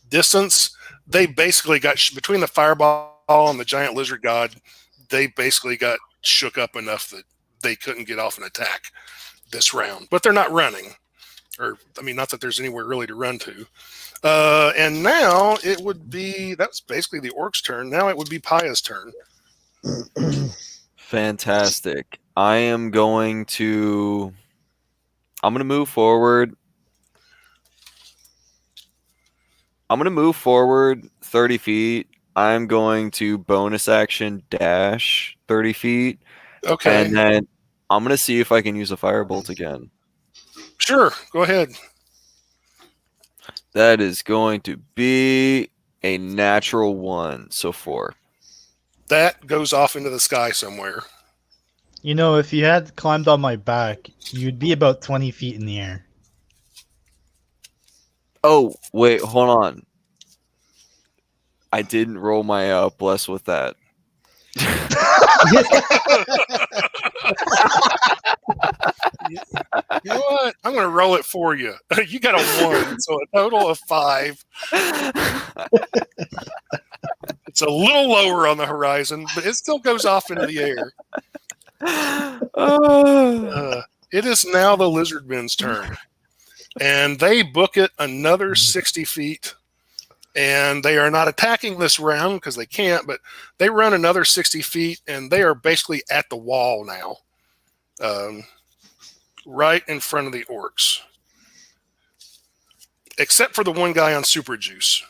distance. They basically got, between the fireball and the giant lizard god, they basically got shook up enough that they couldn't get off an attack this round. But they're not running. Or, I mean, not that there's anywhere really to run to. And now it would be, that's basically the orc's turn. Now it would be Paya's turn. Fantastic. I'm going to move forward. I'm going to move forward 30 feet. I'm going to bonus action dash 30 feet. Okay. And then I'm going to see if I can use a firebolt again. Sure. Go ahead. That is going to be a natural 1, so 4. That goes off into the sky somewhere. You know, if you had climbed on my back, you'd be about 20 feet in the air. Oh, wait, hold on. I didn't roll my bless with that. You know what? I'm going to roll it for you. You got a 1, so a total of 5. It's a little lower on the horizon, but it still goes off into the air. It is now the lizard men's turn. And they book it another 60 feet. And they are not attacking this round because they can't, but they run another 60 feet, and they are basically at the wall now. Right in front of the orcs. Except for the one guy on Super Juice.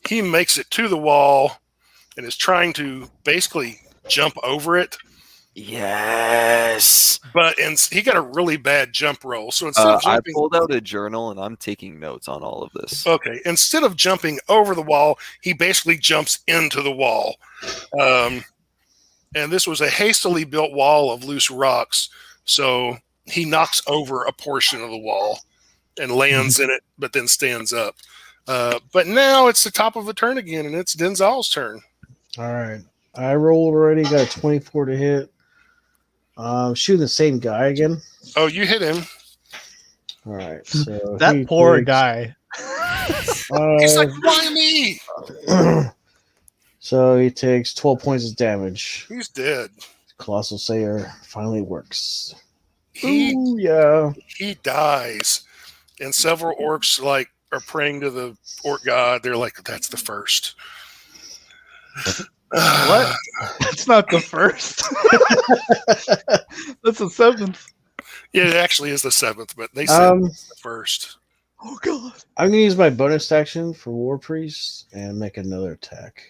He makes it to the wall and is trying to basically jump over it. Yes. But he got a really bad jump roll. So instead of jumping, I pulled out a journal and I'm taking notes on all of this. Okay. Instead of jumping over the wall, he basically jumps into the wall. And this was a hastily built wall of loose rocks. So he knocks over a portion of the wall and lands in it, but then stands up. But now it's the top of a turn again, and it's Denzal's turn. All right. I rolled already, got a 24 to hit. Shooting the same guy again. Oh, you hit him. All right. So That poor guy. He's like, why me? So he takes 12 points of damage. He's dead. Colossal Sayer finally works. He dies. And several orcs are praying to the orc god. They're like, that's the first. What? That's not the first. That's the 7th. Yeah, it actually is the 7th, but they said the first. Oh god. I'm gonna use my bonus action for War Priest and make another attack.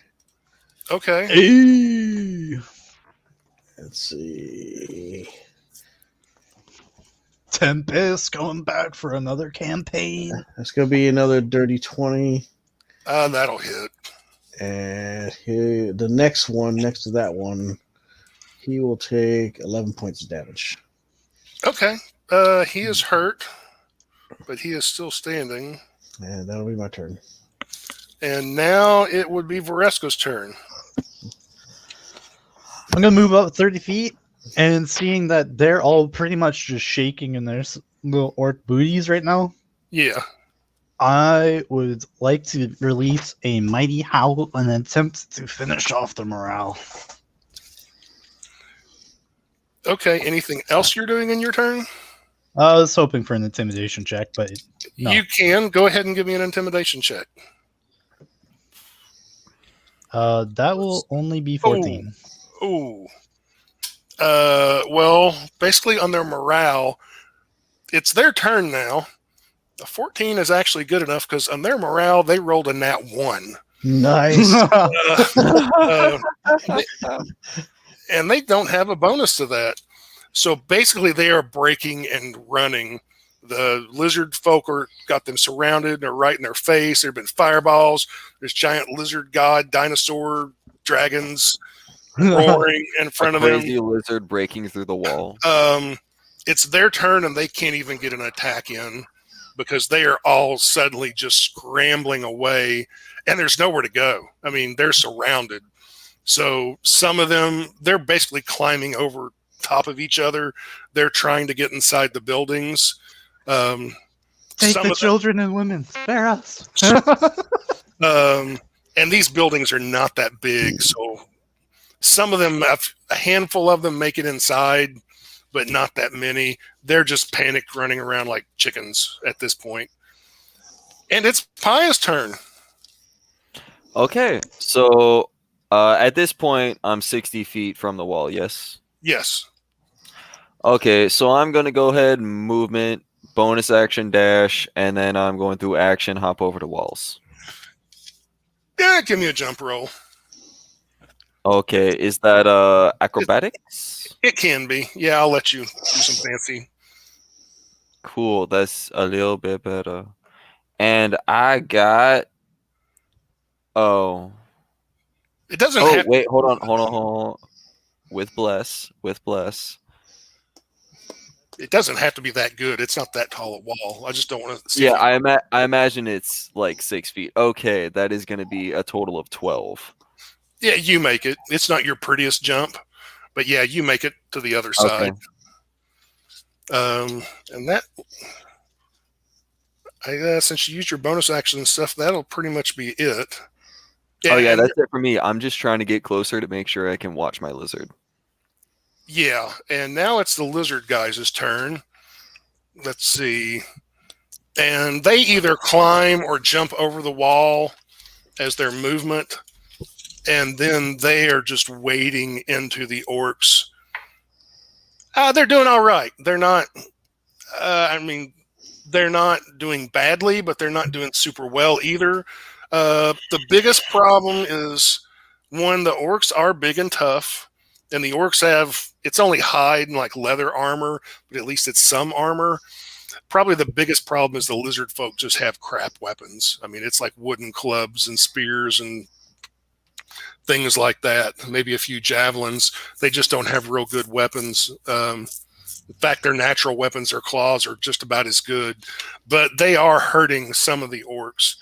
Okay. Hey. Let's see. Tempest going back for another campaign. That's gonna be another dirty 20. That'll hit. And the next one, next to that one, he will take 11 points of damage. Okay. He is hurt, but he is still standing. And that'll be my turn. And now it would be Varesco's turn. I'm going to move up 30 feet, and seeing that they're all pretty much just shaking in their little orc booties right now, Yeah. I would like to release a Mighty Howl and attempt to finish off the morale. Okay. Anything else you're doing in your turn? I was hoping for an intimidation check, but no. You can. Go ahead and give me an intimidation check. That will only be 14. Ooh. Well, basically on their morale, it's their turn now. A 14 is actually good enough because on their morale, they rolled a nat 1. Nice. And they don't have a bonus to that. So basically, they are breaking and running. The lizard folk got them surrounded. They're right in their face. There have been fireballs. There's giant lizard god, dinosaur, dragons. roaring in front A of them. crazy lizard breaking through the wall. It's their turn, and they can't even get an attack in because they are all suddenly just scrambling away, and there's nowhere to go. I mean, they're surrounded. So some of them, they're basically climbing over top of each other. They're trying to get inside the buildings. Take Some the of them, children and women. Spare us. and these buildings are not that big, so some of them, a handful of them make it inside, but not that many. They're just panicked running around like chickens at this point. And it's Paya's turn. Okay, so at this point, I'm 60 feet from the wall, yes? Yes. Okay, so I'm going to go ahead, movement, bonus action, dash, and then I'm going through action, hop over the walls. Yeah, give me a jump roll. Okay, is that acrobatics? It can be. Yeah, I'll let you do some fancy. Cool, that's a little bit better. And I got... Oh. It doesn't Oh, have wait, hold on. With bless. it doesn't have to be that good. It's not that tall a wall. I just don't want to see. Yeah, I imagine it's like 6 feet. Okay, that is going to be a total of 12. Yeah, you make it. It's not your prettiest jump, but yeah, you make it to the other side. And that, since you used your bonus action and stuff, that'll pretty much be it. Oh yeah, and- that's it for me. I'm just trying to get closer to make sure I can watch my lizard. Yeah, and now it's the lizard guys' turn. Let's see. And they either climb or jump over the wall as their movement, and then they are just wading into the orcs. They're doing all right. They're not, they're not doing badly, but they're not doing super well either. The biggest problem is, one, the orcs are big and tough, and the orcs have, it's only hide and like leather armor, but at least it's some armor. Probably the biggest problem is the lizard folk just have crap weapons. I mean, it's like wooden clubs and spears and things like that. Maybe a few javelins. They just don't have real good weapons. In fact, their natural weapons, their claws, are just about as good. But they are hurting some of the orcs.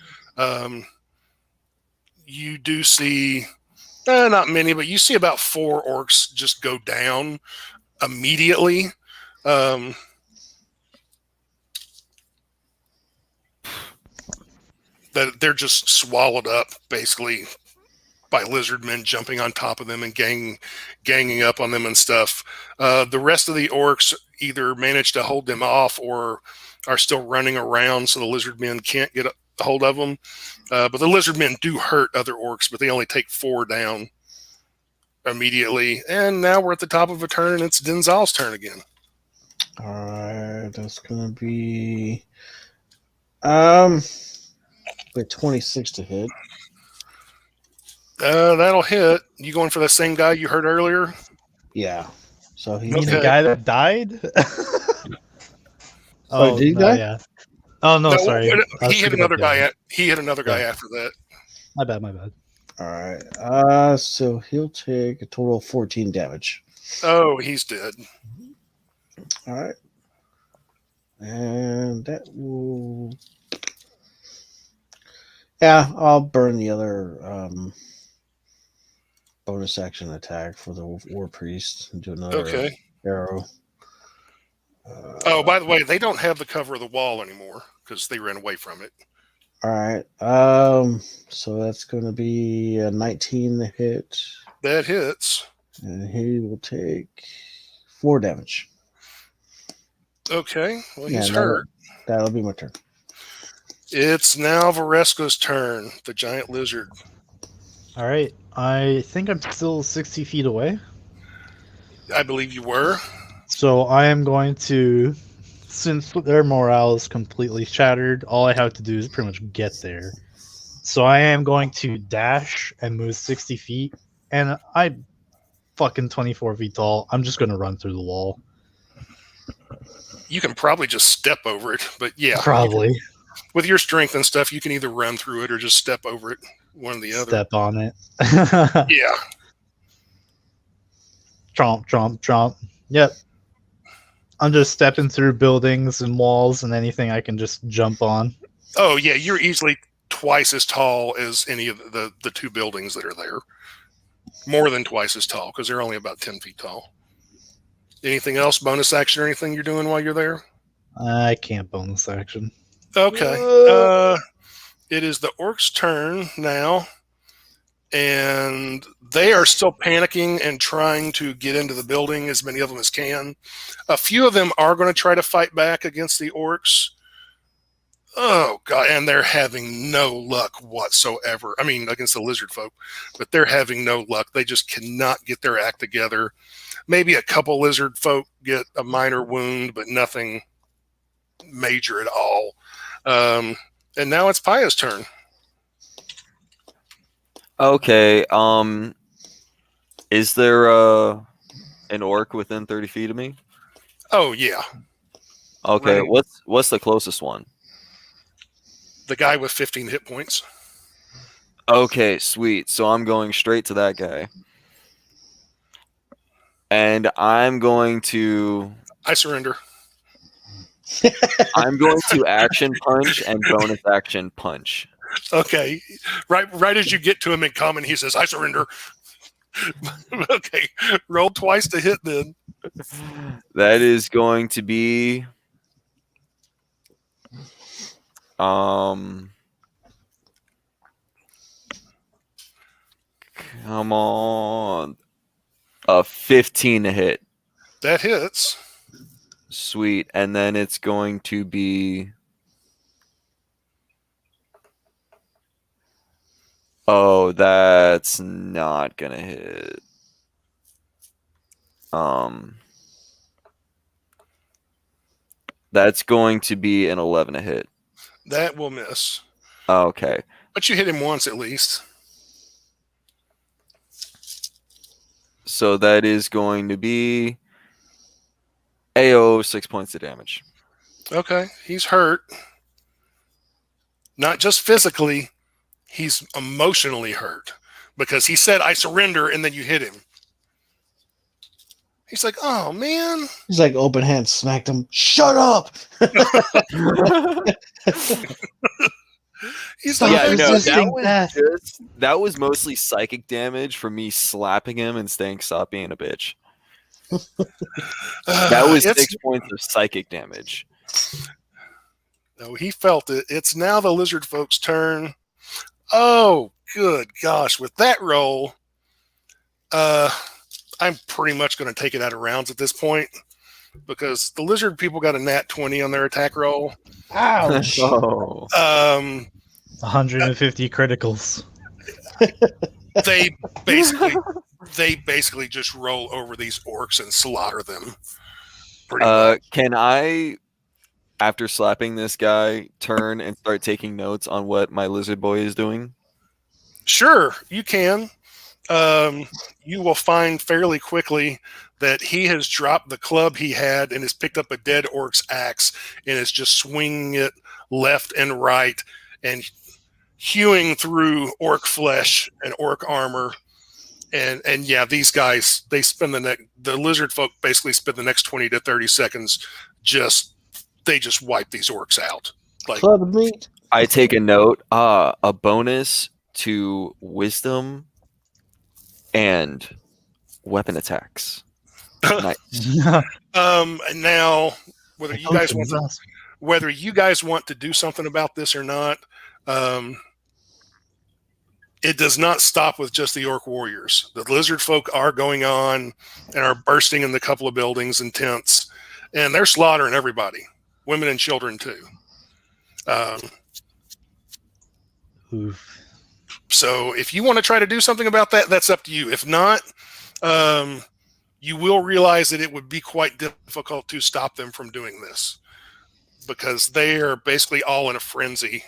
You do see, not many, but you see about 4 orcs just go down immediately. That they're just swallowed up, basically, by lizard men jumping on top of them and ganging up on them and stuff. The rest of the orcs either manage to hold them off or are still running around, so the lizard men can't get a hold of them. But the lizard men do hurt other orcs, but they only take 4 down immediately. And now we're at the top of a turn, and it's Denzal's turn again. All right, that's gonna be with 26 to hit. That'll hit. You going for the same guy you heard earlier? Yeah. So he You mean Okay. the guy that died? Oh, did he die? Yeah. Oh no, sorry. I was He hit thinking of another the guy. other. He hit another guy Yeah. after that. My bad. All right. So he'll take a total of 14 damage. Oh, he's dead. All right. And that will. Yeah, I'll burn the other bonus action attack for the War Priest and do another Okay. arrow. Oh, by the way, they don't have the cover of the wall anymore because they ran away from it. All right. So that's going to be a 19 to hit, That hits. and he will take 4 damage. Okay. Well, Yeah, he's hurt. That'll be my turn. It's now Varesco's turn, the giant lizard. All right. I think I'm still 60 feet away. I believe you were. So I am going to, since their morale is completely shattered, all I have to do is pretty much get there. So I am going to dash and move 60 feet, and I'm fucking 24 feet tall. I'm just going to run through the wall. You can probably just step over it, but yeah. Probably With your strength and stuff, you can either run through it or just step over it, one or the other. step on it. Yeah. Tromp, tromp, tromp. Yep. I'm just stepping through buildings and walls and anything I can just jump on. Oh yeah, you're easily twice as tall as any of the two buildings that are there. More than twice as tall because they're only about 10 feet tall. Anything else, bonus action or anything you're doing while you're there? I can't bonus action. Okay. It is the orcs' turn now, and they are still panicking and trying to get into the building, as many of them as can. A few of them are going to try to fight back against the orcs. Oh, God, and they're having no luck whatsoever. I mean, against the lizard folk, but they're having no luck. They just cannot get their act together. Maybe a couple lizard folk get a minor wound, but nothing major at all. And now it's Paya's turn. Okay. Is there an orc within 30 feet of me? Oh, yeah. Okay. Right. What's the closest one? The guy with 15 hit points. Okay, sweet. So I'm going straight to that guy. And I'm going to I surrender. action punch and bonus action punch. Okay. Right as you get to him in common, he says, I surrender. Okay. Roll twice to hit then. That is going to be come on. A 15 to hit. That hits. Sweet. And then it's going to be oh, that's not gonna hit. That's going to be an 11 to hit. That will miss. Okay. But you hit him once at least. So that is going to be AO 6 points of damage. Okay. He's hurt. Not just physically, he's emotionally hurt. Because he said, I surrender, and then you hit him. He's like, oh, man. He's like open hand smacked him. Shut up! He's Stop like, Yeah, no, resisting death. that was mostly psychic damage from me slapping him and saying stop being a bitch. That was 6 points of psychic damage. No, he felt it. It's now the lizard folks' turn. Oh, good gosh. With that roll, I'm pretty much going to take it out of rounds at this point because the lizard people got a nat 20 on their attack roll. Ouch! Oh. 150 criticals. They basically just roll over these orcs and slaughter them. Pretty much. Can I, after slapping this guy, turn and start taking notes on what my lizard boy is doing? Sure, you can. You will find fairly quickly that he has dropped the club he had and has picked up a dead orc's axe and is just swinging it left and right and hewing through orc flesh and orc armor. And yeah, these guys, they spend the lizard folk basically spend the next 20 to 30 seconds they just wipe these orcs out. Like, Club meat. I take a note. A bonus to wisdom and weapon attacks. Nice. now whether you guys want to do something about this or not, it does not stop with just the orc warriors. The lizard folk are going on and are bursting in the couple of buildings and tents, and they're slaughtering everybody, women and children too. Oof. So if you want to try to do something about that, that's up to you. If not, you will realize that it would be quite difficult to stop them from doing this because they are basically all in a frenzy,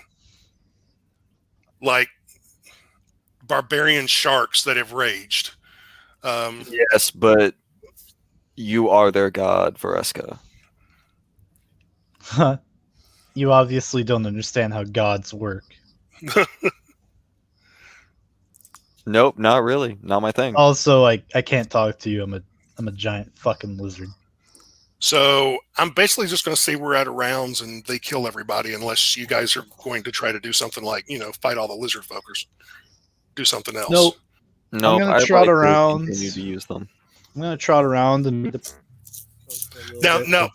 like barbarian sharks that have raged. Yes, but you are their god, Vareska. You obviously don't understand how gods work. Nope, not really. Not my thing. Also, I can't talk to you. I'm a giant fucking lizard. So I'm basically just going to say we're out of rounds and they kill everybody unless you guys are going to try to do something like, fight all the lizard folkers. Do something else. Nope. Nope, gonna I'd trot like to around. continue to use them. I'm gonna trot around and meet the Now,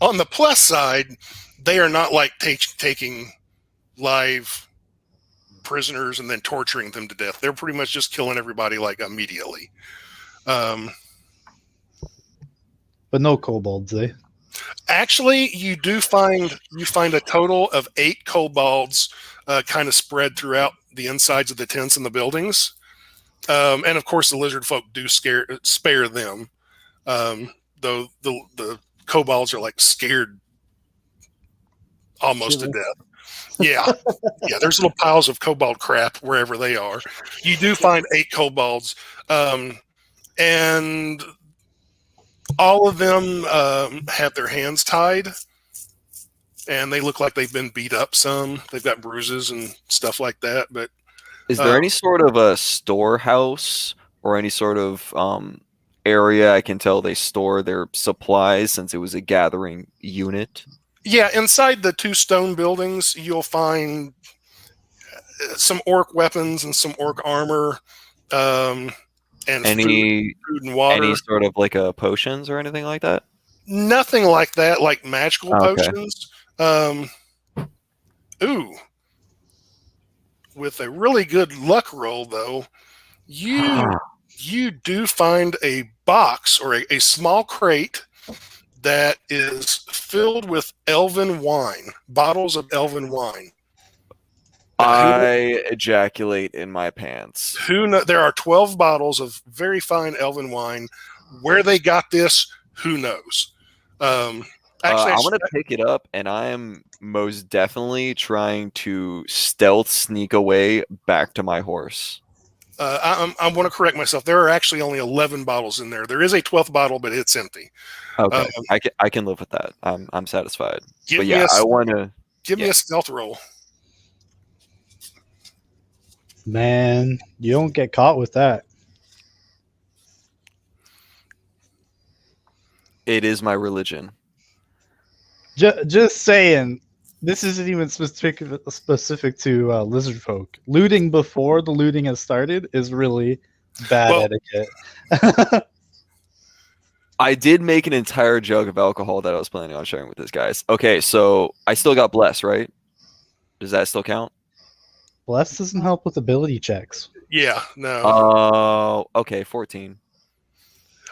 on the plus side, they are not like taking live prisoners and then torturing them to death. They're pretty much just killing everybody like immediately. but no kobolds, eh? Actually, you find a total of 8 kobolds kind of spread throughout the insides of the tents and the buildings. And of course, the lizard folk do spare them. Though the kobolds are like scared almost to death. Yeah. Yeah, there's little piles of kobold crap wherever they are. You do find 8 kobolds. And all of them have their hands tied. And they look like they've been beat up some. They've got bruises and stuff like that. But is there any sort of a storehouse or any sort of area I can tell they store their supplies since it was a gathering unit? Yeah, inside the 2 stone buildings, you'll find some orc weapons and some orc armor, and food and water. Any sort of like potions or anything like that? Nothing like that, like magical potions. With a really good luck roll, though, you do find a box or a small crate that is filled with elven wine, bottles of elven wine. I ejaculate in my pants. There are 12 bottles of very fine elven wine. Where they got this, who knows? Actually, I'm going to pick it up, and I am most definitely trying to stealth sneak away back to my horse. I want to correct myself. There are actually only 11 bottles in there. There is a 12th bottle, but it's empty. Okay, I can live with that. I'm satisfied. But yeah, I want to give me a stealth roll. Man, you don't get caught with that. It is my religion. Just saying, this isn't even specific to lizard folk. Looting before the looting has started is really bad etiquette. I did make an entire jug of alcohol that I was planning on sharing with these guys. Okay, so I still got bless, right? Does that still count? Bless doesn't help with ability checks. Yeah, no. Oh, okay, 14.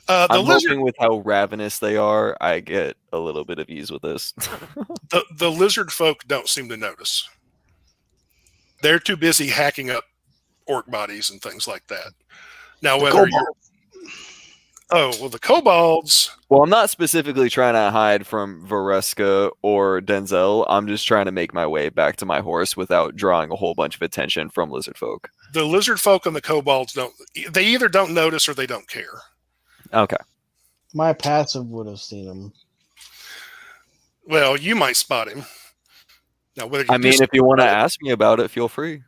I'm hoping with how ravenous they are, I get a little bit of ease with this. the lizard folk don't seem to notice. They're too busy hacking up orc bodies and things like that. Now, whether you're... Oh, well, the kobolds... Well, I'm not specifically trying to hide from Vareska or Denzel. I'm just trying to make my way back to my horse without drawing a whole bunch of attention from lizard folk. The lizard folk and the kobolds don't... They either don't notice or they don't care. Okay. My passive would have seen him. Well, you might spot him. Now, whether if you want to ask me about it, feel free.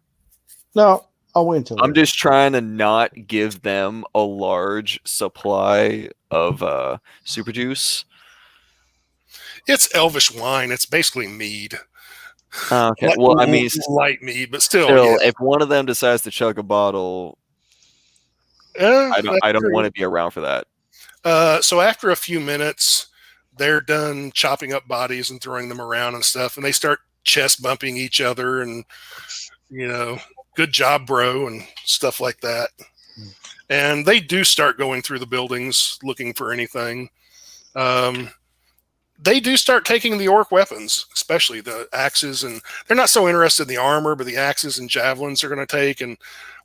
No, I'll wait until. I'm just trying to not give them a large supply of super juice. It's elvish wine. It's basically mead. Okay. Well, light mead, but still, if one of them decides to chug a bottle, I don't want to be around for that. So after a few minutes, they're done chopping up bodies and throwing them around and stuff, and they start chest bumping each other and, good job, bro, and stuff like that. And they do start going through the buildings looking for anything. They do start taking the orc weapons, especially the axes, and they're not so interested in the armor, but the axes and javelins they're going to take, and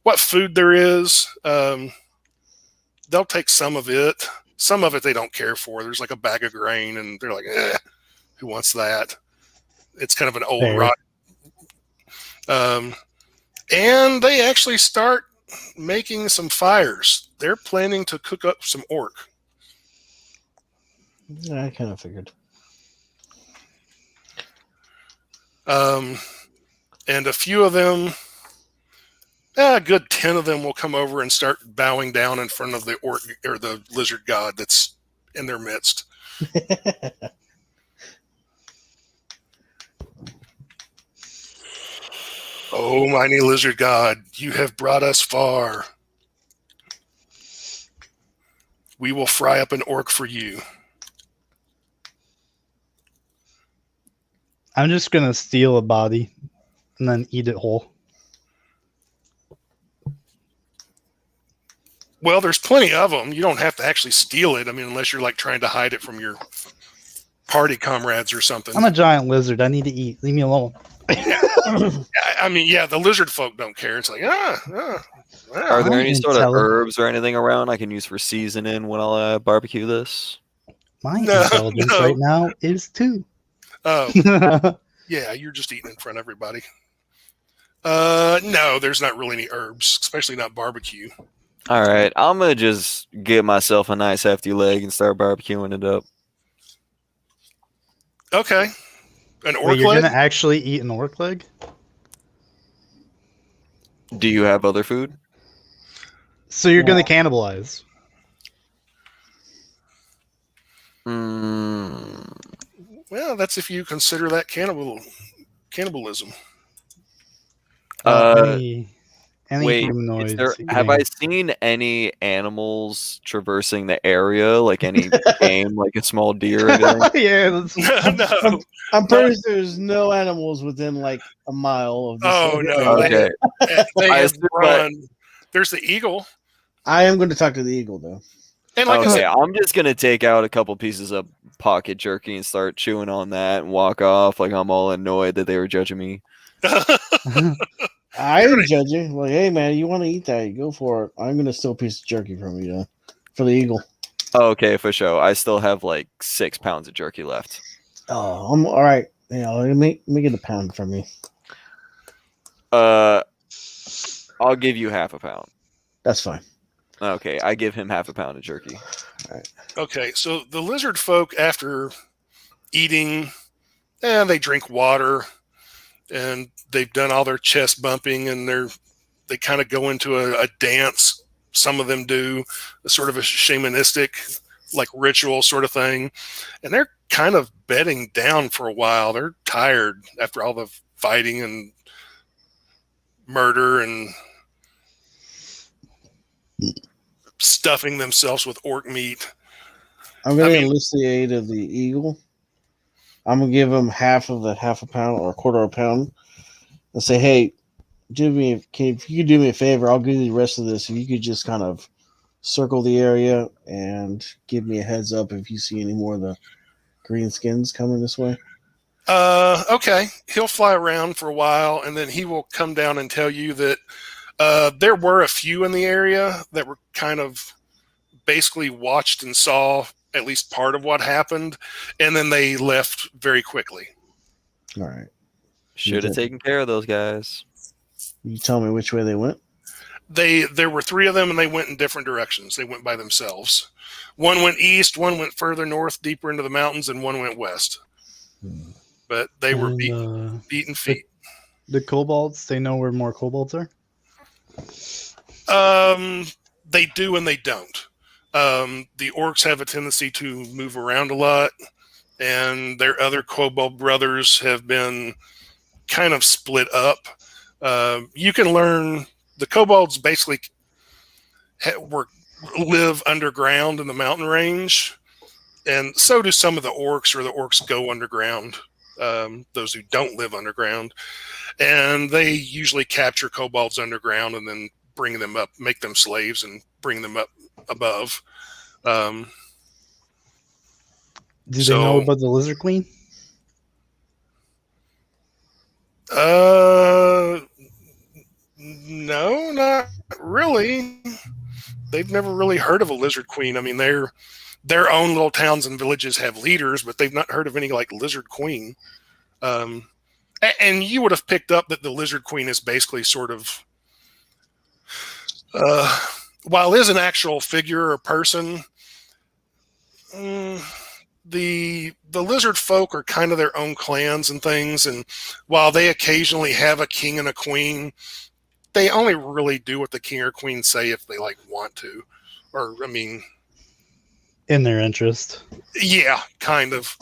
what food there is. They'll take some of it. Some of it they don't care for. There's like a bag of grain, and they're like, who wants that? It's kind of an old rot. And they actually start making some fires. They're planning to cook up some orc. Yeah, I kind of figured. And a few of them A good 10 of them will come over and start bowing down in front of the orc or the lizard god that's in their midst. Oh, mighty lizard god, you have brought us far. We will fry up an orc for you. I'm just gonna steal a body and then eat it whole. Well, there's plenty of them. You don't have to actually steal it. I mean, unless you're like trying to hide it from your party comrades or something. I'm a giant lizard. I need to eat. Leave me alone. I mean, yeah, the lizard folk don't care. It's like, Are there I'm any sort of intelligent. herbs or anything around I can use for seasoning when I'll barbecue this? My No, intelligence no. right now is 2. oh, I yeah, you're just eating in front of everybody. No, there's not really any herbs, especially not barbecue. All right, I'm gonna just get myself a nice hefty leg and start barbecuing it up. Okay, an orc Wait, you're leg. gonna actually eat an orc leg? Do you have other food? So you're gonna cannibalize? Mm, Well, that's if you consider that cannibalism. Any wait, humanoids? have I seen any animals traversing the area, like any game, like a small deer or anything? Yeah, that's No. I'm pretty sure there's no animals within like a mile of this. Oh, area. no. Okay. They I have assume run. There's the eagle. I am going to talk to the eagle though. And like I Okay, said, I'm just gonna take out a couple pieces of pocket jerky and start chewing on that and walk off like I'm all annoyed that they were judging me. I ain't judging. Like, hey man, you want to eat that? You go for it. I'm going to steal a piece of jerky from you though, for the eagle. Okay, for sure. I still have like 6 pounds of jerky left. Oh, I'm all right. Yeah, let me get a pound from you. I'll give you half a pound. That's fine. Okay, I give him half a pound of jerky. okay, so the lizard folk, after eating, they drink water, and they've done all their chest bumping, and they kind of go into a dance. Some of them do a sort of a shamanistic, like ritual sort of thing, and they're kind of bedding down for a while. They're tired after all the fighting and murder and stuffing themselves with orc meat. I'm going I to mean- enlist the aid of the eagle. I'm going to give him half of the half a pound or a quarter of a pound and say, hey, if you could do me a favor, I'll give you the rest of this. If you could just kind of circle the area and give me a heads up if you see any more of the green skins coming this way. Okay, he'll fly around for a while, and then he will come down and tell you that there were a few in the area that were kind of basically watched and saw at least part of what happened, and then they left very quickly. All right. Should have Okay. taken care of those guys. You tell me which way they went? There were 3 of them, and they went in different directions. They went by themselves. One went east, one went further north, deeper into the mountains, and one went west. But they were beaten feet. The kobolds, they know where more kobolds are? They do and they don't. The orcs have a tendency to move around a lot, and their other kobold brothers have been kind of split up. You can learn the kobolds basically live underground in the mountain range, and so do some of the orcs, or the orcs go underground. Those who don't live underground, and they usually capture kobolds underground and then bring them up, make them slaves, and bring them up above. Do they So- know about the lizard queen? No, not really. They've never really heard of a lizard queen. I mean, their own little towns and villages have leaders, but they've not heard of any like lizard queen. And you would have picked up that the lizard queen is basically sort of, while is an actual figure or person, the lizard folk are kind of their own clans and things. And while they occasionally have a king and a queen, they only really do what the king or queen say if they like want to, or I mean, In their interest. yeah, kind of.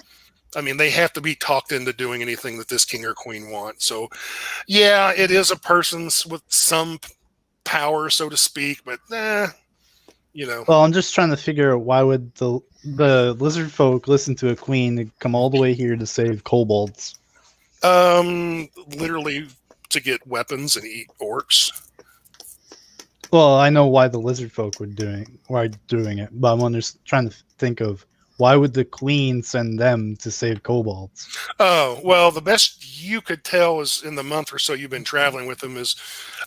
I mean, they have to be talked into doing anything that this king or queen wants. So, yeah, it is a person with some power, so to speak, but you know. Well, I'm just trying to figure out why would the lizard folk listen to a queen to come all the way here to save kobolds? Literally to get weapons and eat orcs. Well, I know why the lizard folk were doing it, but I'm just trying to think of why would the queen send them to save kobolds? Oh, well, the best you could tell is in the month or so you've been traveling with them is,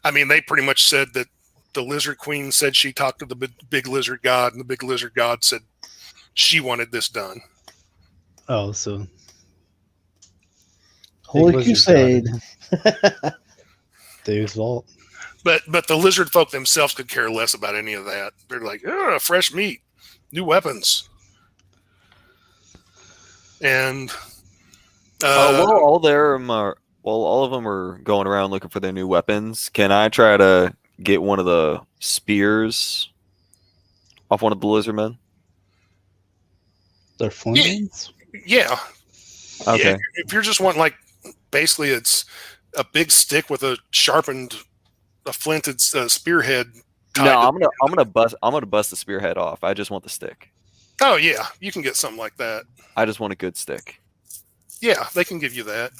I mean, they pretty much said that the lizard queen said she talked to the big lizard god, and the big lizard god said she wanted this done. Oh, so Holy Big Crusade. Dave's vault. But the lizard folk themselves could care less about any of that. They're like, fresh meat, new weapons. And while all of them are going around looking for their new weapons, can I try to get one of the spears off one of the lizard men? They're flint. yeah. Okay. Yeah, if you're just wanting, like, basically it's a big stick with a sharpened, a flinted spearhead. No, I'm gonna bust the spearhead off. I just want the stick. Oh yeah, you can get something like that. I just want a good stick. Yeah, they can give you that.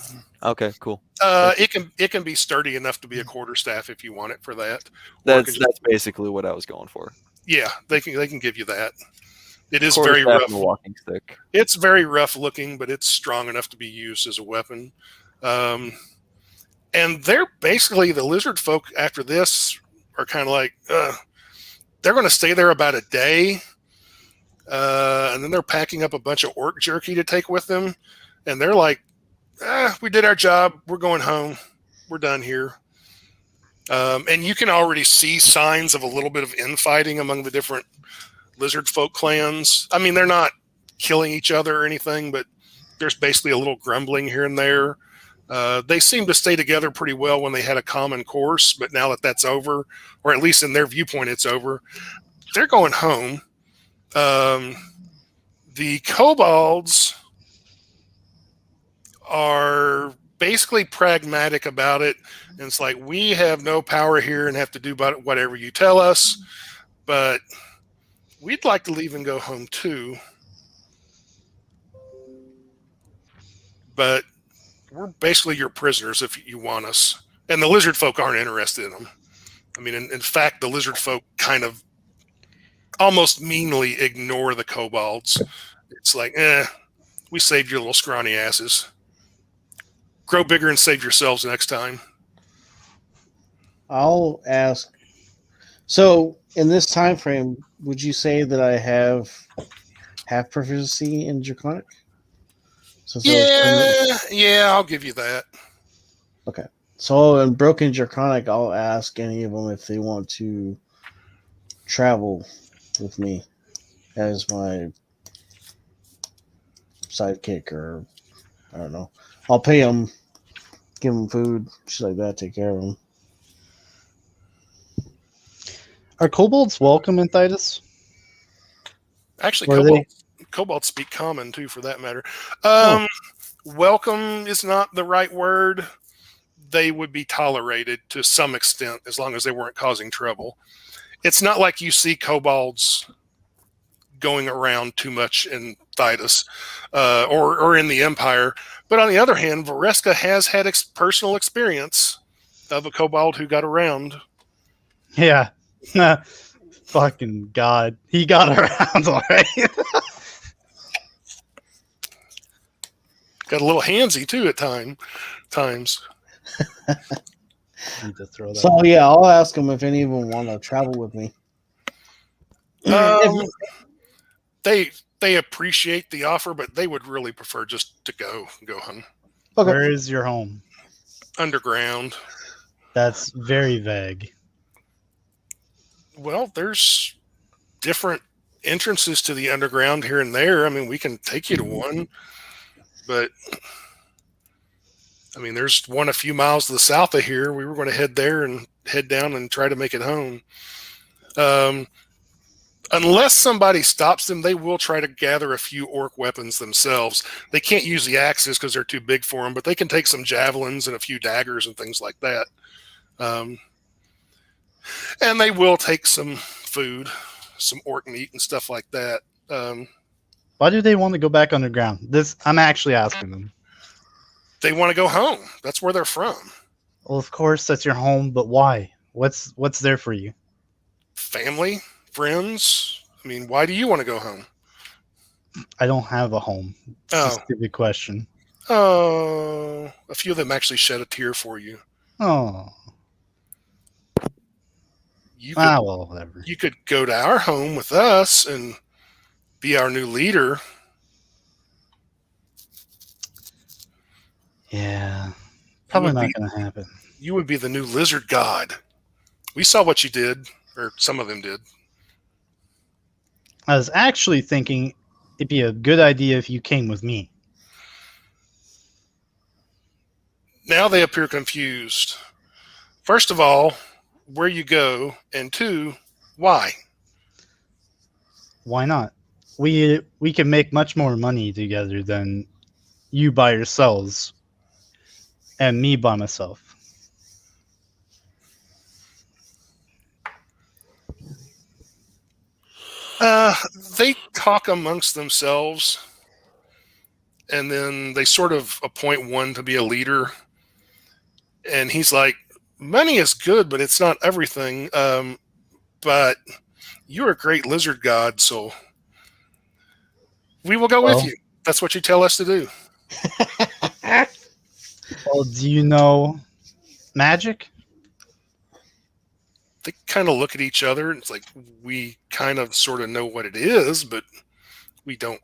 Okay, cool. It can be sturdy enough to be a quarterstaff if you want it for that. That's basically what I was going for. Yeah, they can give you that. It is Quarterstaff very rough. and a walking stick. It's very rough looking, but it's strong enough to be used as a weapon. And they're basically, the lizard folk after this are kind of like, they're going to stay there about a day. And then they're packing up a bunch of orc jerky to take with them. And they're like, we did our job. We're going home. We're done here. And you can already see signs of a little bit of infighting among the different lizard folk clans. I mean, they're not killing each other or anything, but there's basically a little grumbling here and there. They seem to stay together pretty well when they had a common course, but now that that's over, or at least in their viewpoint it's over, they're going home. The kobolds are basically pragmatic about it, and it's like, we have no power here and have to do about it whatever you tell us, but we'd like to leave and go home too. But we're basically your prisoners if you want us. And the lizard folk aren't interested in them. I mean, in fact, the lizard folk kind of almost meanly ignore the kobolds. It's like, we saved your little scrawny asses. Grow bigger and save yourselves next time. I'll ask. So, in this time frame, would you say that I have proficiency in Draconic? Yeah, I'll give you that. Okay. So, in Broken Draconic, I'll ask any of them if they want to travel with me as my sidekick, or I don't know. I'll pay them, give them food, shit like that, take care of them. Are kobolds welcome in Thitas? Actually, kobolds speak common too, for that matter. Welcome is not the right word. They would be tolerated to some extent as long as they weren't causing trouble. It's not like you see kobolds going around too much in Thitas or in the Empire. But on the other hand, Vareska has had personal experience of a kobold who got around. Yeah. Fucking God. He got around already. Got a little handsy too at times. Need to throw that So yeah, I'll ask them if any of them want to travel with me. They appreciate the offer, but they would really prefer just to go home. Okay. Where is your home? Underground. That's very vague. Well, there's different entrances to the underground here and there. I mean, we can take you to one, but I mean, there's one a few miles to the south of here. We were going to head there and head down and try to make it home. Unless somebody stops them, they will try to gather a few orc weapons themselves. They can't use the axes because they're too big for them, but they can take some javelins and a few daggers and things like that. And they will take some food, some orc meat and stuff like that. Why do they want to go back underground? I'm actually asking them. They want to go home. That's where they're from. Well, of course, that's your home, but why? What's there for you? Family, friends. I mean, why do you want to go home? I don't have a home. It's a stupid question. Oh, a few of them actually shed a tear for you. Oh. Well, whatever. You could go to our home with us and be our new leader. Yeah. Probably not going to happen. You would be the new lizard god. We saw what you did, or some of them did. I was actually thinking it'd be a good idea if you came with me. Now they appear confused. First of all, where you go, and two, why? Why not? We can make much more money together than you by yourselves and me by myself. They talk amongst themselves, and then they sort of appoint one to be a leader. And he's like, money is good, but it's not everything. But you're a great lizard god, so we will go with you. That's what you tell us to do. Well, do you know magic? They kind of look at each other, and it's like, we kind of sort of know what it is, but we don't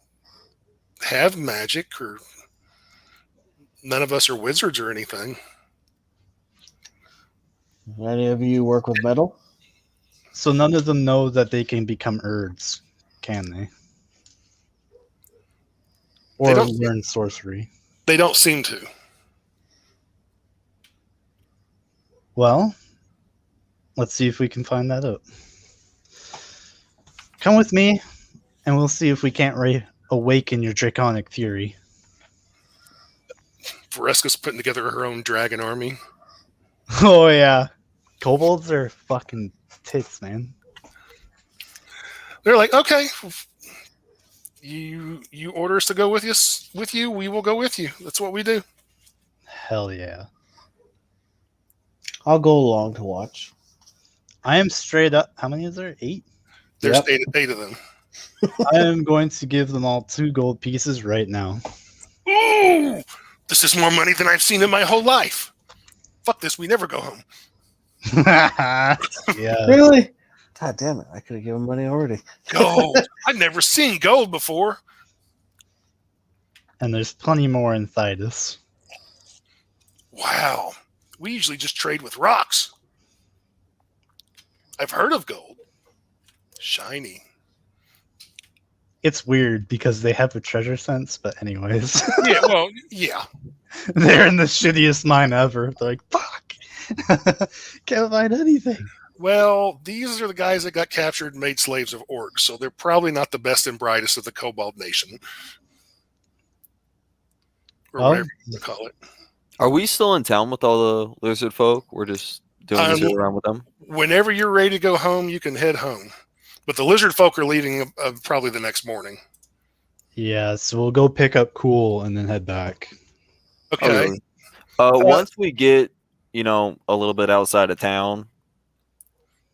have magic, or none of us are wizards or anything. Any of you work with metal? So none of them know that they can become Urds, can they? Or learn sorcery. They don't seem to. Well, let's see if we can find that out. Come with me, and we'll see if we can't awaken your draconic fury. Vareska's putting together her own dragon army. Oh, yeah. Kobolds are fucking tits, man. They're like, okay, you order us to go with you, we will go with you. That's what we do. Hell yeah. I'll go along to watch. I am straight up. How many is there? 8? There's eight of them. I am going to give them all 2 gold pieces right now. Ooh, this is more money than I've seen in my whole life. Fuck this, we never go home. Yeah. Really? God damn it. I could have given money already. Gold. I've never seen gold before. And there's plenty more in Thitan. Wow. We usually just trade with rocks. I've heard of gold. Shiny. It's weird because they have a treasure sense, but anyways. Yeah, well, yeah. They're in the shittiest mine ever. They're like, fuck. Can't find anything. Well, these are the guys that got captured and made slaves of orcs, so they're probably not the best and brightest of the Kobold Nation. Or whatever you call it. Are we still in town with all the lizard folk? We're just doing this around with them? Whenever you're ready to go home, you can head home. But the lizard folk are leaving probably the next morning. Yeah, so we'll go pick up Cool and then head back. Okay. Once we get, a little bit outside of town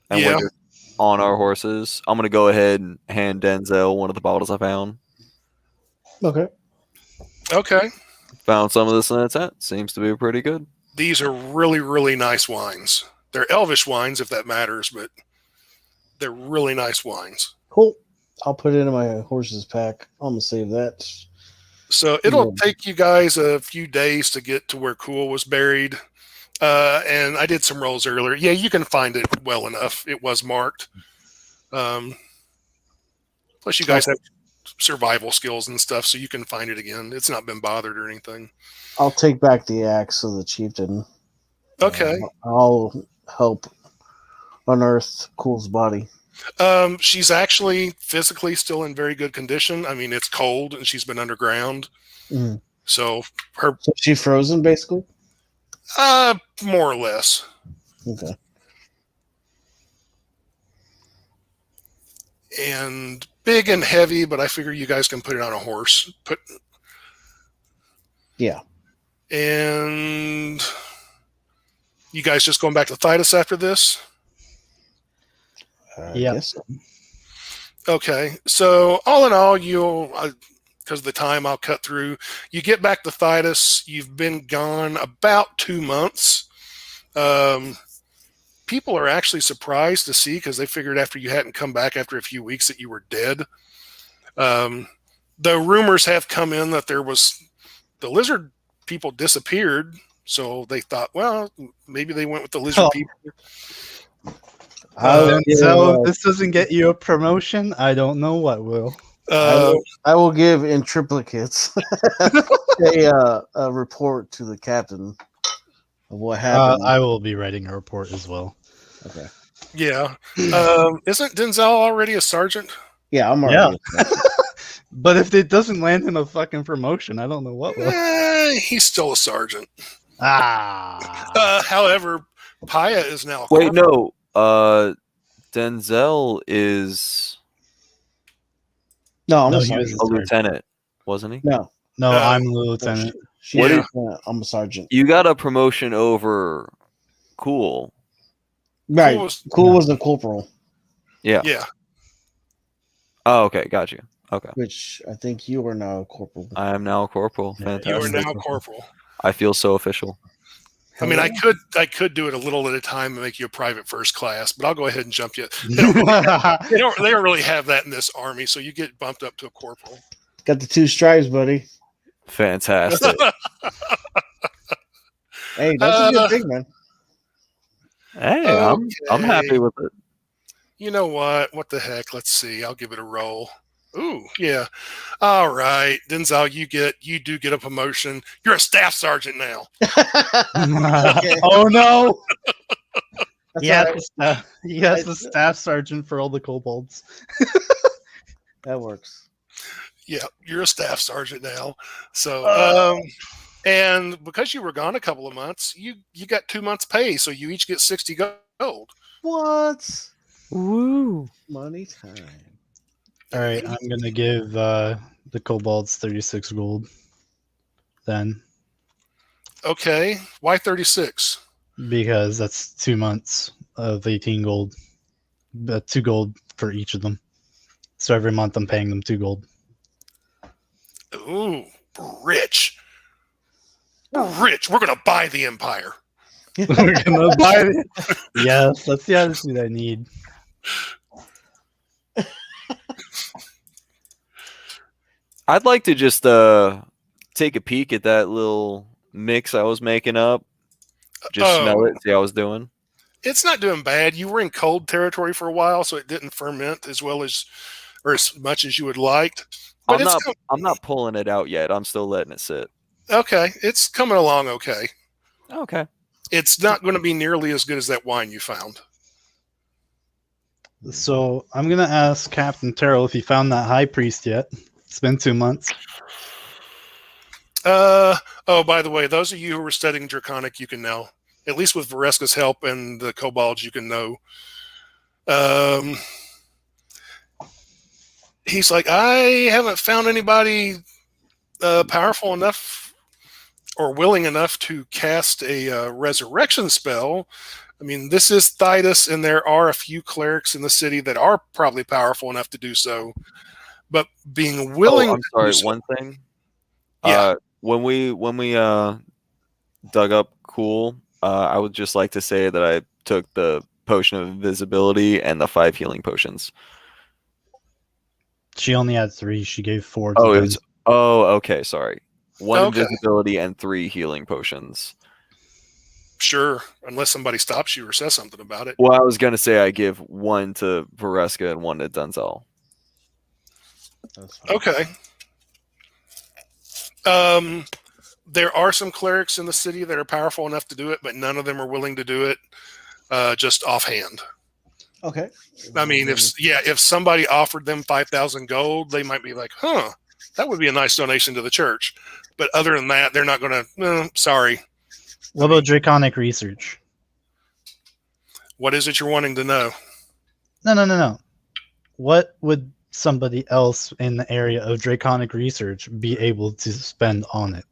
and we're just on our horses, I'm going to go ahead and hand Denzel one of the bottles I found. Okay. Found some of this in the tent. Seems to be pretty good. These are really, really nice wines. They're elvish wines, if that matters, but they're really nice wines. Cool. I'll put it in my horse's pack. I'm going to save that. So it'll take you guys a few days to get to where Cool was buried. And I did some rolls earlier. Yeah, you can find it well enough. It was marked. Plus, you guys have survival skills and stuff, so you can find it again. It's not been bothered or anything. I'll take back the axe of the chieftain. Okay. I'll help unearth Cool's body? She's actually physically still in very good condition. I mean, it's cold and she's been underground. Mm. So her, So she frozen, basically? more or less. Okay. And big and heavy, but I figure you guys can put it on a horse. Yeah. And you guys just going back to Thitan after this? Yep. Guess so. Okay. So all in all, because of the time I'll cut through, you get back to Thitan. You've been gone about 2 months. People are actually surprised to see, because they figured after you hadn't come back after a few weeks that you were dead. The rumors have come in that the lizard people disappeared, so they thought, well, maybe they went with the lizard people. So this doesn't get you a promotion. I don't know what will. I will give in triplicates a report to the captain of what happened. I will be writing a report as well. Okay. Yeah. Isn't Denzel already a sergeant? Yeah, I'm already. But if it doesn't land him a fucking promotion, I don't know what will. He's still a sergeant. Ah. However, Paya is now. Wait, no. Denzel is No, I'm No, a he was sergeant. a lieutenant, wasn't he? No, No, I'm the lieutenant. What she's is- I'm a sergeant. You got a promotion over Cool. Right. was- Cool was the corporal, Yeah. Yeah. Oh, okay. Got you. Okay. which I think you are now a corporal. I am now a corporal. Yeah, You are Fantastic. now corporal. I feel so official. I mean, I could do it a little at a time and make you a private first class, but I'll go ahead and jump you. They don't really have that in this army, so you get bumped up to a corporal. Got the 2 stripes, buddy. Fantastic. Hey, that's a good thing, man. Hey, I'm happy with it. You know what? What the heck? Let's see. I'll give it a roll. Ooh, yeah. All right, Denzel, you do get a promotion. You're a staff sergeant now. Oh no! That's Yeah, all right. he has the staff sergeant for all the kobolds. That works. Yeah, you're a staff sergeant now. So, and because you were gone a couple of months, you got 2 months' pay, so you each get 60 gold. What? Woo. Money time. All right, I'm gonna give the kobolds 36 gold. Then, Okay, why 36? because that's 2 months of 18 gold. 2 gold for each of them. So every month I'm paying them 2 gold. Ooh, rich. We're rich. We're gonna buy the empire. We're gonna buy it. Yes, that's the attitude I need. I'd like to just take a peek at that little mix I was making up. Just smell it, see how I was doing. It's not doing bad. You were in cold territory for a while, so it didn't ferment as well as, or as much as you would liked. But I'm not pulling it out yet. I'm still letting it sit. Okay, it's coming along okay. Okay. It's not going to be nearly as good as that wine you found. So I'm gonna ask Captain Terrell if he found that high priest yet. It's been 2 months. Oh, by the way, those of you who were studying Draconic, you can now, at least with Vareska's help and the kobolds, you can know. He's like, I haven't found anybody powerful enough or willing enough to cast a resurrection spell. I mean, this is Thitan, and there are a few clerics in the city that are probably powerful enough to do so. But being willing, I'm sorry. to do so, One thing. Yeah. When we dug up Cool, I would just like to say that I took the potion of invisibility and the 5 healing potions. She only had 3. She gave 4 to Oh, them. okay. Sorry. 1 Okay. invisibility and 3 healing potions. sure, unless somebody stops you or says something about it. Well, I was gonna say I give 1 to Vareska and 1 to Denzel. That's fine. Okay. There are some clerics in the city that are powerful enough to do it, but none of them are willing to do it. just offhand. Okay. I mean, if somebody offered them 5,000 gold, they might be like, "Huh, that would be a nice donation to the church." But other than that, they're not going to. No, sorry. What about draconic research? What is it you're wanting to know? No. What would somebody else in the area of draconic research be able to spend on it?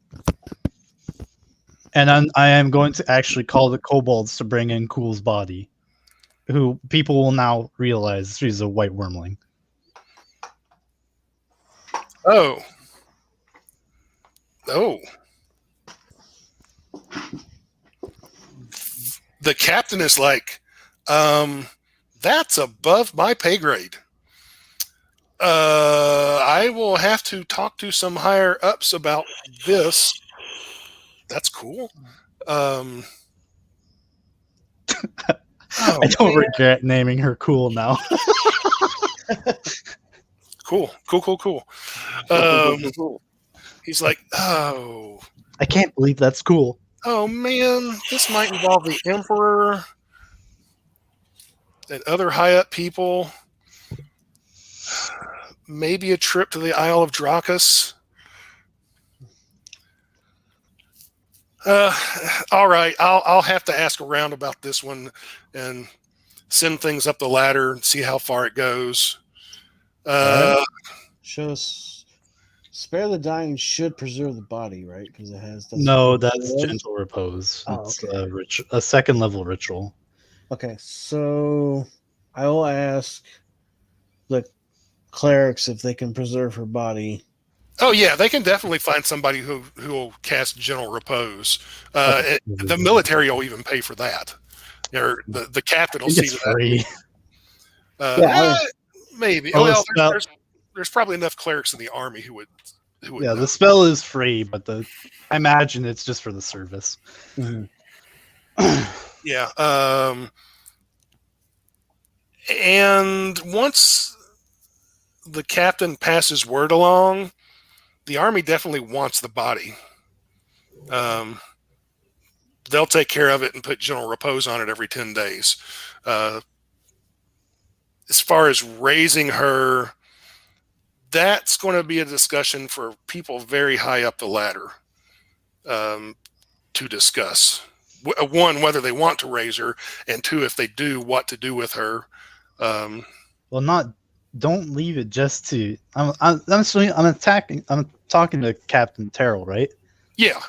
And I am going to actually call the kobolds to bring in Cool's body, who people will now realize she's a white wormling. Oh. The captain is like, that's above my pay grade. I will have to talk to some higher ups about this. That's cool. I don't regret naming her Cool now. Cool. He's like, oh. I can't believe that's cool. Oh, man, this might involve the Emperor and other high-up people. Maybe a trip to the Isle of Dracus. All right, I'll have to ask around about this one and send things up the ladder and see how far it goes. Shows spare the dying should preserve the body, right? Because it has. No, that's gentle repose. Oh, It's okay. a second level ritual. Okay, so I will ask the clerics if they can preserve her body. Oh yeah, they can definitely find somebody who will cast gentle repose. The military will even pay for that. Or the captain will see It's that. free. Maybe. Oh, Well, there's probably enough clerics in the army who would. Yeah, the spell is free, but I imagine it's just for the service. Mm-hmm. Yeah. And once the captain passes word along, the army definitely wants the body. They'll take care of it and put general repose on it every 10 days. As far as raising her, that's going to be a discussion for people very high up the ladder to discuss. One, whether they want to raise her, and two, if they do, what to do with her. Don't leave it just to. I'm talking to Captain Terrell, right? Yeah.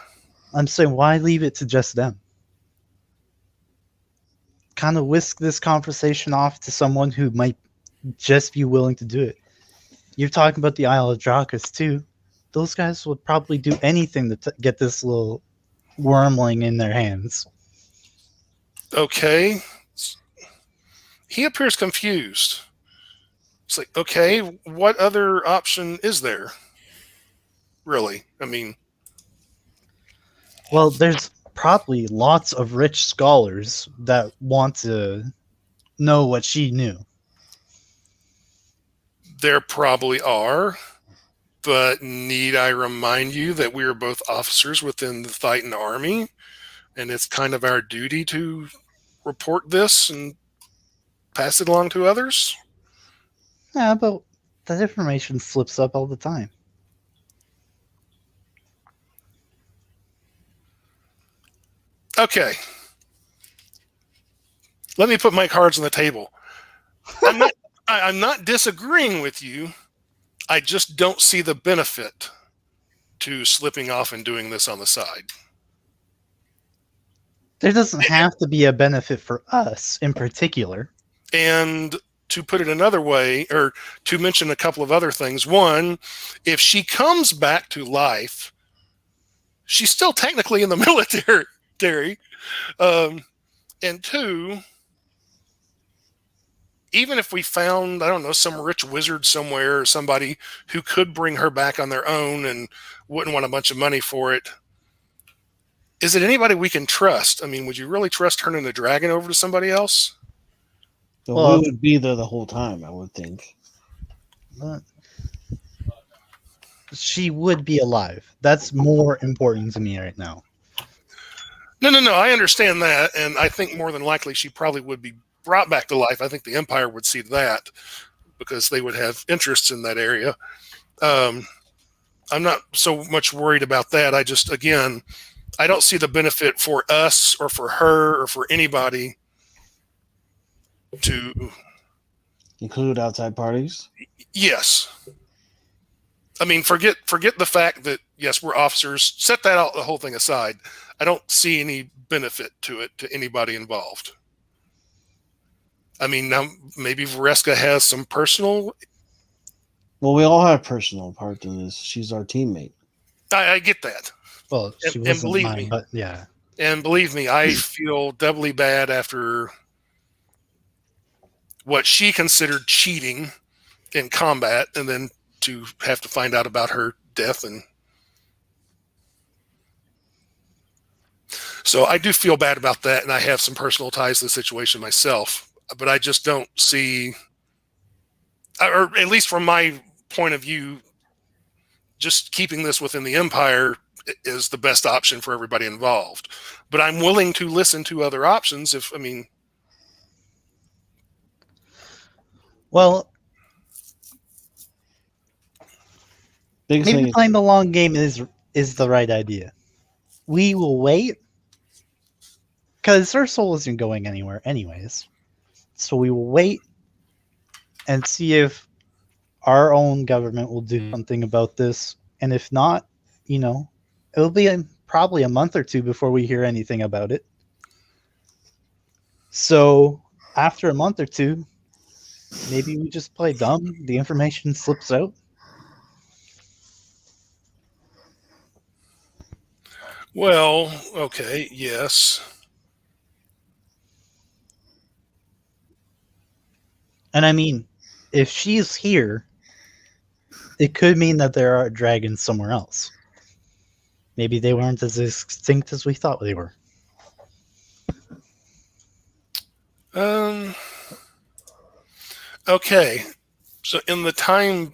I'm saying, why leave it to just them? Kind of whisk this conversation off to someone who might just be willing to do it. You're talking about the Isle of Dracus too. Those guys would probably do anything to get this little wormling in their hands. Okay. He appears confused. It's like, okay, what other option is there? Really? I mean... Well, there's probably lots of rich scholars that want to know what she knew. There probably are, but need I remind you that we are both officers within the Thitan army, and it's kind of our duty to report this and pass it along to others? Yeah, but that information slips up all the time. Okay. Let me put my cards on the table. I'm not disagreeing with you. I just don't see the benefit to slipping off and doing this on the side. There doesn't have to be a benefit for us in particular. And to put it another way, or to mention a couple of other things. One, if she comes back to life, she's still technically in the military. And two, even if we found, I don't know, some rich wizard somewhere or somebody who could bring her back on their own and wouldn't want a bunch of money for it, is it anybody we can trust? I mean, would you really trust turning the dragon over to somebody else? So we would be there the whole time, I would think. She would be alive. That's more important to me right now. No. I understand that, and I think more than likely she probably would be brought back to life. I think the Empire would see that because they would have interests in that area. Um, I'm not so much worried about that. I just, again, I don't see the benefit for us or for her or for anybody to. Include outside parties. Yes. I mean, forget the fact that yes, we're officers. Set that out, the whole thing aside. I don't see any benefit to it to anybody involved. I mean, now maybe Vareska has some personal. Well, we all have personal part in this. She's our teammate. I get that, Well, she and wasn't believe mine, me, but yeah. and believe me, I feel doubly bad after what she considered cheating in combat, and then to have to find out about her death. And so I do feel bad about that, and I have some personal ties to the situation myself, but I just don't see, or at least from my point of view, just keeping this within the Empire is the best option for everybody involved. But I'm willing to listen to other options if, I mean, Well, Biggest thing maybe is, playing the long game is the right idea. We will wait because her soul isn't going anywhere anyways. So we will wait and see if our own government will do something about this. And if not, it'll be probably a month or two before we hear anything about it. So after a month or two, maybe we just play dumb. The information slips out. well, okay, yes. And I mean, if she's here, it could mean that there are dragons somewhere else. Maybe they weren't as extinct as we thought they were. Okay. So in the time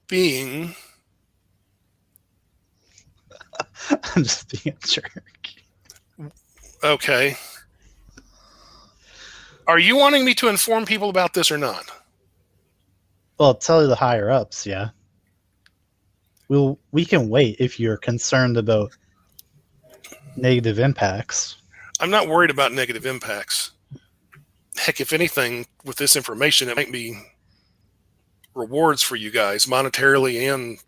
being, I'm just being a jerk. okay. Are you wanting me to inform people about this or not? Well, tell the higher ups, yeah. We can wait if you're concerned about negative impacts. I'm not worried about negative impacts. Heck, if anything, with this information, it might be rewards for you guys, monetarily and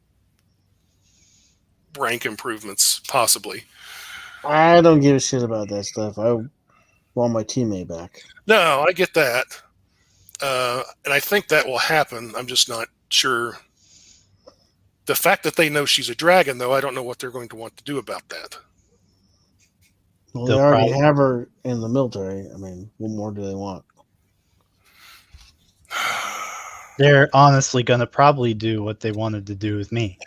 rank improvements, possibly. I don't give a shit about that stuff. I want my teammate back. No, I get that. And I think that will happen. I'm just not sure. The fact that they know she's a dragon, though, I don't know what they're going to want to do about that. Well, They'll they already probably- have her in the military. I mean, what more do they want? They're honestly going to probably do what they wanted to do with me,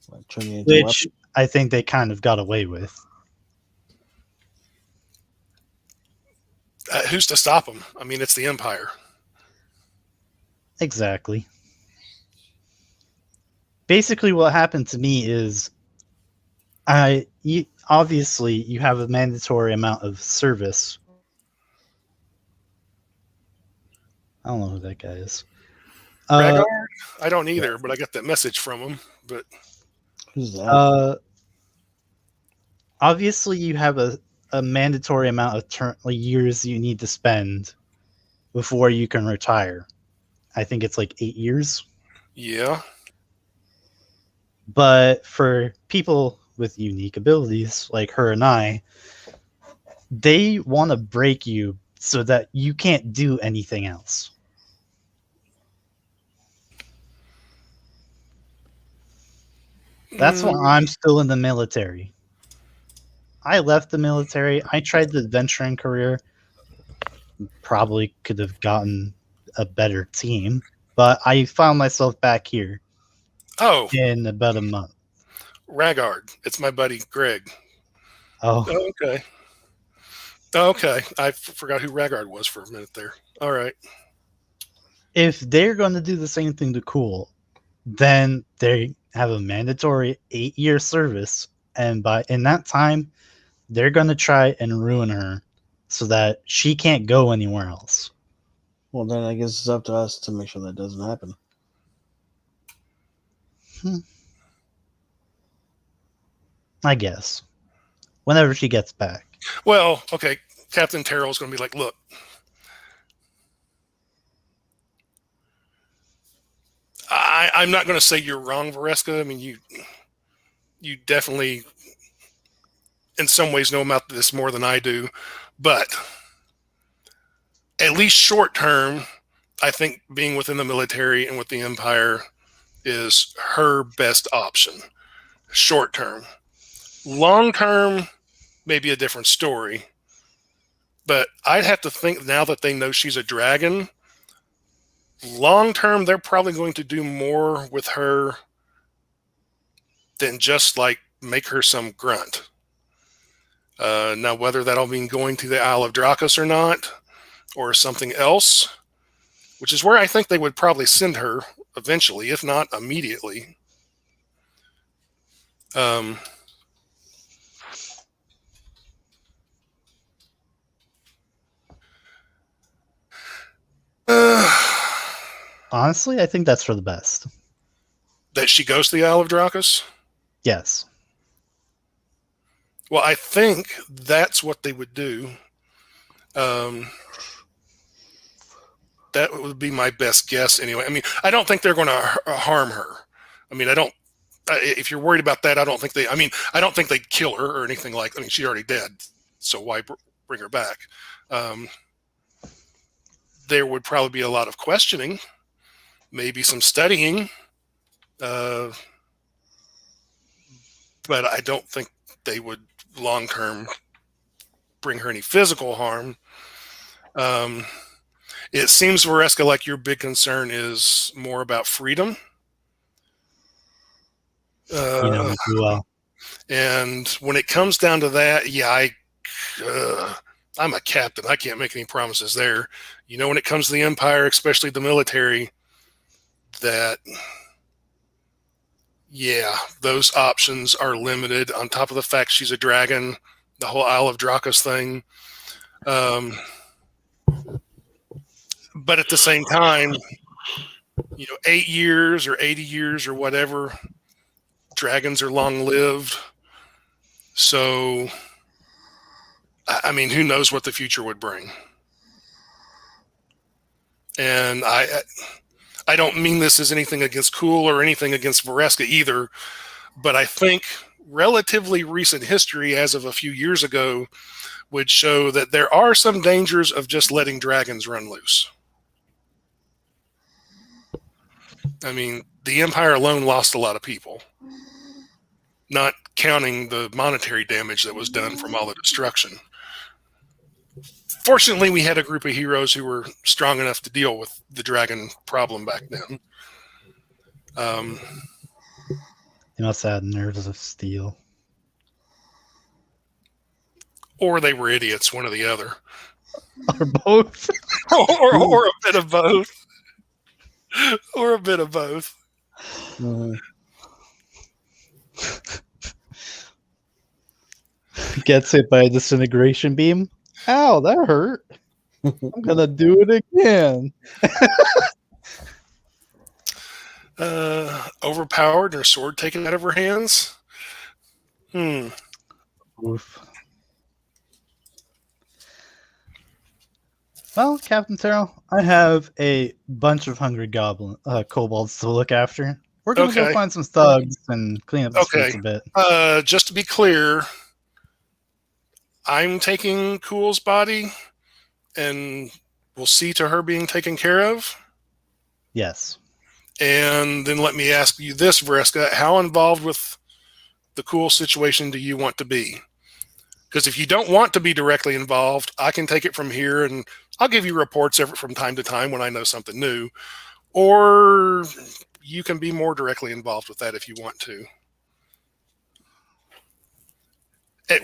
Like turn me into a which weapon? I think they kind of got away with. Who's to stop them? I mean, it's the Empire. Exactly. Basically, what happened to me is obviously you have a mandatory amount of service. I don't know who that guy is. Rhaegar? I don't either, but I got that message from him. But Who's that? Obviously, you have a mandatory amount of years you need to spend before you can retire. I think it's like 8 years. yeah, But for people with unique abilities like her and I, they want to break you so that you can't do anything else. That's why I'm still in the military. I left the military. I tried the adventuring career. Probably could have gotten a better team, but I found myself back here Oh, in about a month. Rhaegar. It's my buddy Greg. Oh, Oh, okay. Okay. I forgot who Rhaegar was for a minute there. All right. if they're going to do the same thing to Cool, then they have a mandatory 8-year service, and in that time, they're going to try and ruin her so that she can't go anywhere else. Well, then I guess it's up to us to make sure that doesn't happen. I guess. Whenever she gets back. Well, okay, Captain Terrell's going to be like, look, I'm not going to say you're wrong, Vareska. I mean, you definitely, in some ways, know about this more than I do. But at least short term, I think being within the military and with the Empire is her best option. Short term. Long term, maybe a different story. But I'd have to think now that they know she's a dragon, long term, they're probably going to do more with her than just like make her some grunt. Now, whether that'll mean going to the Isle of Dracus or not, or something else, which is where I think they would probably send her eventually, if not immediately. Honestly, I think that's for the best. That she goes to the Isle of Dracus? Yes. Well, I think that's what they would do. That would be my best guess anyway. I mean, I don't think they're going to harm her. I mean, I don't. If you're worried about that, I don't think they. I mean, I don't think they'd kill her or anything like. I mean, she's already dead, so why bring her back? There would probably be a lot of questioning, maybe some studying, but I don't think they would long term bring her any physical harm. It seems, Vareska, like your big concern is more about freedom. You know me too well. And when it comes down to that, yeah, I'm a captain. I can't make any promises there. You know, when it comes to the Empire, especially the military, that, yeah, those options are limited. On top of the fact she's a dragon, the whole Isle of Dracus thing. But at the same time, 8 years or 80 years or whatever, dragons are long-lived. So, I mean, who knows what the future would bring? And I don't mean this as anything against Cool or anything against Vareska either, but I think relatively recent history, as of a few years ago, would show that there are some dangers of just letting dragons run loose. I mean, the Empire alone lost a lot of people, not counting the monetary damage that was done from all the destruction. Fortunately, we had a group of heroes who were strong enough to deal with the dragon problem back then. They must have had nerves of steel. Or they were idiots, one or the other. Or both. or a bit of both. Or a bit of both. Gets hit by a disintegration beam. Ow, that hurt. I'm gonna do it again. Overpowered, her sword taken out of her hands. Oof. Well, Captain Terrell, I have a bunch of hungry kobolds to look after. We're gonna go find some thugs and clean up the streets a bit. Just to be clear, I'm taking Cool's body, and we'll see to her being taken care of. Yes. And then let me ask you this, Vareska: how involved with the Cool situation do you want to be? Because if you don't want to be directly involved, I can take it from here, and I'll give you reports from time to time when I know something new. Or you can be more directly involved with that if you want to.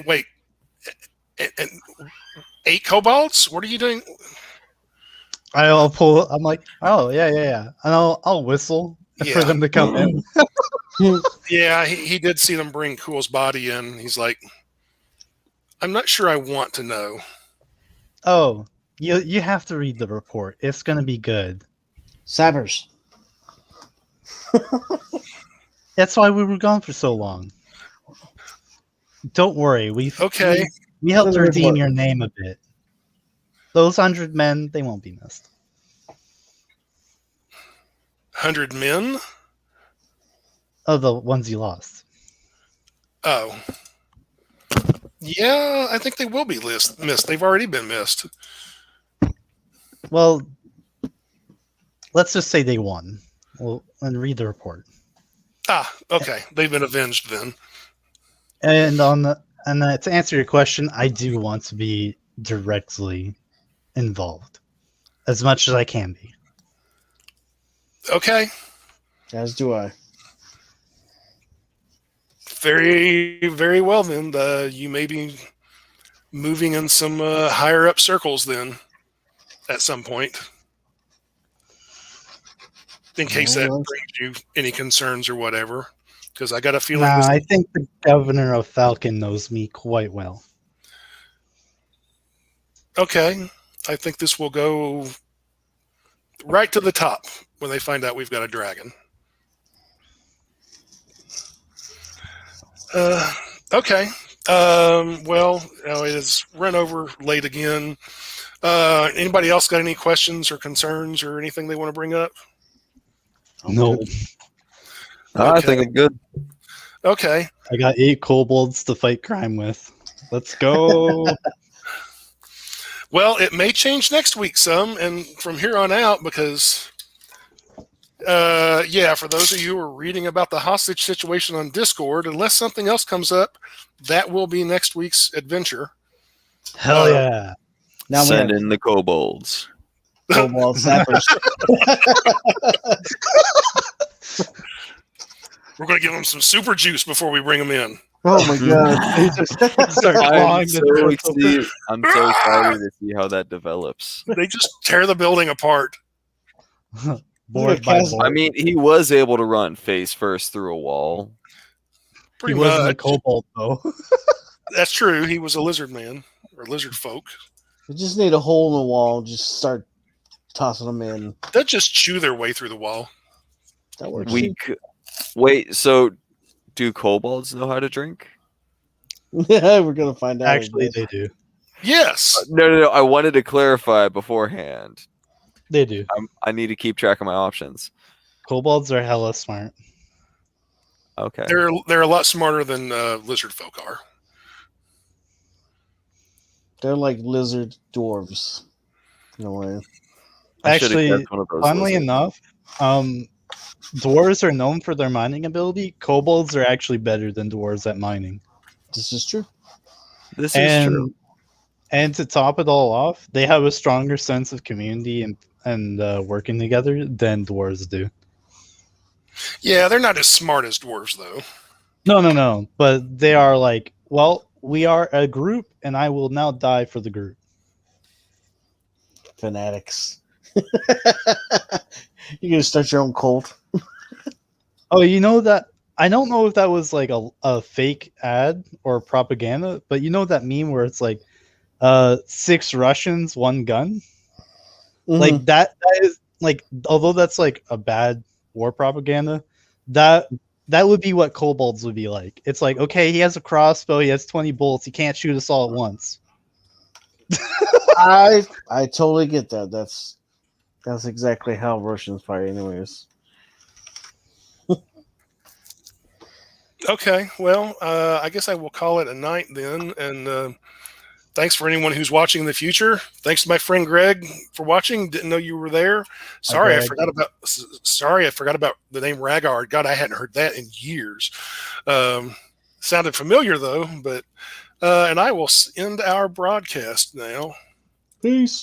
Wait. 8 kobolds? What are you doing? I'll pull. I'm like, oh yeah, and I'll whistle for them to come in. Yeah, he did see them bring Cool's body in. He's like, I'm not sure I want to know. Oh, you have to read the report. It's gonna be good. Sappers. That's why we were gone for so long. Don't worry, Okay. we helped For the redeem report. your name a bit. Those 100 men, they won't be missed. 100 men? Oh, the ones you lost. Oh. Yeah, I think they will be missed. They've already been missed. Well, let's just say they won. Well, and read the report. Ah, okay. They've been avenged then. And to answer your question, I do want to be directly involved as much as I can be. Okay. As do I. Very, very well then. You may be moving in some higher up circles then at some point. In case that Alright. brings you any concerns or whatever. Because I got a feeling Nah, this. I think the governor of Falcon knows me quite well. Okay. I think this will go right to the top when they find out we've got a dragon. Okay. Well, it is run over late again. Anybody else got any questions or concerns or anything they want to bring up? No, I Okay. think I'm good. Okay. I got 8 kobolds to fight crime with. Let's go. Well, it may change next week some, and from here on out, because, for those of you who are reading about the hostage situation on Discord, unless something else comes up, that will be next week's adventure. Hell yeah. Now we Send have in the kobolds. Cobalt Sappers. We're going to give them some super juice before we bring them in. Oh my god. They just start clawing the doors open. I'm so excited to see how that develops. They just tear the building apart. Board by Cast- board. I mean, he was able to run face first through a wall. He Pretty wasn't a much. kobold, though. That's true. He was a lizard man or lizard folk. We just need a hole in the wall. Just start tossing them in. They'll just chew their way through the wall. That works. Wait, so do kobolds know how to drink? Yeah, we're gonna find out. Actually, they do. Yes. No. I wanted to clarify beforehand. They do. I need to keep track of my options. Kobolds are hella smart. Okay. They're a lot smarter than lizard folk are. They're like lizard dwarves in a way. I should've Actually, kept one of those funnily lizards. enough, dwarves are known for their mining ability. Kobolds are actually better than dwarves at mining. This is true. This is true. And to top it all off, they have a stronger sense of community and working together than dwarves do. Yeah, they're not as smart as dwarves, though. No. But they are like, well, we are a group, and I will now die for the group. Fanatics. You're gonna start your own cult. Oh, you know that? I don't know if that was like a fake ad or propaganda, but you know that meme where it's like 6 Russians, 1 gun? Like that is like, although that's like a bad war propaganda, that would be what kobolds would be like. It's like, okay, he has a crossbow, he has 20 bullets, he can't shoot us all at once. I totally get that. That's exactly how Russians fight, anyways. Okay, well, I guess I will call it a night then. And thanks for anyone who's watching in the future. Thanks to my friend Greg for watching. Didn't know you were there. Sorry, I Greg. forgot about the name Ragard. God, I hadn't heard that in years. Sounded familiar though, but and I will end our broadcast now. Peace.